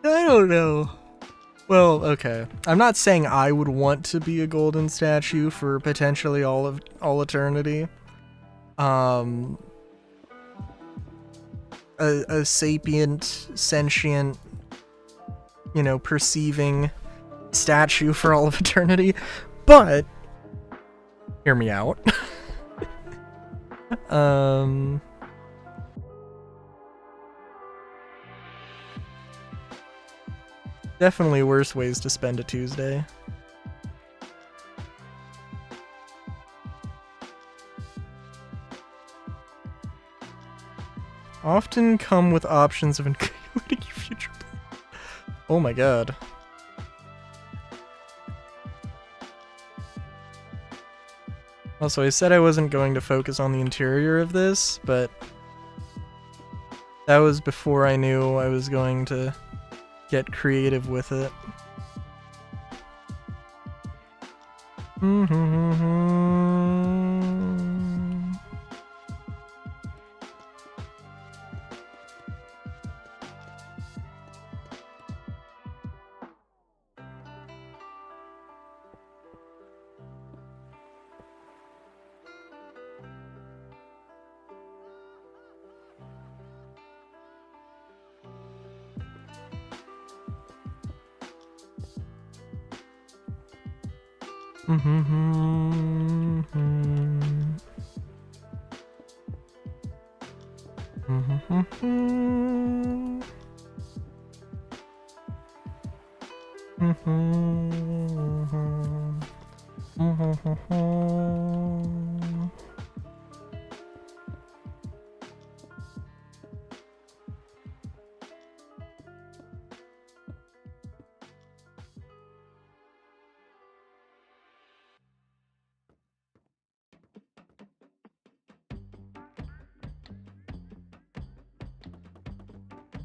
I don't know. Well, okay. I'm not saying I would want to be a golden statue for potentially all eternity. A sapient, sentient, you know, perceiving statue for all of eternity, but hear me out. Definitely worse ways to spend a Tuesday. Often come with options of including your future plan. Oh my god. Also, I said I wasn't going to focus on the interior of this, but that was before I knew I was going to get creative with it.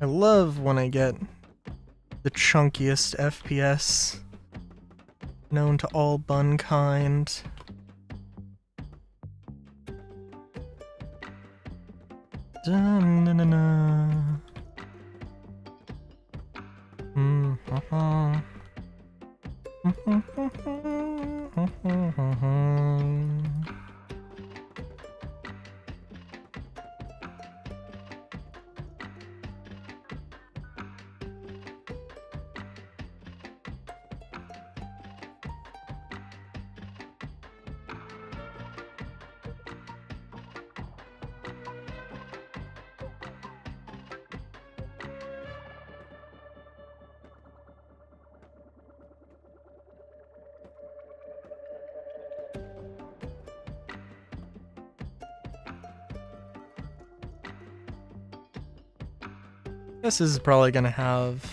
I love when I get the chunkiest FPS known to all bunkind. Da-na-na-na. This is probably gonna have...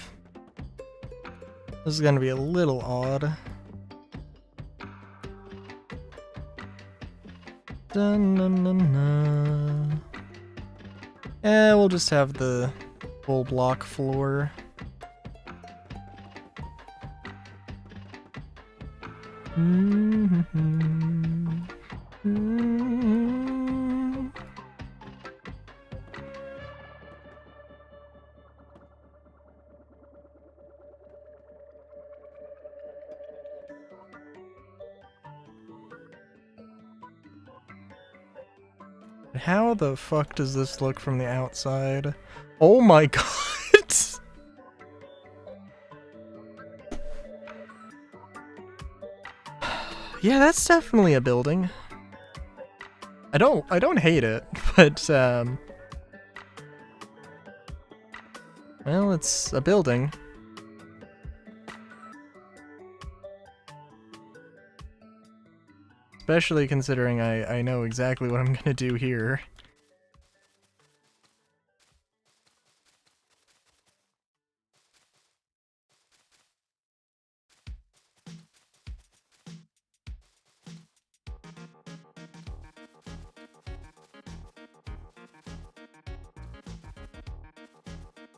This is gonna be a little odd. Da-na-na-na. We'll just have the full block floor. How the fuck does this look from the outside? Oh my god! Yeah, that's definitely a building. I don't hate it, but well, it's a building. Especially considering I know exactly what I'm gonna do here.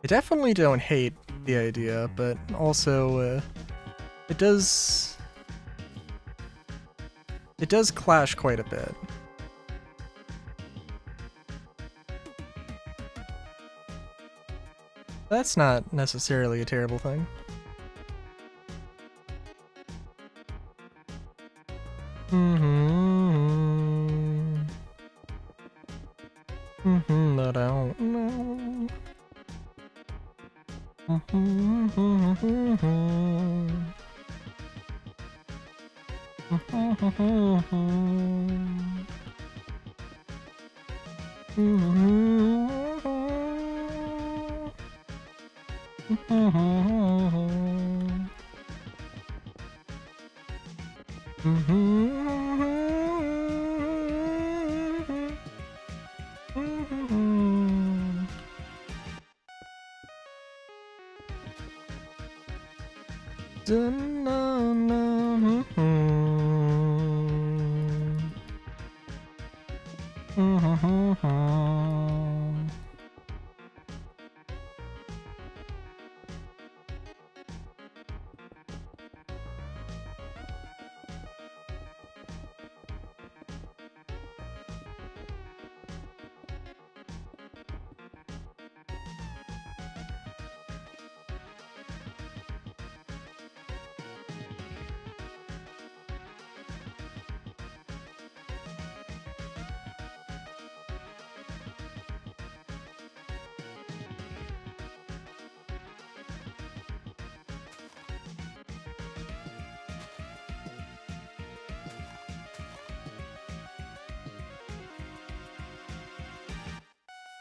I definitely don't hate the idea, but also it does clash quite a bit. That's not necessarily a terrible thing. But I don't know.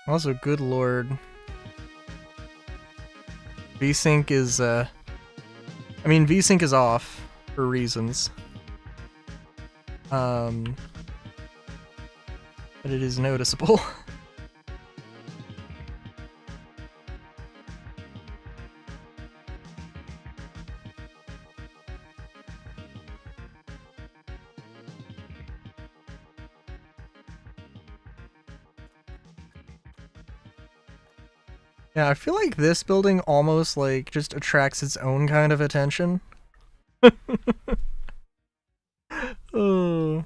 Also, good lord. VSync is, VSync is off for reasons. But it is noticeable. Yeah, I feel like this building almost like just attracts its own kind of attention. Oh,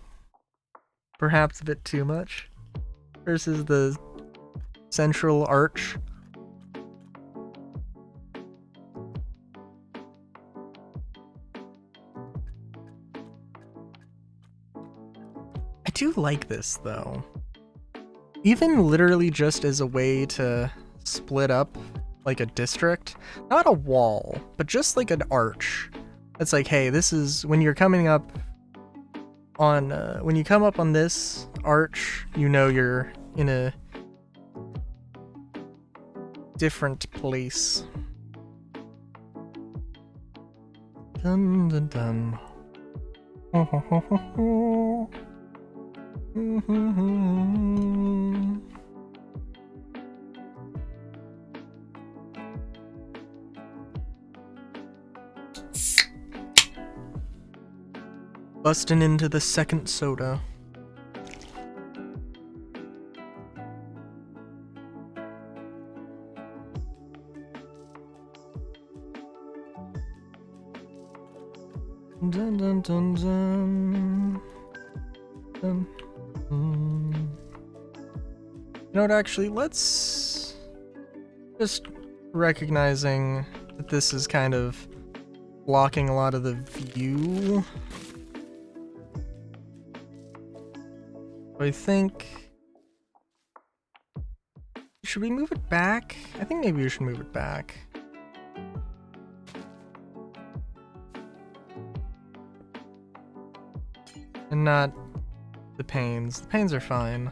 perhaps a bit too much versus the central arch. I do like this though. Even literally just as a way to split up like a district, not a wall, but just like an arch. It's like, hey, this is when you're coming up on when you come up on this arch, you know you're in a different place. Dun dun dun. Busting into the second soda. Dun dun dun dun. Dun. You know what, actually, let's just recognizing that this is kind of blocking a lot of the view. I think... Should we move it back? I think maybe we should move it back. And not the panes. The panes are fine.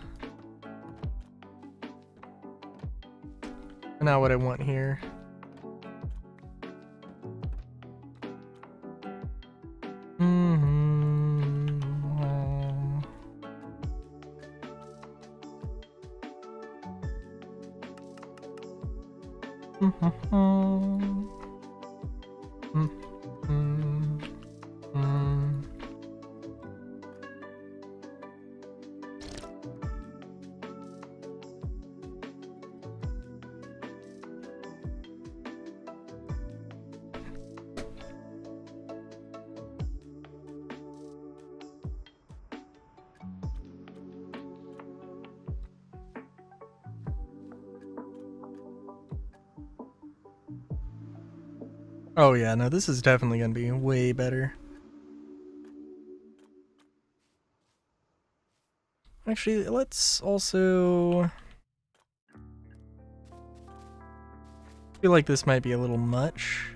But not what I want here. Oh yeah, no, this is definitely gonna be way better. Actually, let's also... I feel like this might be a little much.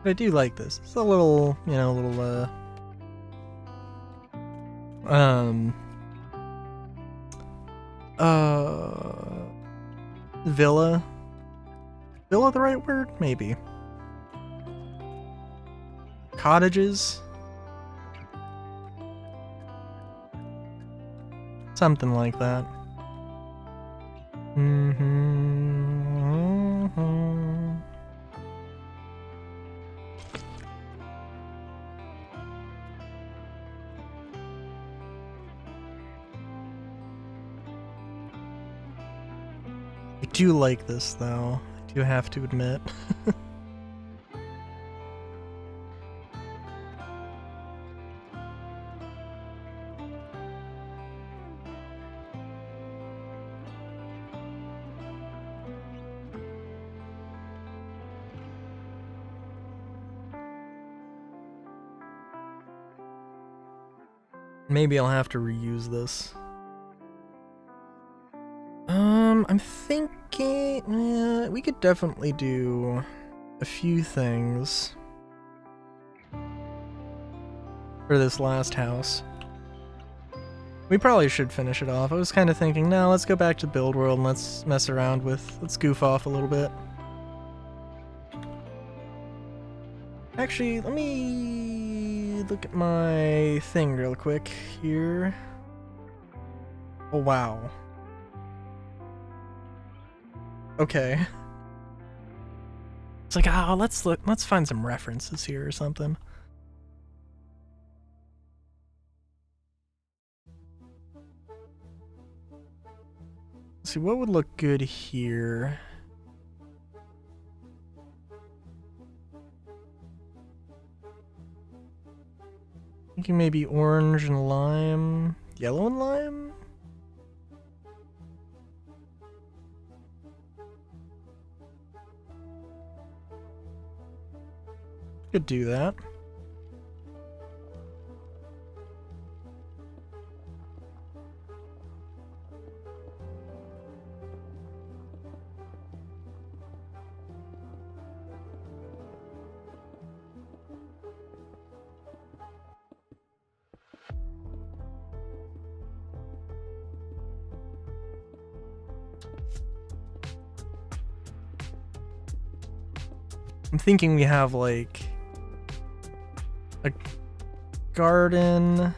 But I do like this. It's a little, you know, villa. Villa the right word? Maybe. Cottages? Something like that. I do like this though, I do have to admit. Maybe I'll have to reuse this. I'm thinking we could definitely do a few things for this last house. We probably should finish it off. I was kind of thinking, no, let's go back to build world and let's mess around let's goof off a little bit. Actually, let me look at my thing real quick here. Oh, wow. Okay. It's like, oh, let's find some references here or something. Let's see, what would look good here? Thinking maybe orange and lime, yellow and lime? Could do that. I'm thinking we have like a garden.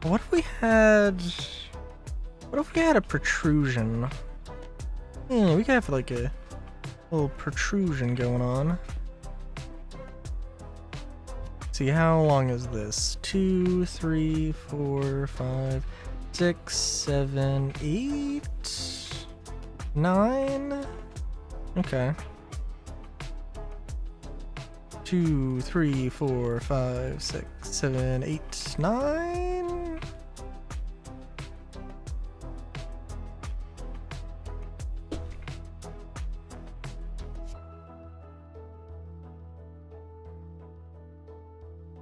What if we had a protrusion? Yeah, we could have like a little protrusion going on. See, how long is this? 2, 3, 4, 5, 6, 7, 8, 9. Okay. 2, 3, 4, 5, 6, 7, 8, 9.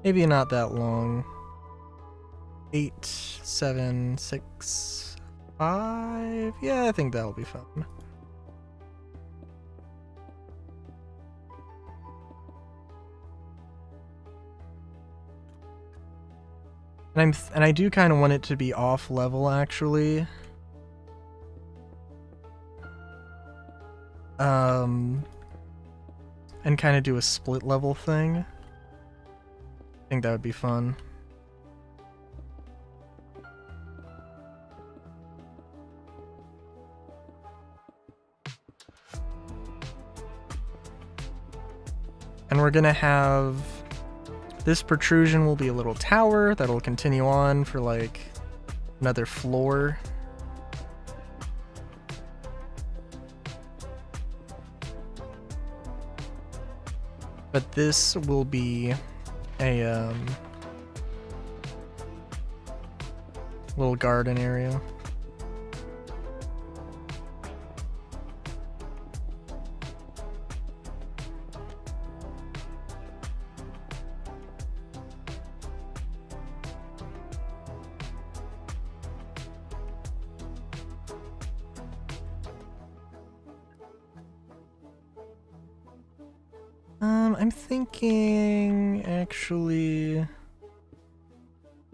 Maybe not that long. 8, 7, 6, 5. Yeah, I think that'll be fun. And I do kind of want it to be off level actually. And kind of do a split level thing. I think that would be fun. And we're gonna have this protrusion will be a little tower that'll continue on for like another floor. But this will be a little garden area. I'm thinking actually,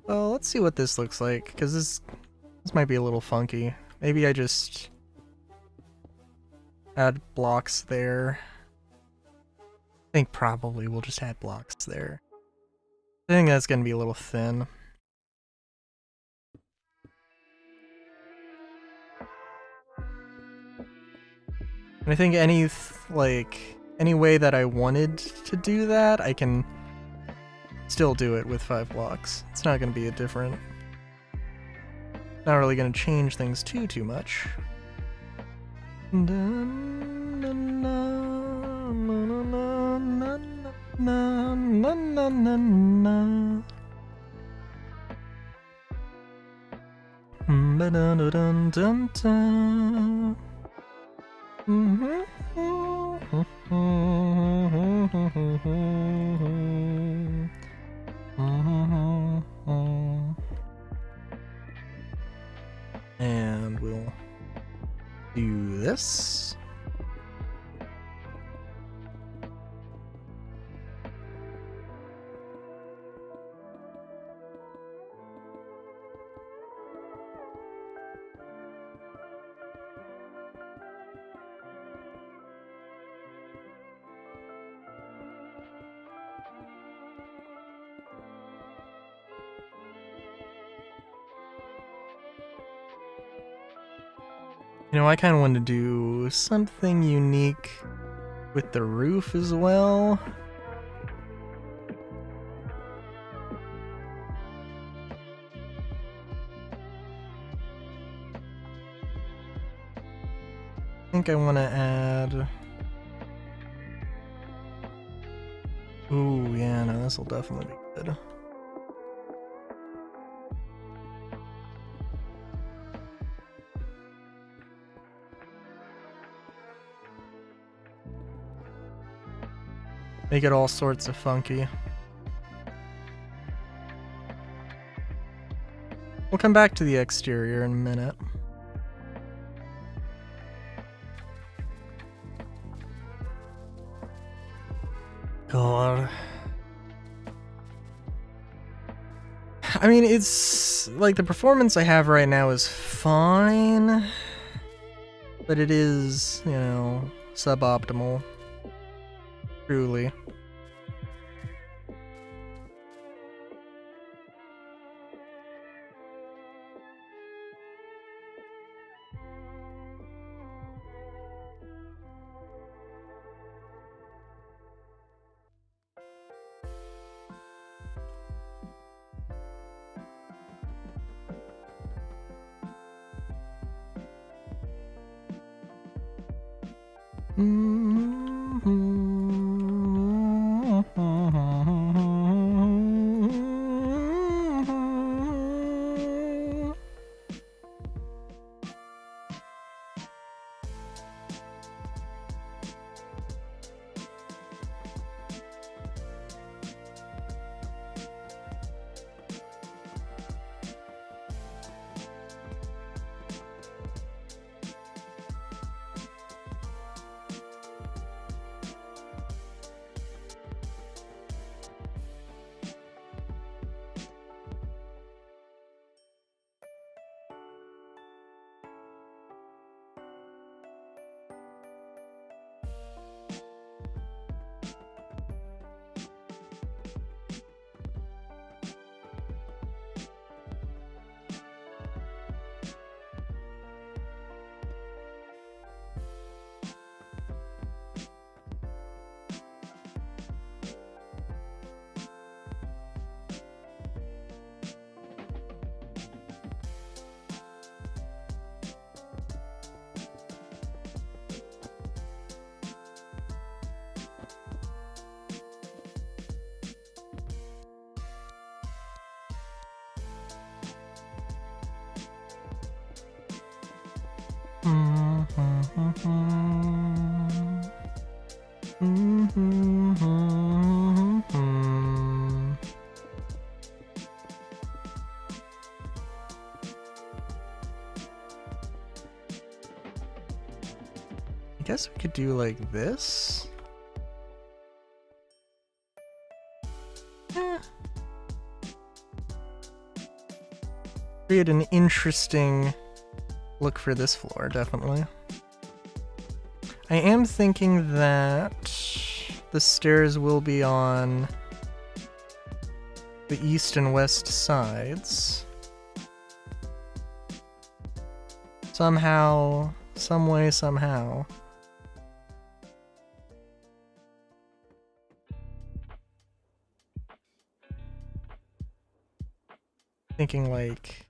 well, let's see what this looks like, because this might be a little funky. Maybe I just add blocks there. I think probably we'll just add blocks there. I think that's gonna be a little thin. And I think any way that I wanted to do that, I can still do it with 5 blocks. It's not going to be a different... Not really going to change things too much. Do this. You know, I kind of want to do something unique with the roof as well. I think I want to add... Ooh, yeah, no, this will definitely be good. Make it all sorts of funky. We'll come back to the exterior in a minute. God. I mean, it's like the performance I have right now is fine, but it is, you know, suboptimal. Truly. I guess we could do like this. Create an interesting look for this floor, definitely. I am thinking that the stairs will be on the east and west sides. Somehow, some way, somehow. Thinking like...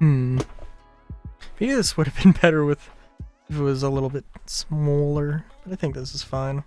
Maybe this would have been better with if it was a little bit smaller, but I think this is fine.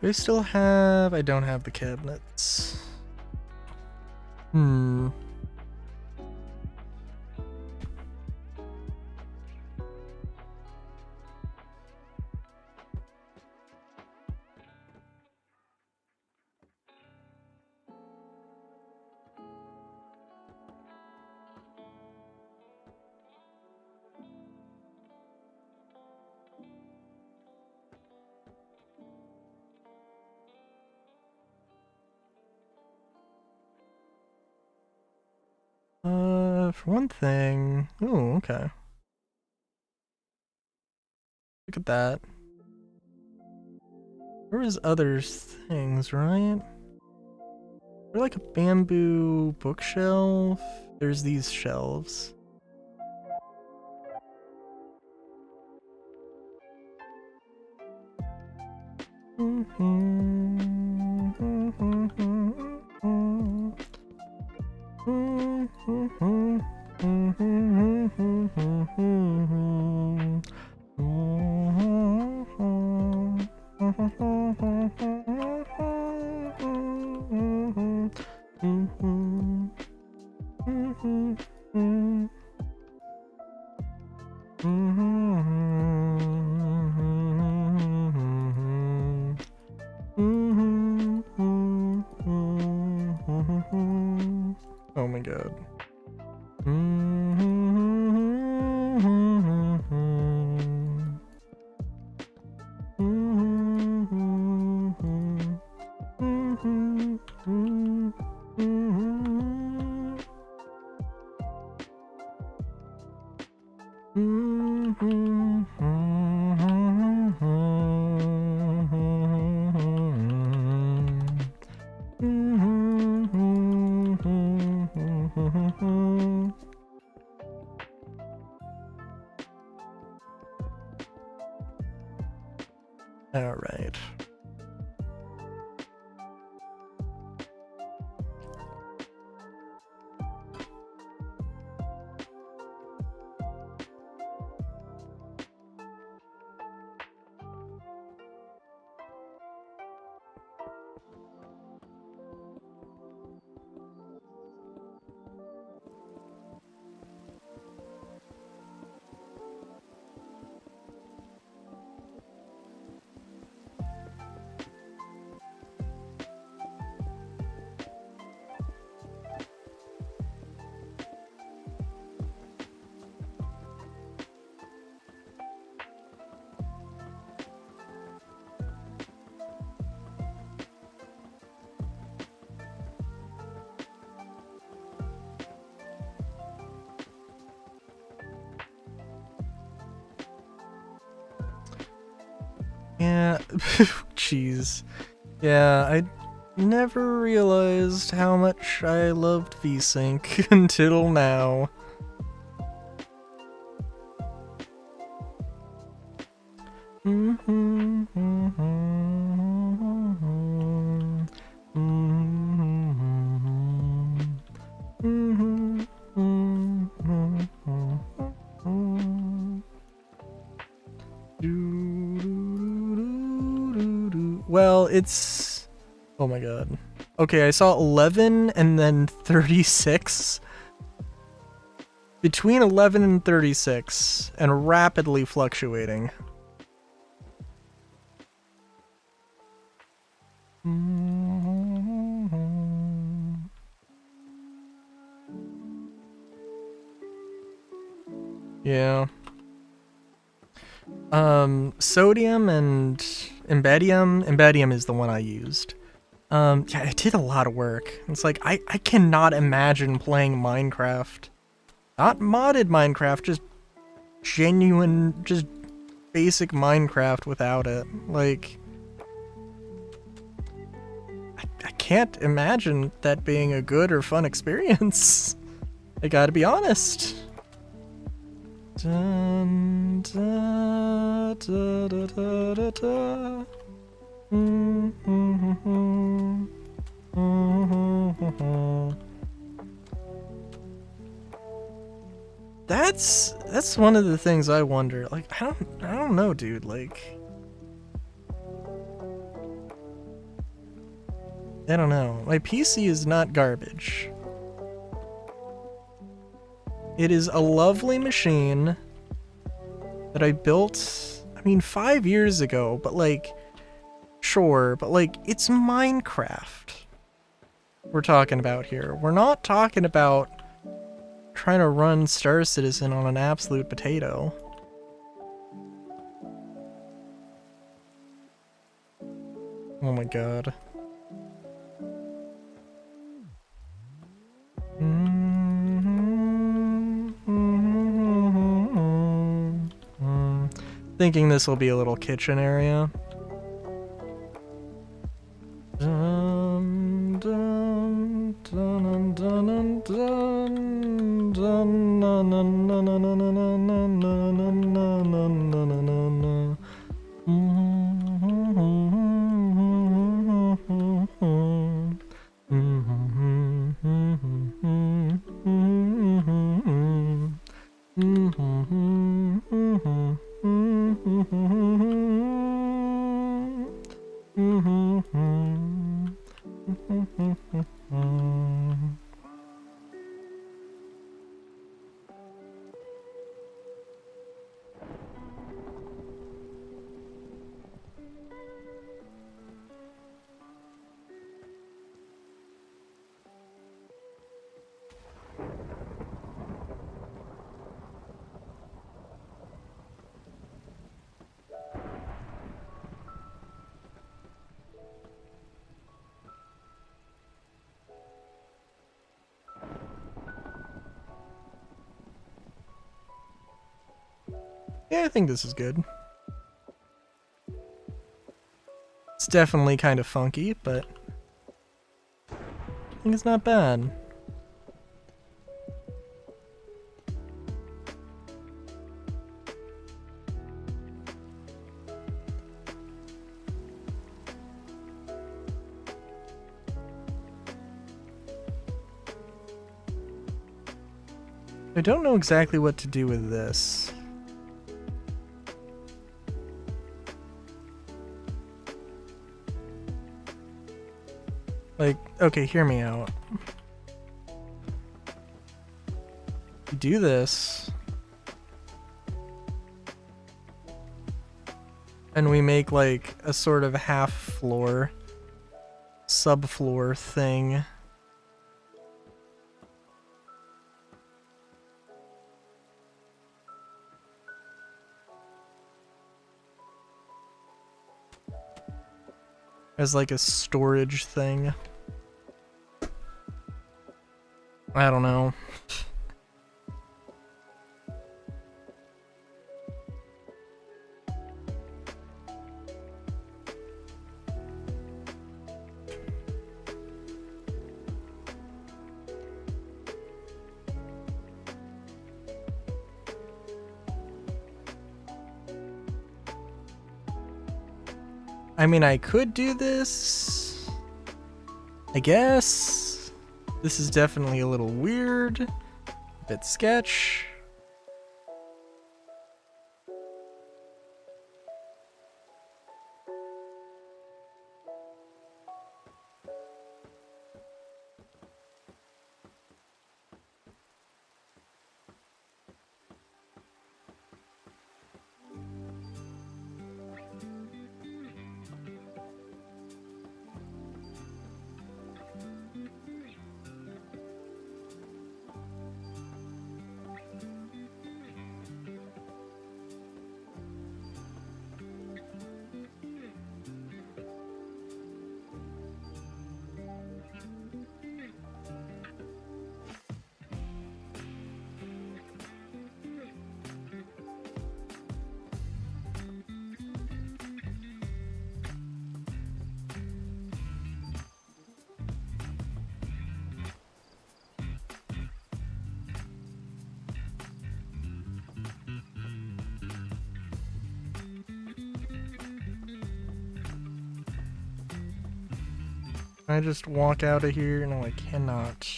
Do I still have... I don't have the cabinets. For one thing... Oh, okay. Look at that. There was other things, right? There's like a bamboo bookshelf. There's these shelves. Oh my god. All right. Yeah, jeez. Yeah, I never realized how much I loved VSync until now. Well, it's... Oh my god. Okay, I saw 11 and then 36. Between 11 and 36, and rapidly fluctuating. Yeah. Sodium and Embedium. Embedium is the one I used. Yeah, it did a lot of work. It's like, I cannot imagine playing Minecraft Not modded Minecraft, just genuine, just basic Minecraft without it. Like, I can't imagine that being a good or fun experience. I gotta be honest. Dun, da, da, da, da, da, da. That's one of the things I wonder. Like, I don't know, dude. Like, I don't know. My PC is not garbage. It is a lovely machine that I built, I mean, 5 years ago, but like, sure, but like, it's Minecraft we're talking about here. We're not talking about trying to run Star Citizen on an absolute potato. Oh my god. Thinking this will be a little kitchen area. Yeah, I think this is good. It's definitely kind of funky, but I think it's not bad. I don't know exactly what to do with this. Like, okay, hear me out. You do this, and we make like a sort of half floor, subfloor thing. As like a storage thing. I don't know. I mean, I could do this, I guess. This is definitely a little weird, a bit sketch. I just walk out of here? No, I cannot.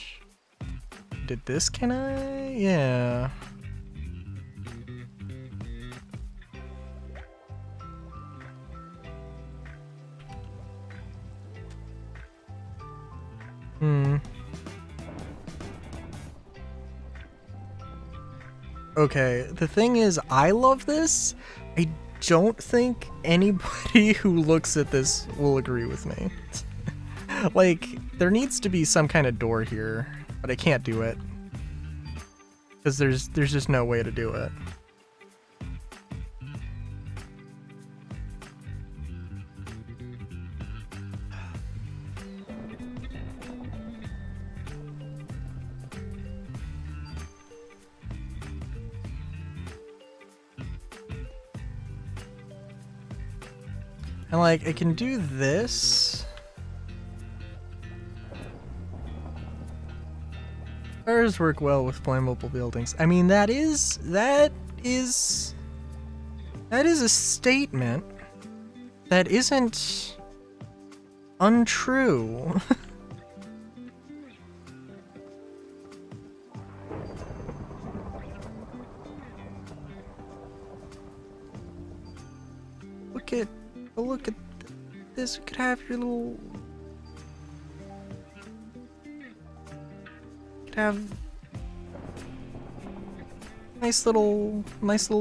Did this, can I? Yeah. Okay, the thing is, I love this. I don't think anybody who looks at this will agree with me. Like, there needs to be some kind of door here, but I can't do it. Because there's just no way to do it. And like, I can do this. Fires work well with flammable buildings. I mean, that is a statement that isn't untrue. Look at this. You could have your little. You could have nice little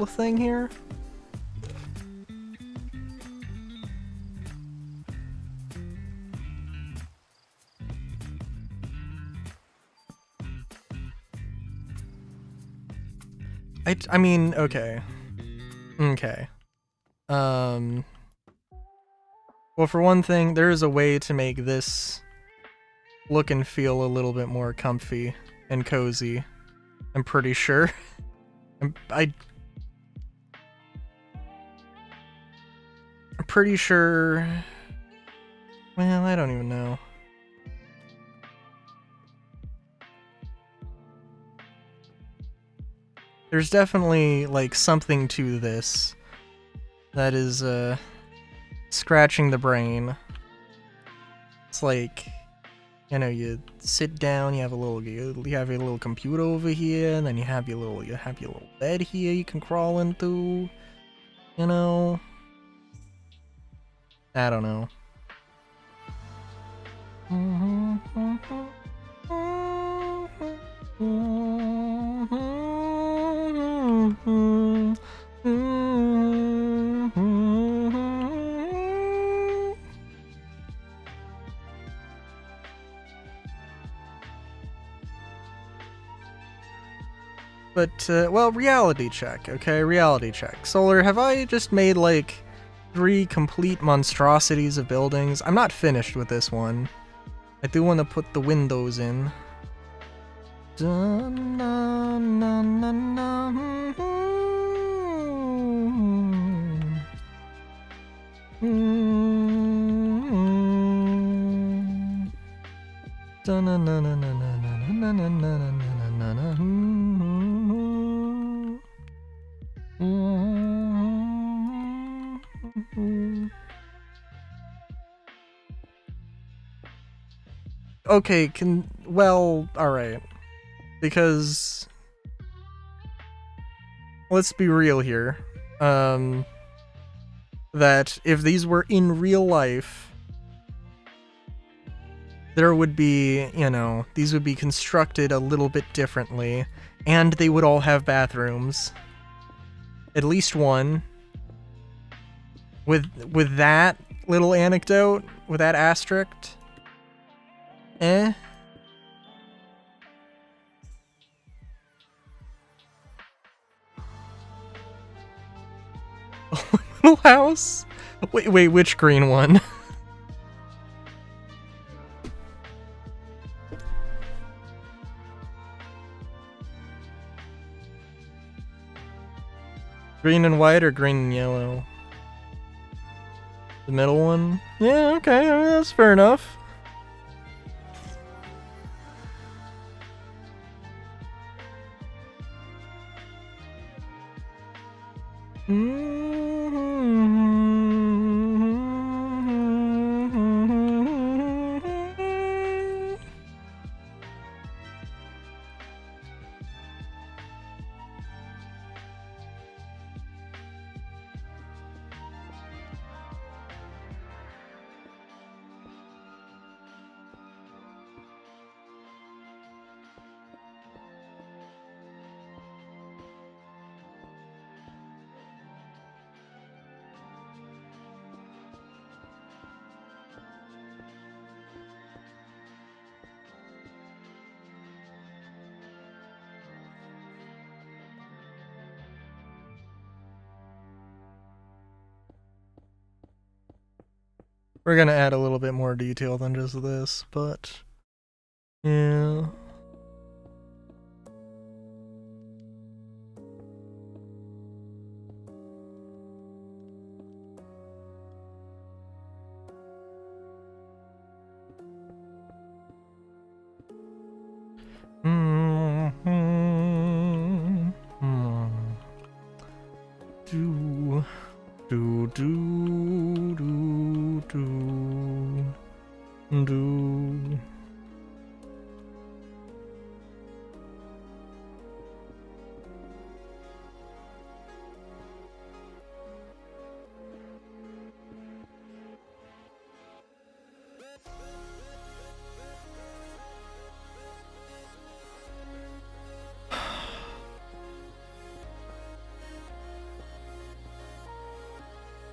thing here. I mean, okay. Well, for one thing, there is a way to make this look and feel a little bit more comfy and cozy. I'm pretty sure. I'm pretty sure. Well, I don't even know. There's definitely like something to this that is scratching the brain. It's like, you know, you sit down, you have your little computer over here, and then you have your little bed here you can crawl into. You know, I don't know. But, well, reality check, okay? Reality check. Solar, have I just made, like, 3 complete monstrosities of buildings? I'm not finished with this one. I do want to put the windows in. Okay, well, alright. Because, let's be real here. That if these were in real life, there would be, you know, these would be constructed a little bit differently, and they would all have bathrooms. At least one. With that little anecdote, with that asterisk, Little house? Wait, which green one? Green and white or green and yellow? The middle one? Yeah, okay, I mean, that's fair enough. We're gonna add a little bit more detail than just this, but yeah.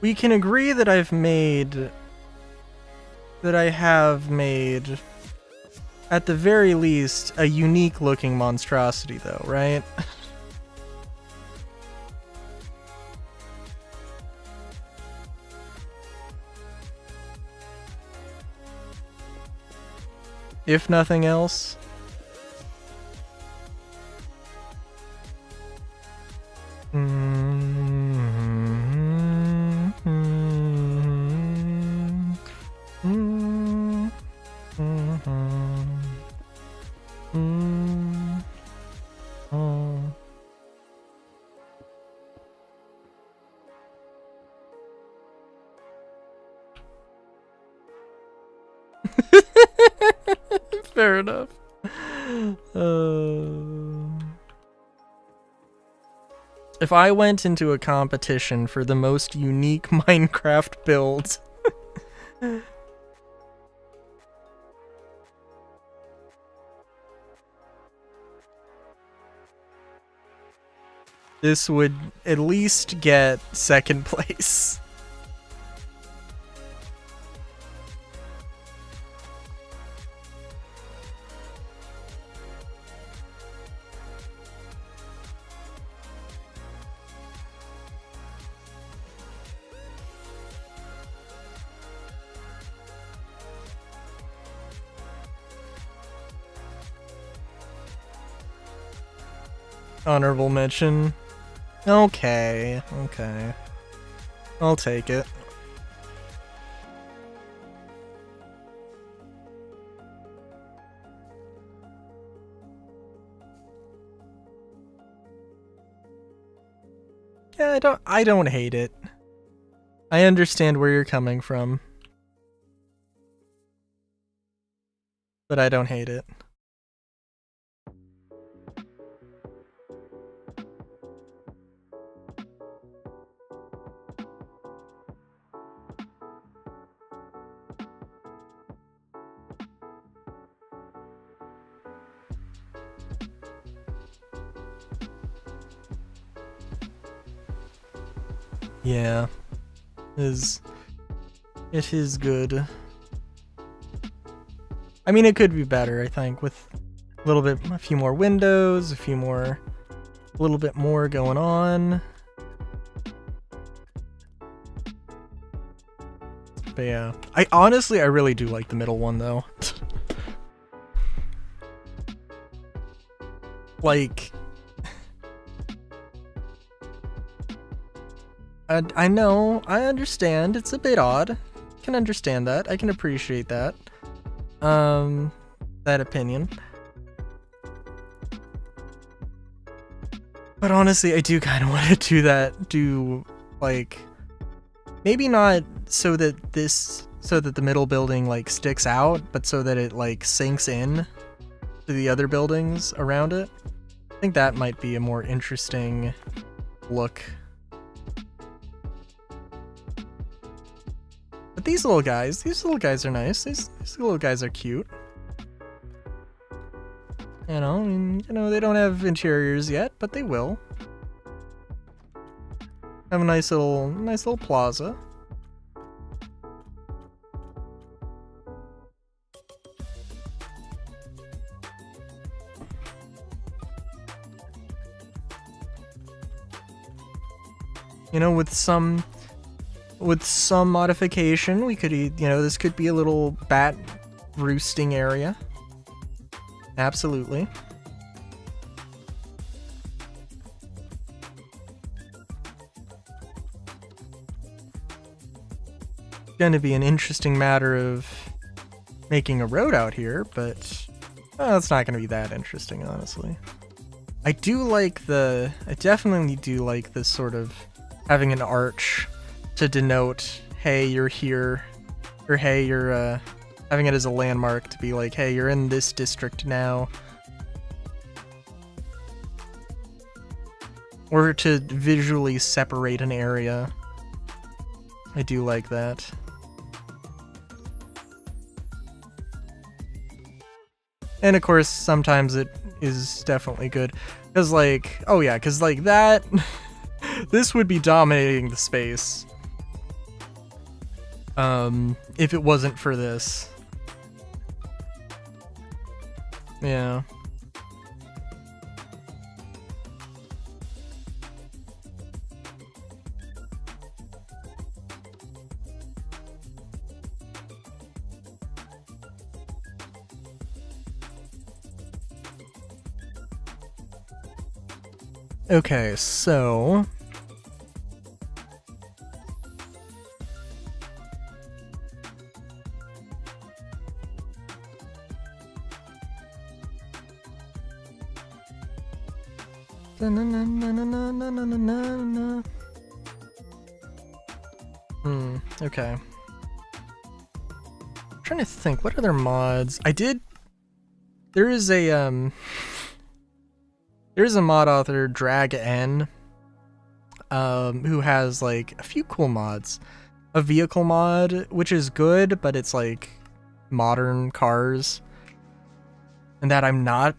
We can agree that I have made, at the very least, a unique looking monstrosity though, right? If nothing else. Fair enough. If I went into a competition for the most unique Minecraft build, this would at least get second place. Honorable mention. Okay. I'll take it. Yeah, I don't hate it. I understand where you're coming from. But I don't hate it. Yeah, it is good. I mean, it could be better, I think, with a few more windows, a little bit more going on. But yeah, I really do like the middle one though. Like, I know, I understand, it's a bit odd. I can understand that, I can appreciate that. That opinion. But honestly, I do kind of want to do like, maybe not so that the middle building like sticks out, but so that it like sinks in to the other buildings around it. I think that might be a more interesting look. But these little guys are nice. These little guys are cute. You know, I mean, they don't have interiors yet, but they will. Have a nice little plaza. You know, with with some modification, we could, you know, this could be a little bat roosting area. Absolutely. Gonna be an interesting matter of making a road out here, but it's not gonna be that interesting, honestly. I definitely do like this sort of having an arch to denote, hey, you're here, or hey, you're having it as a landmark to be like, hey, you're in this district now. Or to visually separate an area. I do like that. And of course, sometimes it is definitely good. Because like, oh yeah, because like that, this would be dominating the space. If it wasn't for this. Yeah. Okay, so okay. I'm trying to think, what other mods? There is a mod author, Drag N, who has like a few cool mods. A vehicle mod, which is good, but it's like modern cars. And that I'm not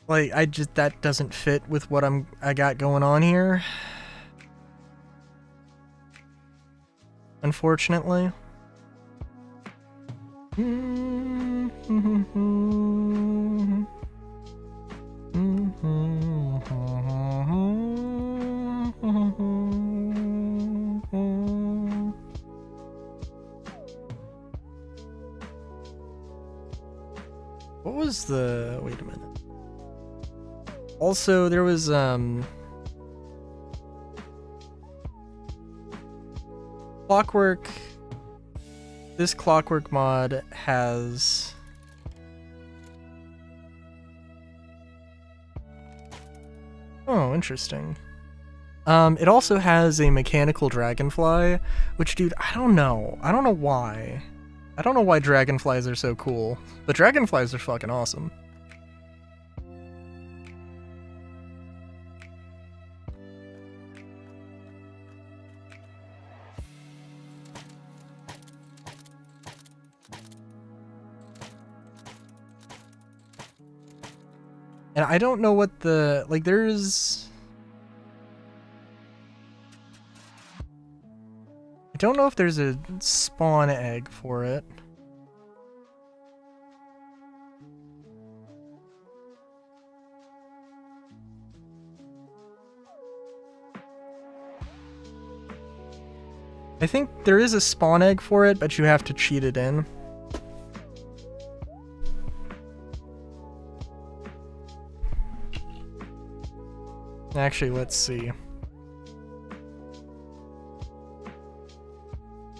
like, that doesn't fit with what I got going on here. Unfortunately. What was the... wait a minute. Also, there was, Clockwork. This Clockwork mod has... oh, interesting. It also has a mechanical dragonfly, which, dude, I don't know. I don't know why. I don't know why dragonflies are so cool, but dragonflies are fucking awesome. And I don't know what the... like, there's... I don't know if there's a spawn egg for it. I think there is a spawn egg for it, but you have to cheat it in. Actually, let's see.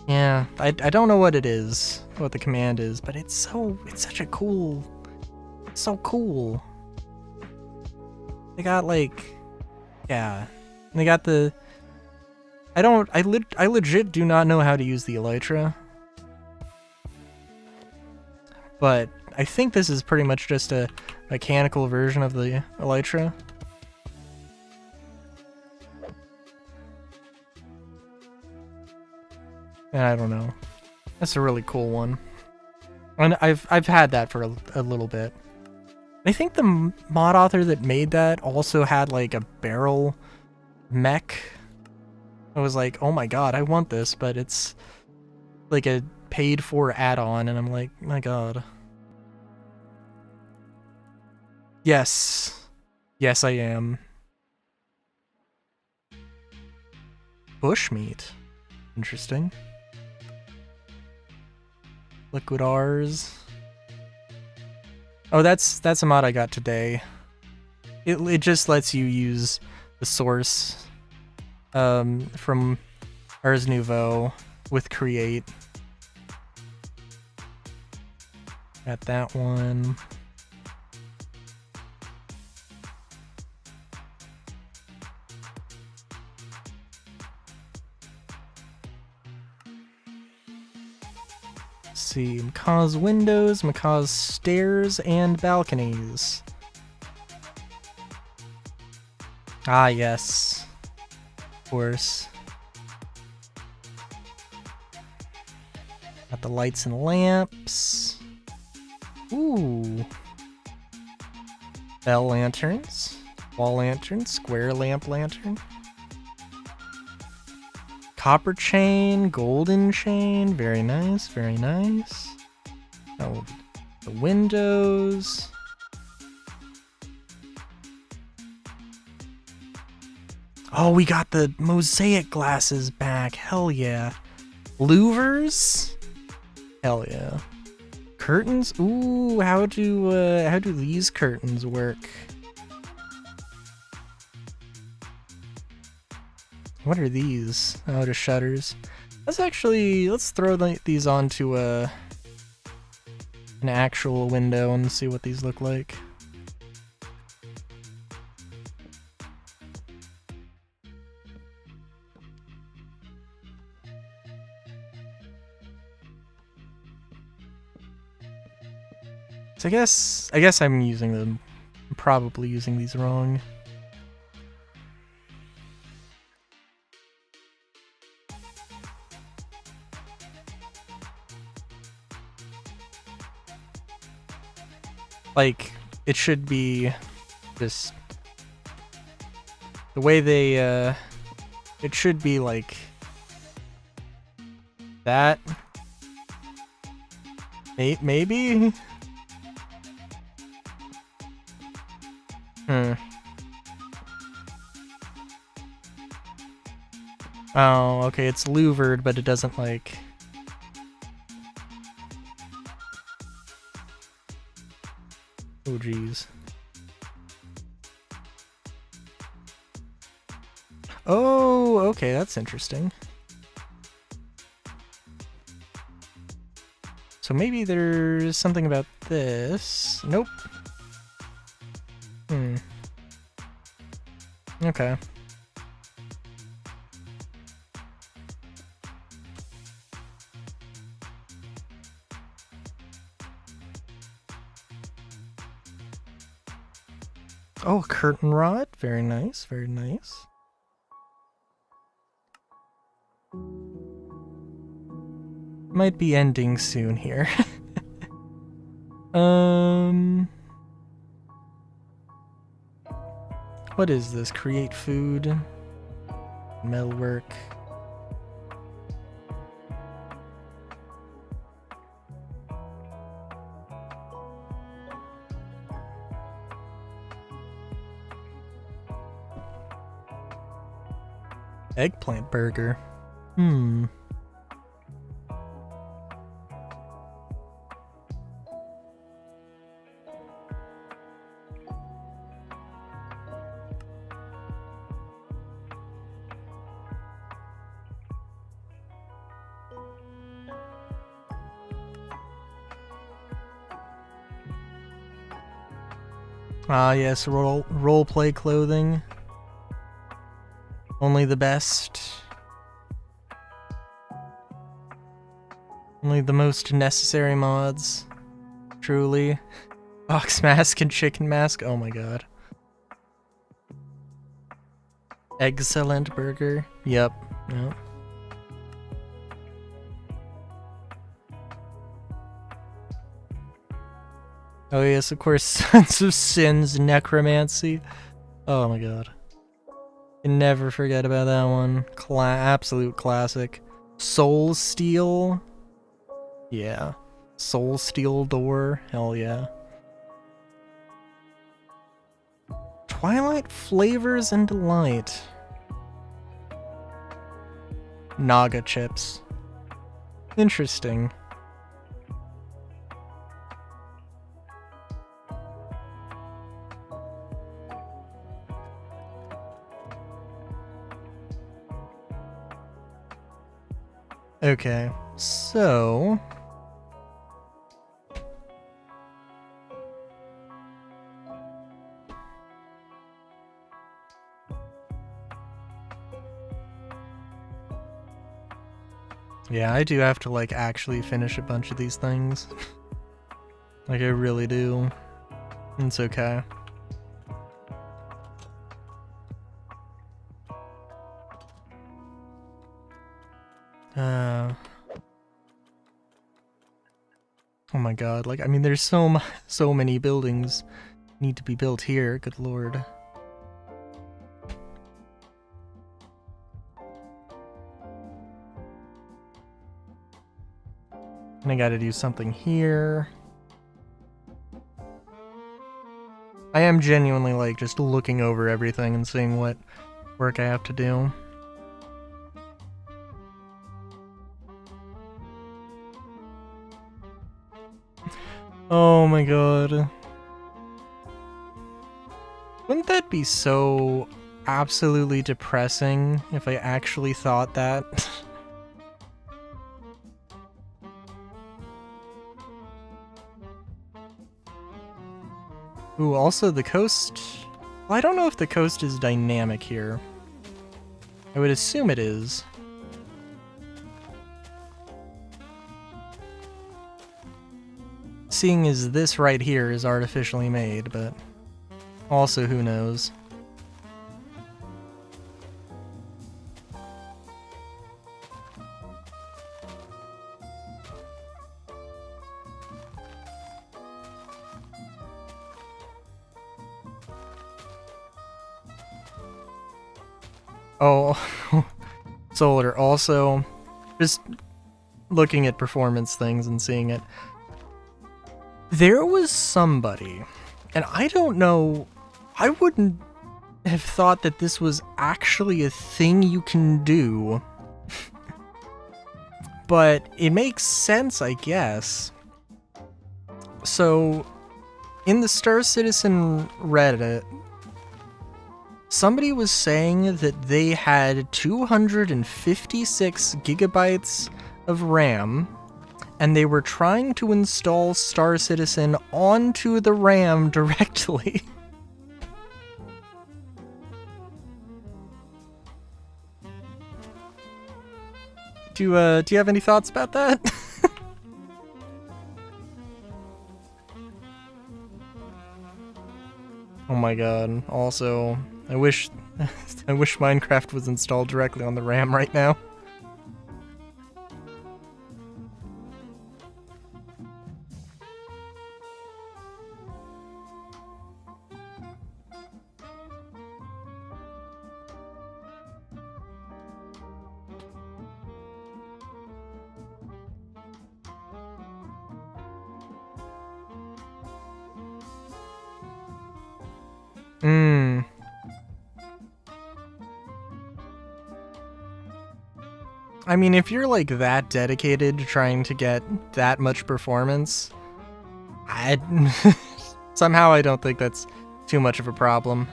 Yeah, I don't know what it is, what the command is, but it's such a cool, so cool. They got like, yeah, and they got the, I legit do not know how to use the elytra. But I think this is pretty much just a mechanical version of the elytra. And I don't know. That's a really cool one. And I've had that for a little bit. I think the mod author that made that also had like a barrel mech. I was like, oh my god, I want this, but it's like a paid for add-on, and I'm like, my god. Yes. Yes, I am. Bushmeat. Interesting. Liquid R's. Oh, that's a mod I got today. It just lets you use the source from Ars Nouveau with Create. Got that one. Let's see, Macaw's windows, Macaw's stairs, and balconies. Ah, yes. Of course. Got the lights and lamps. Ooh. Bell lanterns. Wall lantern. Square lamp lantern. Copper chain. Golden chain. Very nice. Very nice. Oh, the windows. Oh, we got the mosaic glasses back. Hell yeah. Louvers? Hell yeah. Curtains? Ooh, how do these curtains work? What are these? Oh, just shutters. Let's throw these onto an actual window and see what these look like. So I guess I'm using them. I'm probably using these wrong. Like, it should be just the way they it should be like that. Maybe? Oh, okay, it's louvered, but it doesn't like... Oh, geez. Oh, okay, that's interesting. So maybe there's something about this. Nope. Okay. Oh, curtain rod. Very nice, very nice. Might be ending soon here. What is this? Create food. Metalwork. Eggplant burger. Ah, yes, roleplay clothing. Only the best. Only the most necessary mods. Truly. Ox mask and chicken mask. Oh my god. Excellent burger. Yep. Yep. Oh yes, of course, Sons of Sin's necromancy. Oh my god. Can never forget about that one. Absolute classic. Soul Steel. Yeah. Soul Steel door. Hell yeah. Twilight Flavors and Delight. Naga chips. Interesting. Okay, so... yeah, I do have to, like, actually finish a bunch of these things. Like, I really do. It's okay. Oh my god, like, I mean, there's so many buildings need to be built here, good lord. And I gotta do something here. I am genuinely, like, just looking over everything and seeing what work I have to do. Oh my god. Wouldn't that be so absolutely depressing if I actually thought that? Ooh, also the coast... well, I don't know if the coast is dynamic here. I would assume it is. Seeing as this right here is artificially made, but also who knows. Oh, solar. Also, just looking at performance things and seeing it. There was somebody, and I don't know, I wouldn't have thought that this was actually a thing you can do. But it makes sense, I guess. So, in the Star Citizen Reddit, somebody was saying that they had 256 gigabytes of RAM, and they were trying to install Star Citizen onto the RAM directly. Do you have any thoughts about that? Oh my god. Also, I wish Minecraft was installed directly on the RAM right now. I mean, if you're like that dedicated to trying to get that much performance, somehow I don't think that's too much of a problem.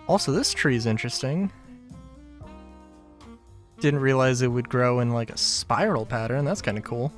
Also, this tree is interesting. Didn't realize it would grow in like a spiral pattern. That's kind of cool.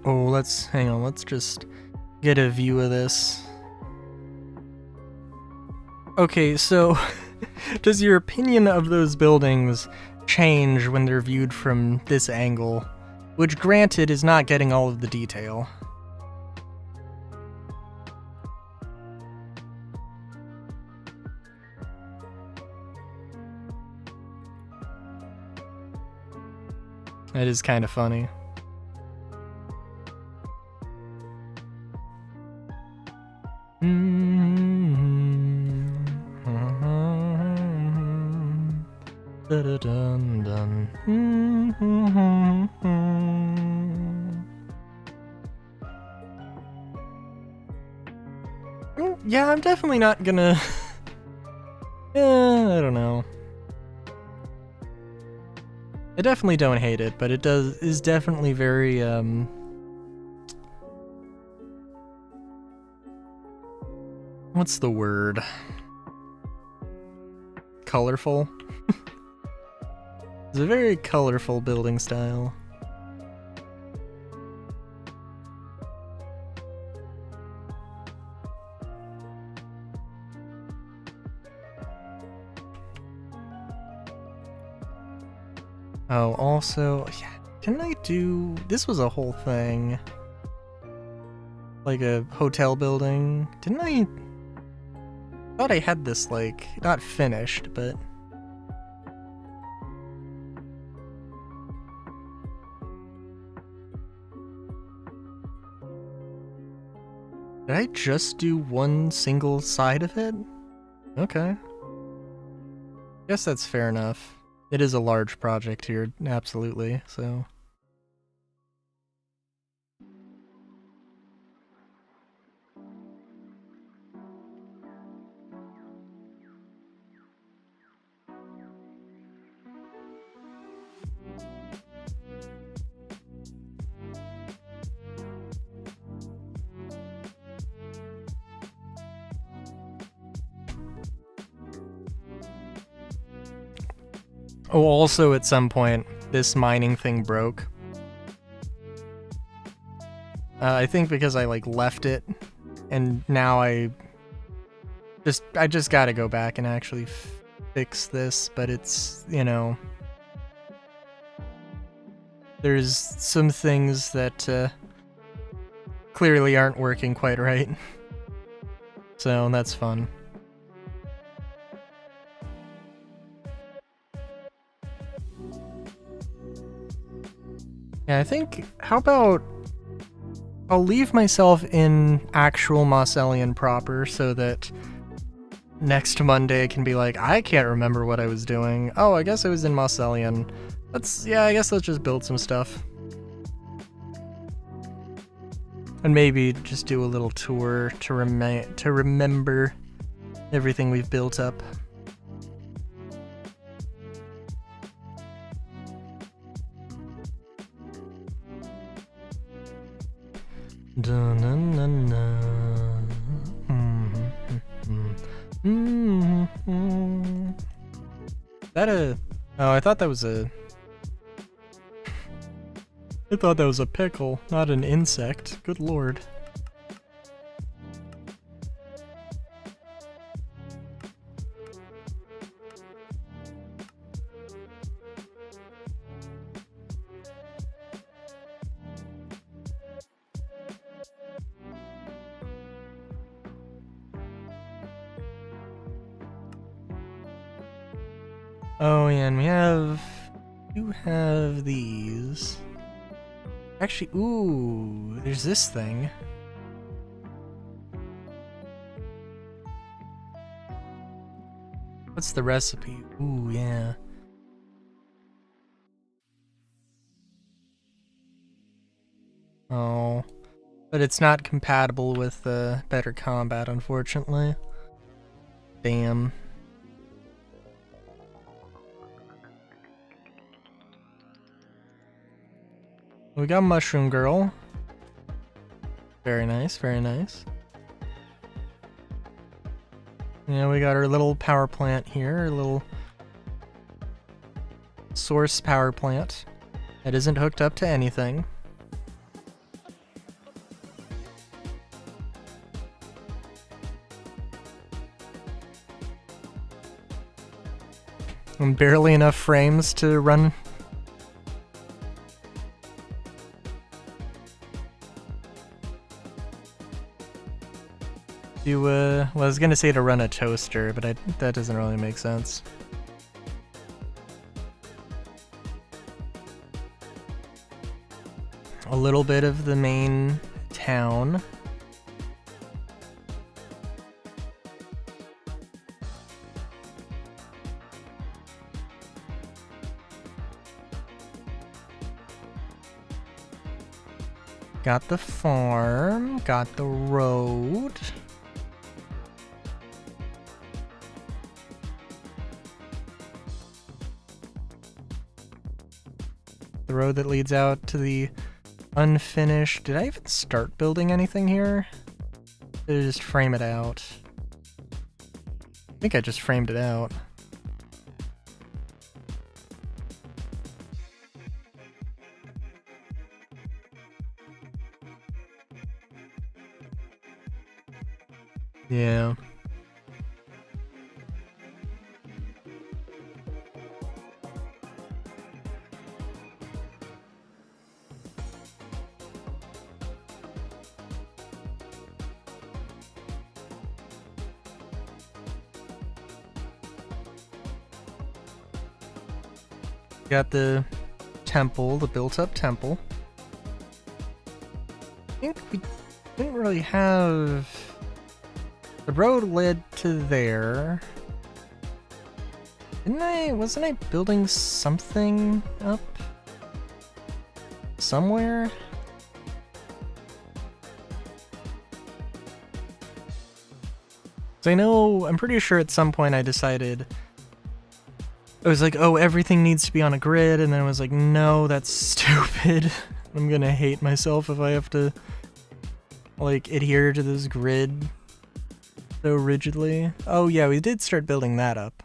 Oh, hang on, let's just get a view of this. Okay, so does your opinion of those buildings change when they're viewed from this angle? Which, granted, is not getting all of the detail. That is kind of funny. Yeah, I'm definitely not gonna... I don't know. I definitely don't hate it, but it is definitely very, what's the word? Colorful? It's a very colorful building style. Oh, also, yeah, didn't I do... This was a whole thing. Like a hotel building. Didn't I... thought I had this, like, not finished, but... Did I just do one single side of it? Okay. Guess that's fair enough. It is a large project here, absolutely, so... Oh, also at some point, this mining thing broke. I think because I, like, left it, and now I just gotta go back and actually fix this, but it's, you know... There's some things that, clearly aren't working quite right. So, that's fun. Yeah, I think, how about... I'll leave myself in actual Mosselian proper so that next Monday I can be like, I can't remember what I was doing. Oh, I guess I was in Mosselian. I guess let's just build some stuff. And maybe just do a little tour to remember everything we've built up. That a... Oh, I thought that was a... I thought that was a pickle, not an insect. Good lord. Oh, yeah, and you have these. Actually, ooh, there's this thing. What's the recipe? Ooh, yeah. Oh, but it's not compatible with better combat, unfortunately. Damn. We got Mushroom Girl. Very nice, very nice. Yeah, we got our little power plant here, our little source power plant that isn't hooked up to anything. And barely enough frames to run. Well, I was gonna say to run a toaster, but that doesn't really make sense. a little bit of the main town. Got the farm, got the road. The road that leads out to the unfinished. Did I even start building anything here? Did I just frame it out? I think I just framed it out. Yeah. Got the temple, the built-up temple. I think we didn't really have... The road led to there. Wasn't I building something up? Somewhere? So I'm pretty sure at some point I decided... I was like, oh, everything needs to be on a grid, and then I was like, no, that's stupid. I'm gonna hate myself if I have to, like, adhere to this grid so rigidly. Oh yeah, we did start building that up.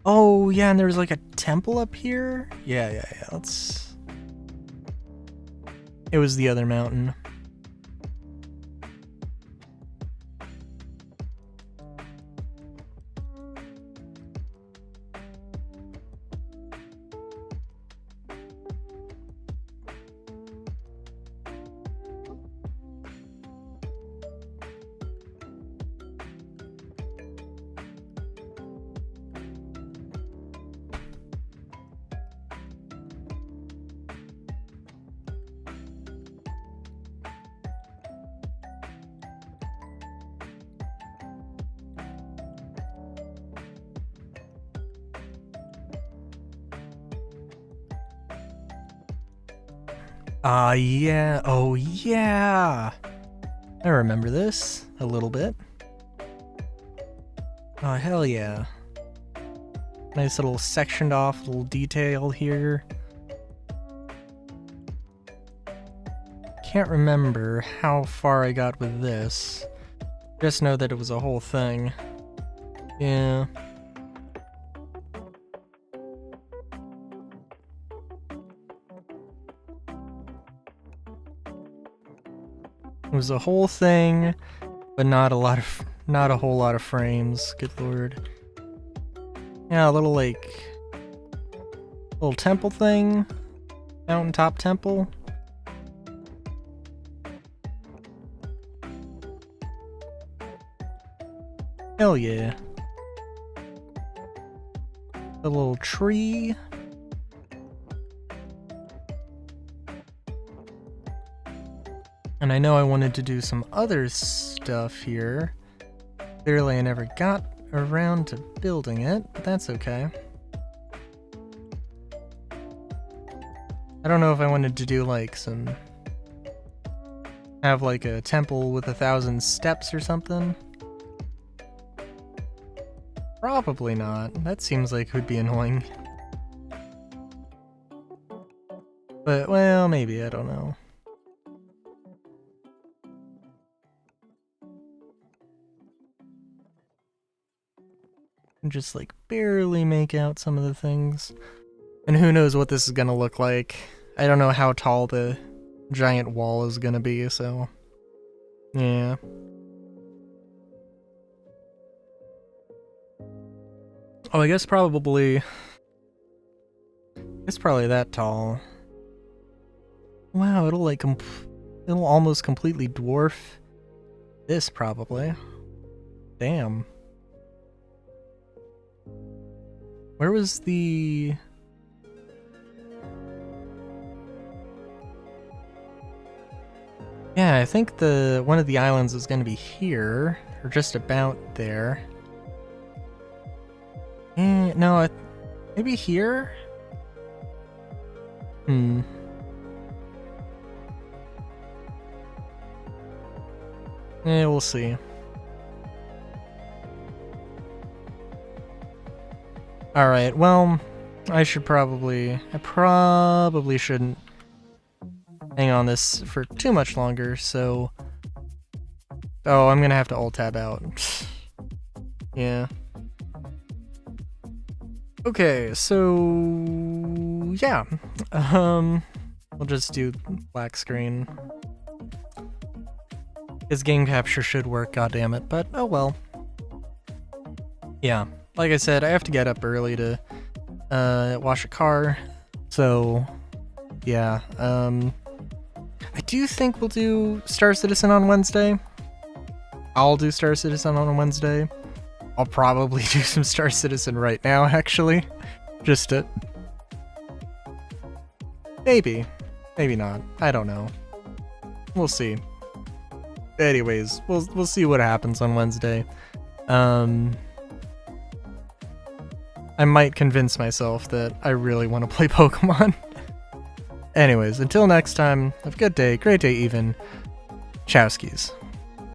Oh yeah, and there was like a temple up here? Yeah, let's... It was the other mountain. Yeah. Oh, yeah. I remember this a little bit. Oh, hell yeah. Nice little sectioned off little detail here. Can't remember how far I got with this. Just know that it was a whole thing. Yeah. It was a whole thing, but not a whole lot of frames. Good lord. Yeah, a little temple thing. Mountaintop temple. Hell yeah. A little tree. And I know I wanted to do some other stuff here. Clearly I never got around to building it, but that's okay. I don't know if I wanted to do like have like a temple with 1,000 steps or something. Probably not. That seems like it would be annoying. But, well, maybe, I don't know. Just like barely make out some of the things. And who knows what this is gonna look like. I don't know how tall the giant wall is gonna be, so yeah. Oh, I guess probably it's probably that tall. Wow, it'll almost completely dwarf this probably. Damn. Where was the... Yeah, I think one of the islands is going to be here, or just about there. No, maybe here? We'll see. Alright, well, I probably shouldn't hang on this for too much longer, so... Oh, I'm gonna have to alt-tab out. Yeah. Okay, so... yeah. We'll just do black screen. His game capture should work, goddammit, but oh well. Yeah, like I said, I have to get up early to wash a car, so yeah. I do think we'll do Star Citizen on Wednesday. I'll do Star Citizen on a Wednesday. I'll probably do some Star Citizen right now, actually. Just to... Maybe. Maybe not. I don't know. We'll see. Anyways, we'll see what happens on Wednesday. I might convince myself that I really want to play Pokemon. Anyways, until next time, have a good day, great day even. Chowskis.